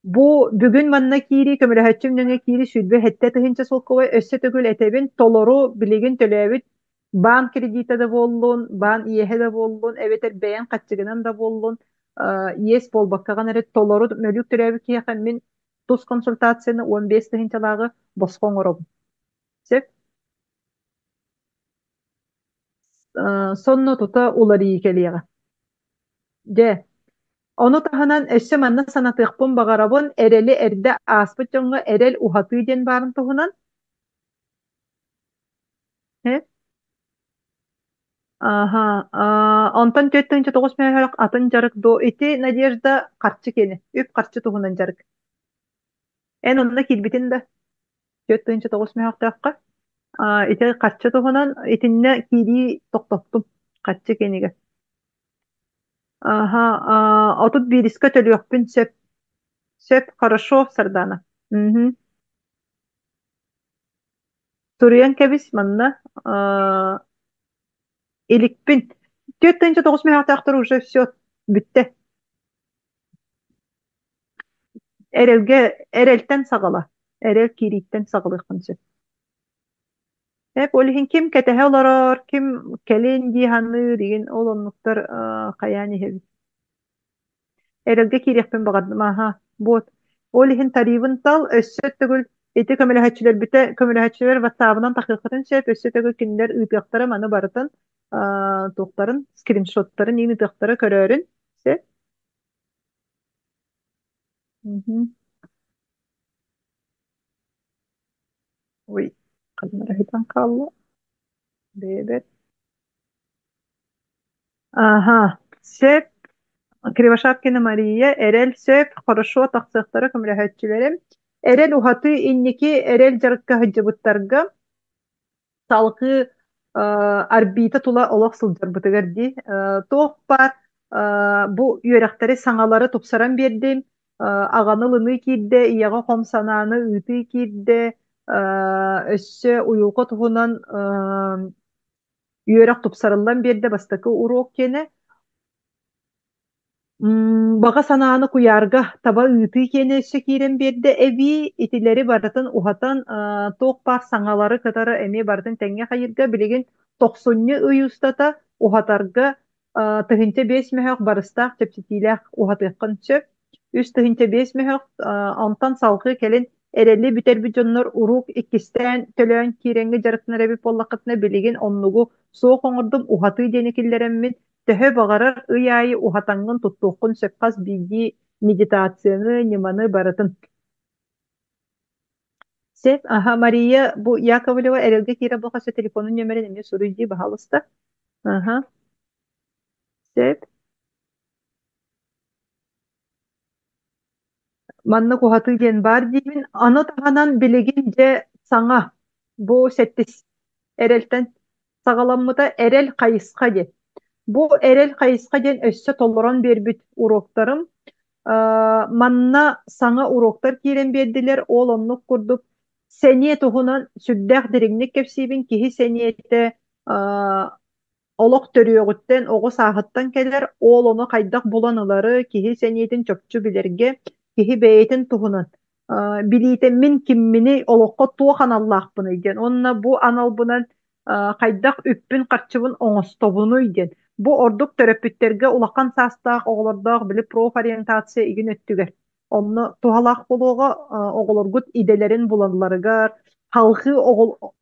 Бу бүгүн манна киири көмөлөһөччүм нөҥө киири сүрбү хетте тыһынча солкобой өссө төгүл этебин толору билигин төлөөбүт баан кредита да боллун, баан иэһэ да боллун, эбетер бэйэн хаччыгынан да боллун, иэс болбаккаган эре толору мөлүк төлөөбүт киэхэн мин тус консультацияны 15 тыһынчалаагы босхоң оробун. Сеп сонно тута уларии келиэҕэ. Дэ, ону таһынан өссө манна санатыахпын бағарабын эрели эрдэ ааспыт дьоҥҥо эрел ухатыы диэн баарын туһунан. Онтон төт тыынча тоҕус мэйэхэрэх атын жарык до ити Надежда харчы кени, үп харчы туһунан жарык. Эн онна килбитин да төт тыынча тоҕус мэйэхтээххэ. Ити харчы туһунан итинне кири токтоптум харчы кениге. Отут бириске төлүөхпүн сөп. Сөп хорошо сардана. Туруян кебис манна иликпин. Төт тыынча тоҕус мэйэхтээхтэр уже все бүтте. Эрелтен саҕала. Эрел кириттен саҕалыахпын сөп. Олиһин ким кэтэһэ олорор, ким кэлин диһанны диген ол оннуктар хайаан иһэбит. Эрэлгэ кириэхпин баҕардым, буот. Олиһин тарибын тал өссө түгүл ити көмөлөһөчүлөр ватсабынан тахыахтарын сөп өссө түгүл кинилер ыытыахтары маны барытын туохтарын, скриншоттарын иин ыытыахтары көрөөрүн. Ой, калмара хитан калла. Бебет. Сөп Кривошапкина Мария, эрел сөп, хорошо тахсыахтары көмөлөһөччүлөрүм. Эрел ухаты инники эрел жарыкка хыджыбыттарга салкы арбита тула олох сылдьарбытыгар ди. Тоох бар бу үөрехтери саңалары тупсаран бердим. Аганы лыны киирде, ияга хомсанааны ыты киирде, өссө уюлка туһунан үөрэх тупсарыллан берде бастакы урок кене. Бага санааны куярга таба ыты кене өссө киирен берде эби итилери баратын ухатан тоох бар саңалары кытары эми бартын теңге хайырга билигин 90 ыйустата ухатарга тыһынча 5 мэһөөх барыстаах чепчетилээх ухатыаххын сөп. Үс тыһынча 5 мэһөөх онтан салгы келин эрелли бүтерби дьоннор урук иккистен төлөөн кииренге жарыктанар эбит боллакытына билигин оннугу суох оҥордум ухаты диэникиллереммин төһө бағарар ый айы ухатаңҥын туттуоххун сөпхас биги медитацияны ниманы барытын. Сеп, Мария, бу Яковлева эрелге кире болхасы телефонун нөмерин эме суруйди баһалыста. Сеп. Манна кухаты диэн бар диймин, аны таһанан билигин же саңа бу сеттис эрелтен саҕаламмыта эрел хайыска де. Бу эрел хайыска ден өссө толлорон бербит уроктарым. Манна саңа уроктар киирен бердилер, ол оннук курдук. Сене туһунан сүрдээх дириҥник кэпсиибин киһи сениэтэ олох төрүөгүттен оҕо сааһыттан келер, ол ону хайдах буланылары киһи сэниэтин чөпчү билэргэ, киһи бэйэтин туһунан билиитэммин киммини олоххо туох аналлаахпын диэн. Онна бу аналбынан хайдах үппүн харчыбын оҥостобунуй диэн. Бу ордук төрөппүттерге улахан саастаах оҕолордоох били профориентация игин өттүгэр. Онно туһалаах болуога оҕолоргут иделерин буланыларыгар, халхы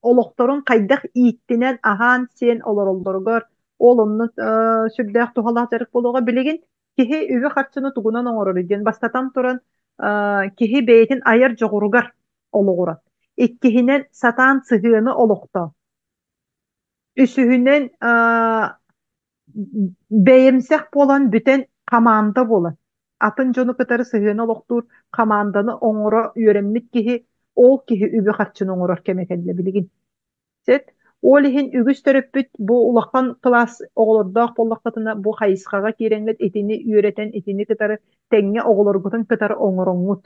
олохторун хайдах ииттинэн аһаан сиэн олороллоргор, ол онно сүрдээх туһалаах жарык болуога билигин киһи үбү харчыны тугунан оҥорор диэн. Бастатан туран киһи бэйэтин айар жоҕуругар олоҕурат. Иккиһинэн сатаан сыһыаны олохтоо. Үсүһүнэн бэйэмсэх болан бүтэн хамаанда болан. Атын жону кытары сыһыаны олохтуур хамаанданы оҥоро үөрэммит киһи ол киһи үбү харчыны оҥорор кэмекэллэ билигин. Сет, ол иһин үгүс төрөппүт бу улахан класс оҕолордоох боллахтатына бу хайысхаға киирэҥҥэт итини үөрэтэн итини кытары тэҥҥэ оҕолоргутун кытары оҥороҥҥут.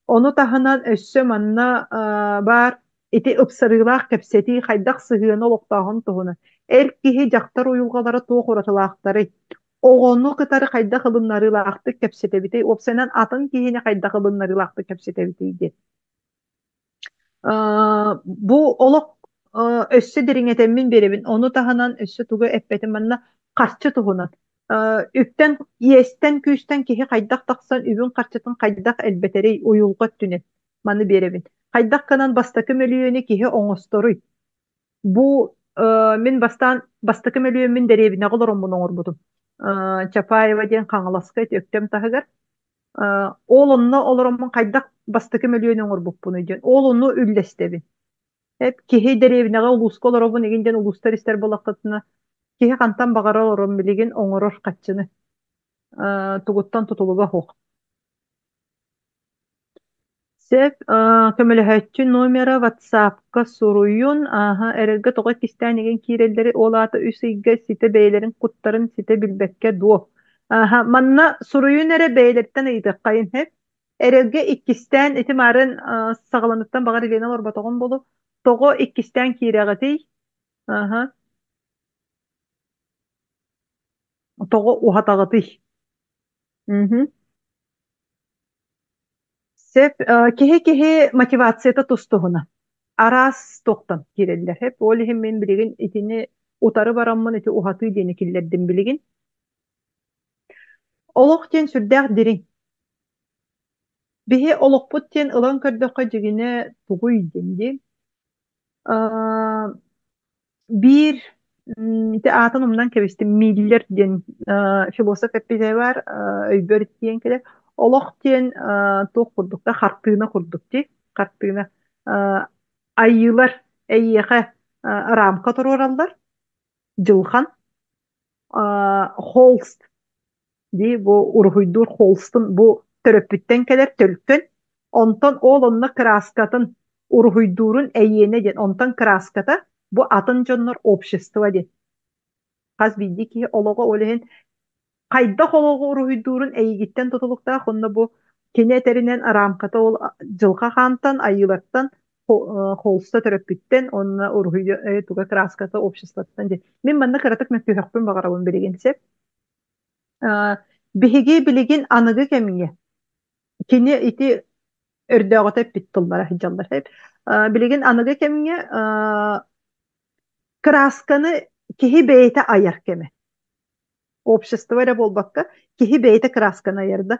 Ону таһынан өссө манна бар ити ыпсарыылаах кэпсэти хайдах сыһыаны олохтооһун туһуна. Эр киһи дьахтар уйулҕалара туох уратылаахтары. Оҕону кытары хайдах ылыннарыылаахтык кэпсэтэбитий, опсанан атын киһини хайдах ылыннарыылаахтык кэпсэтэбитий дии. Бу олох өссө дириҥэтэммин беребин, ону таһынан өссө тугу эппэтин манна харчы туһунан. Үптен иэстен күүстен киһи хайдах тахсан үбүн харчытын хайдах элбэтерей уйулга түнен маны беребин. Хайдах канан бастакы мөлүөнү киһи оҥосторуй. Бу мен бастакы мөлүөн деребине олороммун оҥорбутум. Чапаева диэн хаҥаласка өктөм таһыгар. Ол онно олороммун хайдах бастакы мөлүөн оҥорбуппуну диэн. Ол онно үллэстебин. Hep kihi derevinaga uluska olorobun eginden ulustar ister bolaqtatına kihi kantan bagara olorom biligin oңорор katçını tuguttan tutuluga hoq. Sep kömölöhötçü numara WhatsApp'ka suruyun ererge toga kistan egen kirelleri olata üsüge site beylerin kutların site bilbekke duo. Manna suruyun ere beylerden iydi kayın hep. Ererge ikkistan etimarın sağlanıktan bagar ilena orbatoğun bolu. Togo ikkistan kireğati. Togo uhatağati. Sep kihi motivatsiyata tustuğuna. Aras toktan kireller. Hep olihim men biligin itini utarı baramman iti uhatı deni killerdim biligin. Oloq ten sürdäq dirin. Bihi oloqput ten ılan kördöqa jigine tuguy dendi. Bir atan umdan kebistim Miller den filosof epize var öybör diyen kele oloq ten toq kurdukta hartığına kurduk di hartığına ayılar eyyeğe ramka tororallar jılhan Holst di bu urhuydur Holst'un bu töröpütten keler tölkön ondan onna kraskatın urhuydurun eyyene den ondan kraskata bu atın jonlar общество de. Kaz bildi ki ologa olehen kayda ologa urhuydurun eyyigitten tutulukta honna bu keneterinen aramkata ol jılka hantan ayılartan Holsta töröpütten onna urhuydu tuga kraskata обществоттан de. Min manna karatık mekköhökpün bagarabın biligense. Bihigi biligin anıgı kemiye. Kini iti ördöğüte pittullara hicallar hep. Biligin anıgı kemiye kraskanı kihi beyte ayar kemi. Общество ре болбакка киһи бейте краскана айарда.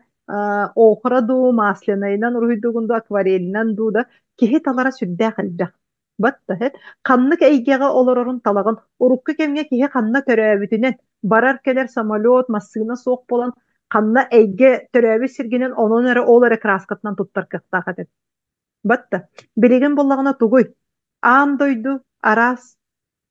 Охра ду масленайнан урхуйдугунду акварелинан дуда киһи талара сүрдэ калбак. Батта хет каннык эйгеге олорорун талагын урукка кемге киһи канна төрөбүтүнен барар келер самолет массыына соок болан канна эйге төрөбү сиргинен онон эре ол эре краскатынан туттар кыктака деп. Батта билеген боллагына тугуй аан дойду арас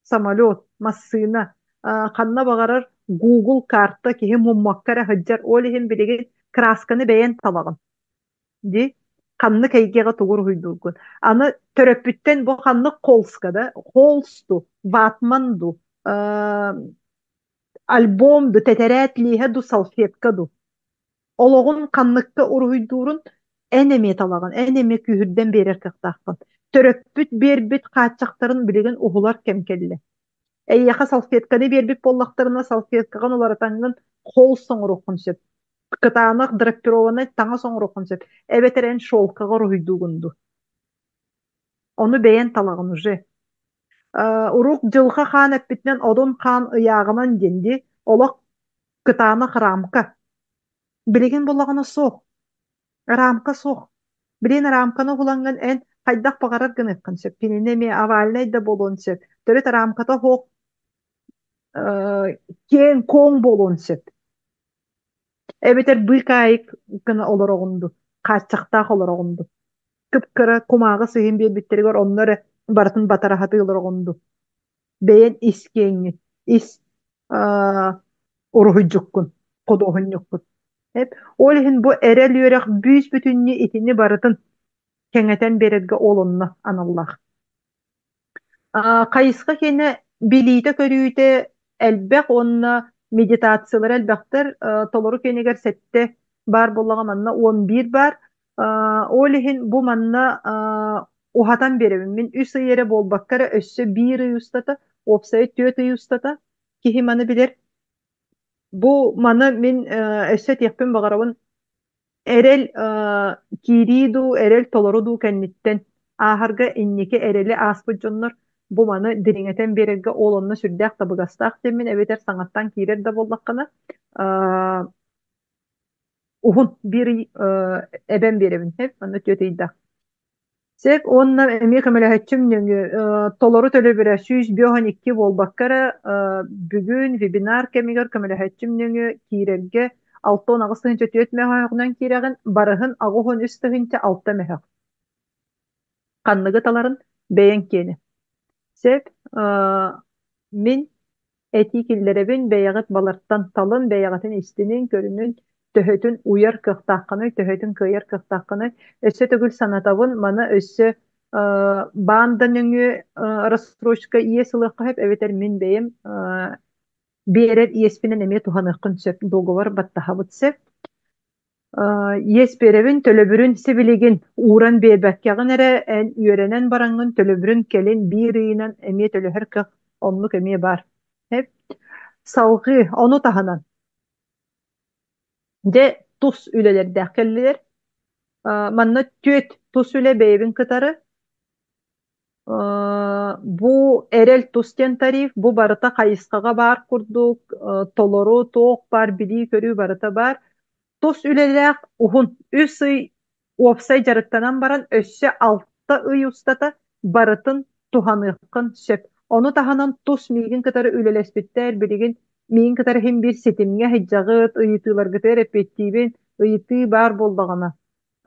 самолет массыына канна багарар Google kartta kihi mummakkara hajjar olihim biligi kraskany beyen taлагын. Di kanны keygege tugur huydugun. Аны töröpütten bu kanны kolskada holstu, vatmandu, albomdu, teteretlihe du salfetkadu. Ologun kannыкka urhuydurun enemi taлагын, enemi kühürden berer kıktaqın. Töröpüt berbit kaçaktarın biligen uhular kemkelle. Эйяха салфетканы бербик боллактарына салфеткадан оларатаңын қол соңрухун сөп. Кытаанах драпированы таңа соңрухун сөп. Эбетерен шолкага руйдугунду. Onu beğen talağın уже. Урук жылха хаан эппитнен одон хаан ыяғынан денди, олақ кытаанах рамка. Билеген болағына соқ. Рамка соқ. Билен рамканы хуланган эн хайдах бағарар гыныққын сөп. Пенене ме авальнай да болон сөп. Төрет рамката хоқ кен коң болон сөп. Эбетер бүйкайык кына олар оғынду. Қачақтақ олар оғынду. Кыпкыра кумағы сыйын бербиттерігер оннары бартын батарахаты олар оғынду. Бейен искеңі. Ис уруһуйдьуккун, кодоһунньуккун. Олиһин бу эрел үөрэх бүүс бүтүнни итини барытын кеңетен берерге олонна аналлах. Кайыска кені билиите көрүүте элбэх онна медитациялар элбэхтер толору кенигер сетте бар боллаға манна 11 бар. Олиһин бу манна ухатан беребин. Мен үс ыйере болбаккара өссө 1 ыйустата, опсайы 4 ыйустата. Кихи маны билер. Бу маны мен өссө тиэхпин бағарабын эрел кириду, эрел толоруду кенниттен ахарга инники эрели аспыт жоннор бу маны дириңетен берерге олонна сүрдәк табыгастаак демин эбетер саңаттан кирер да боллаккана ухун бир эбен беребин хеп маны төтөйдак. Сеп онна эми көмөлөһөчүм нөңү толору төлө бире 102 болбаккара бүгүн вебинар кемигер көмөлөһөчүм нөңү кирерге 6 агыстыгынча төт мехагынан киреген барыһын агохон үстыгынча 6 мехак. Канныгы таларын бейен кени. Сеп мен этикиллеребин бейагыт баларттан талын бейагатын истинин көрүнүн төһөтүн уяр кыктакканы, төһөтүн кыяр кыктакканы, өссө төгүл санатабын, мана өссө бандан өңү рассрочка иесылыкка хеп, эветер мен бейем берер иеспинен эме туханыккын сөп, договор баттахабыт сөп. Иес беребин төлөбүрүн сибилигин уран бербәккягын эре, эн үйөренен бараңын төлөбүрүн келин бир ыйынан эме төлөһөр кык онлук эме бар. Хеп, салгы, ону таханан. De tuz üleleri däkelliler. Manna tüet tuz üle beybin kıtarı. Bu erel tuzken tarif, bu barıta kayıskaga bar kurduk, toloru, toğuk bar, bili körü barıta bar. Tuz üleler uhun, üs ıy opsay jarıktanan baran, össe altta ıy ustata barıtın tuhanıkkın söp. Onu tahanan tuz migin kıtarı ülelespitler, biligin Min kadar hem bir setimge hecjagıt, ıyıtılar gıtır epettiğin, ıyıtı bar boldağına,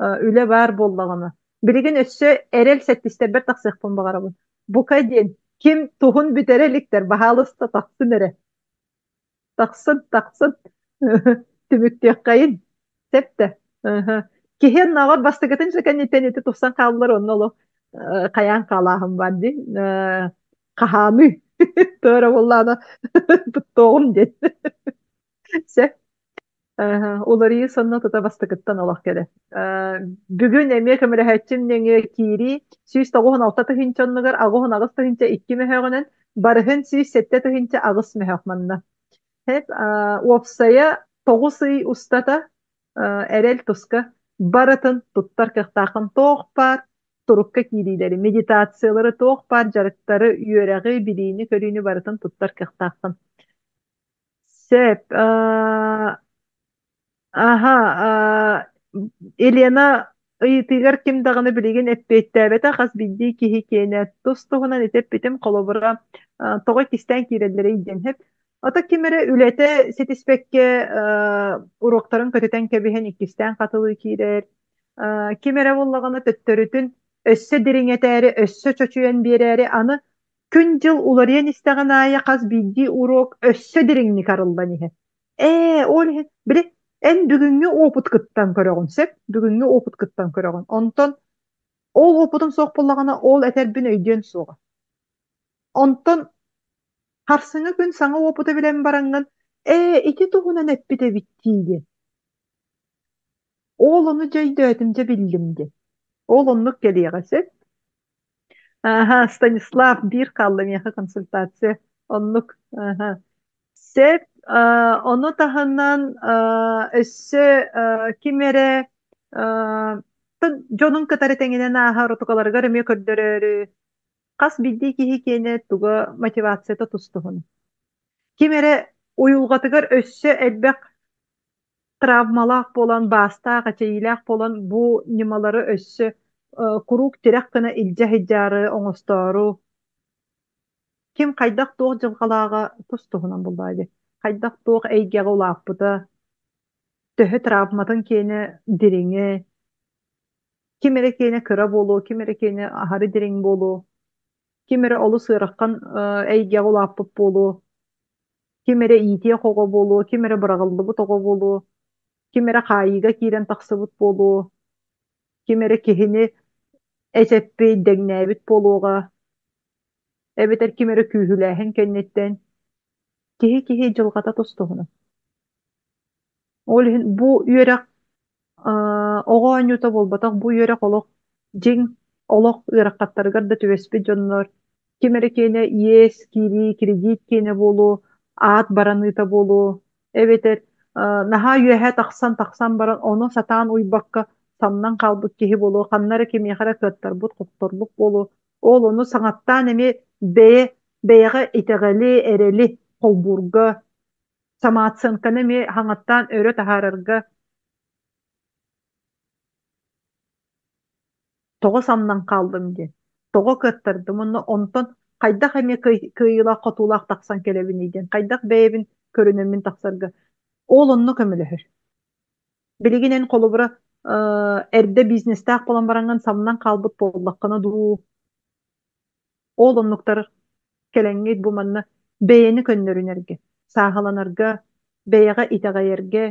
üle bar boldağına. Birigin össü erel settister bir taksıqpın bağarabın. Bu kadın kim tuhun büterelikler, bahalısta taksın ere. Taksın. Tümüktüyak kayın. Septe. Kihen nağır bastıgıtın şakan eten tuhsan kaldılar onun olu. Kayan kalahım vardı. Kahamı. Doğru vallahi doğum dedi. Se. Olari sonuna tuta bastıkıttan Allah kere. Bugün emir kömürehçim nenge kiri 196 tıhınçanlıgar ağıhın ağız tıhınça 2 mehögünün barıhın 107 tıhınça ağız mehögmanna. Hep opsaya 9 ıy ustata erel tuska baratın tuttar kıhtağın toğ par turukka kirileri, meditatsiyaları toğ par jarıkları yüreği biliğini körüğünü baratın tuttar kıhtağın. Sep, Elena ıyıtıgar kim dağını bilegen eppettebete qas bildi ki hikene tustuğunan etep bitim kolobura toğa kisten kirelere iden hep. Ata kimere ülete setispekke uroktarın köteten kebehen ikisten katılı kirer. Kimere bollagana töttörütün össe diriŋeteri, össe çöçüyen bireri anı kün jıl ulariyen isteğen aya qas bildi urok össe diriŋni karıldan ihe. Ol bile en bugünkü oput kıttan körögün sep, bugünkü oput kıttan körögün. Ondan ol oputun soq bollagana ol eter bin öydен soğa. Ondan harsıngı gün sana oputa bilen barangın, iti tuğunan eppite bittiydi. Ol onu jaydı ötümce bildimdi. Ol onluk geliyor sep. Stanislav bir kaldı meha konsultasiya. Оннук. Аха. Сеп, ону таһынан өссө кимере жонун кытары теңинен аһар отукаларга эме көрдөрөрү. Кас бидди киһи киэне туга мотивацията тустуһун. Кимере уюлгатыгар өссө элбек травмалаах болан, бастаах, ачайылаах болан бу нималары өссө курук тирэх кына илдьэ хиджаары оҥостору. Ким хайдах туох жылгалаага тустуһунан буллаады. Хайдах туох эйгэҕэ улааппыта, төһө травматын киэне дириҥэ, кимере киэне кыра болу, кимере киэне аһары дириҥ болу, кимере олу сыыраххан эйгэҕэ улааппыт болу, кимере иитиэ хого болу, кимере быраҕыллыбыт ого болу, кимере хаайыга киирэн тахсыбыт болу, кимере киһини эсеппи дэҥнээбит болуоҕа, эбэтэр кимере күүһүлээһин кэнниттэн, киһи дьылҕата тустуһуна. Ол иһин бу үөрэх оҕоонньута болбатах, бу үөрэх олох дьиҥ олох ыараххаттарыгар да түбэспит дьоннор. Кимере киэне иэс, кири, кредит киэне болу, аат бараныыта болу, эбэтэр наһаа үөһэ тахсан баран, ону сатаан уйбакка самнан хаалбыт киһи болу, ханнары кимиэхэрэ кыаттарбыт хохторлук болу, ол ону саҥаттаан эми бэйэҕэ итэҕэли, эрэли холбуурга, самаатсыынкан эми хаҥаттаан өрө таһаарарга тоҕо самнан хаалдым диэн, тоҕо кыаттардым, онно онтон хайдах эми кыйыылаах хотуулаах тахсан кэлэбини диэн, хайдах бэйэбин көрүнэммин тахсарга, ол онно көмөлөһөр. Билигин эн холубура эрдэ бизнестаах болан баранган самнан хаалбыт буоллаххына дуу. Ол оннуктар келеңҥит бу манна бэйэни көннөрүнэргэ, сааһаланарга, бэйэҕэ итэҕэйэргэ,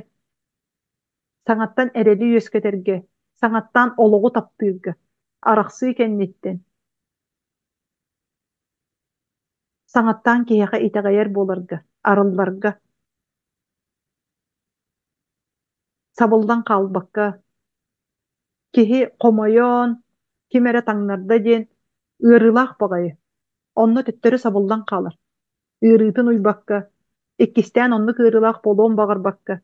саҥаттан эрэли үөскэтэргэ, саҥаттаан олоҕу таптыырга, арахсыы кэнниттэн, саҥаттаан киһиэхэ итэҕэйэр буоларга, арылларга, сабылдан хаалбакка, киһи хомойоон, кимэрэ таҥнарда диэн ыарылаах баҕайы, онно төттөрү сабылдан хаалар, ыарыытын уйбакка, иккистээн онно кыырылаах болуон баҕарбакка,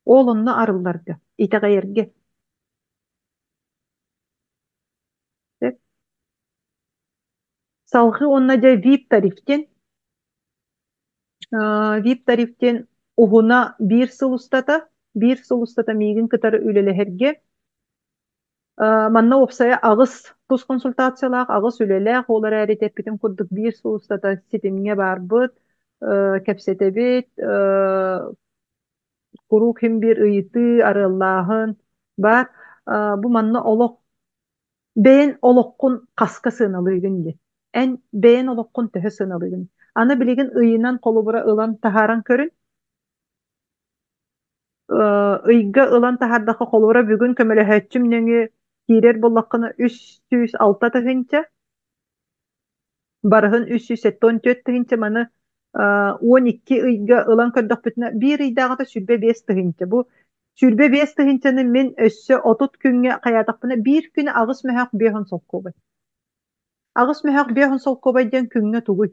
ол онно арылларга, итэҕэйэргэ. Салгы онна дьэ вип тарифтен уһуна биир сыл устата миигин кытары үлэлэһэргэ, манна опсая агыс тус консультациялаах, агыс үлэлээх, олар эритеппитин курдук биир сыл устата ситимиҥэ баарбыт, кэпсэтэбит, курук хим биир ыйыты, арыаллааһын бар. Бу манна олох бэйэн олоххун хаска сыыналыыгын ди. Эн бэйэн олоххун төһө сыыналыыгын. Аны билигин ыйынан колубура ылан таһааран көрүн. Ыйга ылан таһаардаха колубура бүгүн көмөлөһөччүм нөҥү киирер боллаххына 306 тыһынча, барыһын 374 тыһынча, маны 12 ыйга ылан көрдөхпүтүнэ биир ыйдааҕата сүрбэ 5 тыһынча. Бу сүрбэ 5 тыһынчаны мин өссө отут күҥҥэ хайаатахпына биир күнэ агыс möһөх биэһэн солкуобай. Агыс möһөх биэһэн солкуобай диэн күҥҥэ тугуй.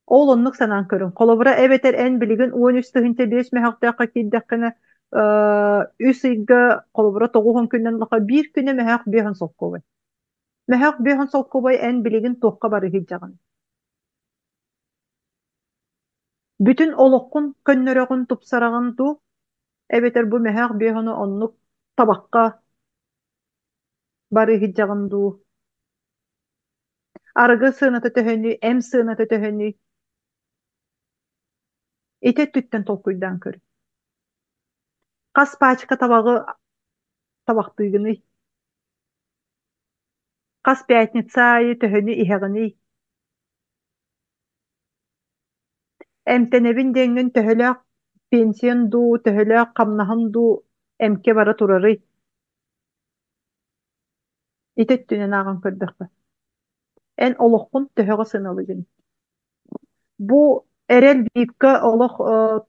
Ол оннук санаан көрүн. Колобура эбетер эн билигин 13 тыһынча 5 möһөхтэөххэ киирдэххэнэ 3 ыйга колобура 9 күннэн лоха биир күнэ möһөх биэһэн солкуобай. Möһөх биэһэн солкуобай эн билигин туохха барыһый дьаҕаны. Бүтүн олоххун көннөрөҕүн тупсараҕын ту эбетер бу möһөх биэһэни оннук табакка барыһый дьаҕын дуу. Арыгы сыыната төһөнү, эм сыыната төһөнү ите түттен толкуйдаан көрү. Кас паачка табагы табактыыгыный. Кас пятница айы төһөнү иһэҕиний. Эмтенебин дэҥҥин төһөлөөх пенсион дуу, төһөлөөх хамнаһын дуу эмке бара турарый. Ите түнэн ааҕан көрдөххө. Эн олоххун төһөҕө сыналыгын. Бу эрэл биипка олох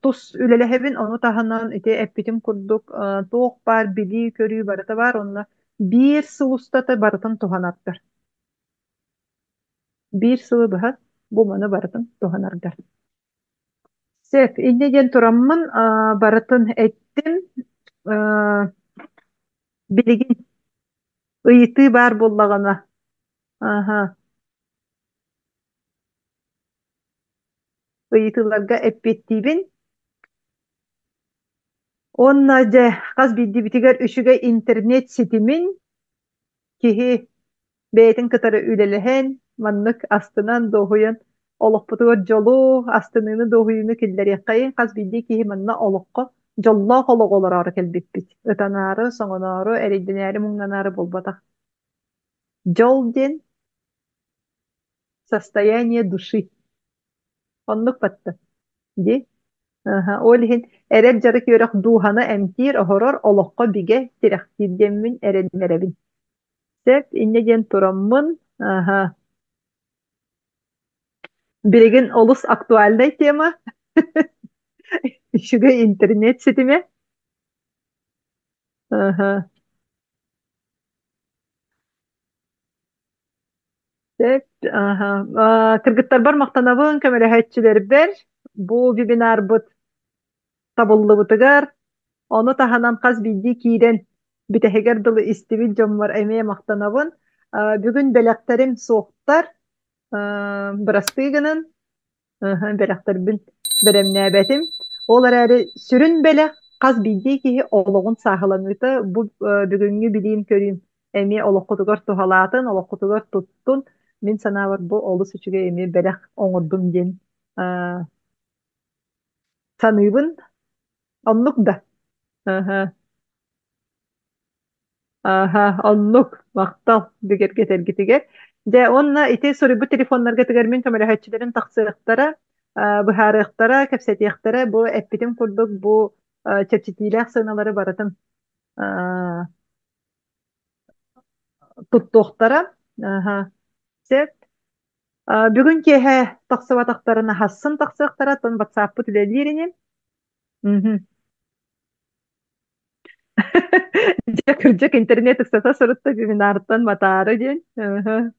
тус үлэлэһэбин, ону таһынан ити эппитим курдук туох бар, билии көрүү барыта бар, онна биир сыл устата барытын туханаттар. bir sılı bıha bu manı baratın tuhanargar. Sep, inneden turamın baratın ettim. Bilgin ıyıtı bar bollagana. Aha, ıyıtılarga eppettibin. Onna je qaz bildi bitiger üşüge internet sitimin kihi beytin kıtarı ülelehen manныk astınan doğuyan olukputugar jolu astınını doğuyunu killer yakayın qaz bildi kihi manna olukko jolla oluk olar kelbipbit. Ötanarı, soňonary, eridinäri muňlanary bolbatak. Jol den состояние души. Оннук батты. Ди. Aha, olhin erer jarık yörek duhana emtir ohoror olokko bige tiraktirgemmin erenmerebin. Sep innegen turammun. Aha. Birigin olus aktualday tema. Şuga internet sitime. Aha. Sep. Aha. Kırgıttar bar maqtanabın kömelehetçiler ber. Bu webinar but tabullu butugar. Onu tahanan kaz bildi kiren biteheger dılı istibil jommar emeye maqtanabın. Bugün belekterim soğuktar. Bırastığının belekterim beremnebetim. Olar eri sürün bele kaz bildi ki oluğun sağlanıdı. Bu bugünkü bileyim körüyüm. Emeye oluq kutugar tuhalatın, oluq kutugar tuttun. Min sana var bu olu suçuga emeye belek oňurdum den sanıybın. Onluk da. Aha. Aha, onluk maktal diger geter gitiger. De onna ite soru bu telefonlarga tiger min kamera hatçilerin taksırıktara, bu harıktara, kepsetiyaktara, bu epitim kurduk, bu çepçitiyle sığınaları baratım tuttuktara. Aha, sep. Bugün kehe taksıvataktarına hassın taksıvaktara, ton WhatsApp bu tülelirini. Kırcak internet ıstata sorutta bir minarttan matarı den. Aha.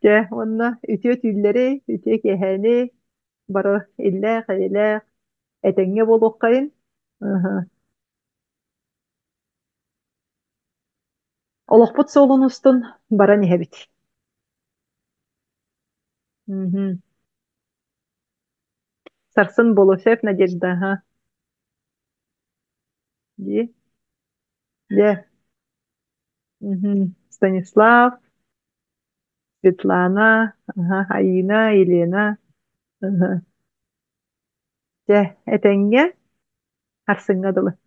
De onna ütüye tülleri, ütüye keheni, baro ille kayla etenge bolup kayın. Aha. Olukput solunustun bara nehebit. Mhm. Sarsın bolosep Надежда, ha. Di, de. Mhm. Станислав, Светлана, aha, Ayina, Елена. Aha. De etenge harsınga dılı.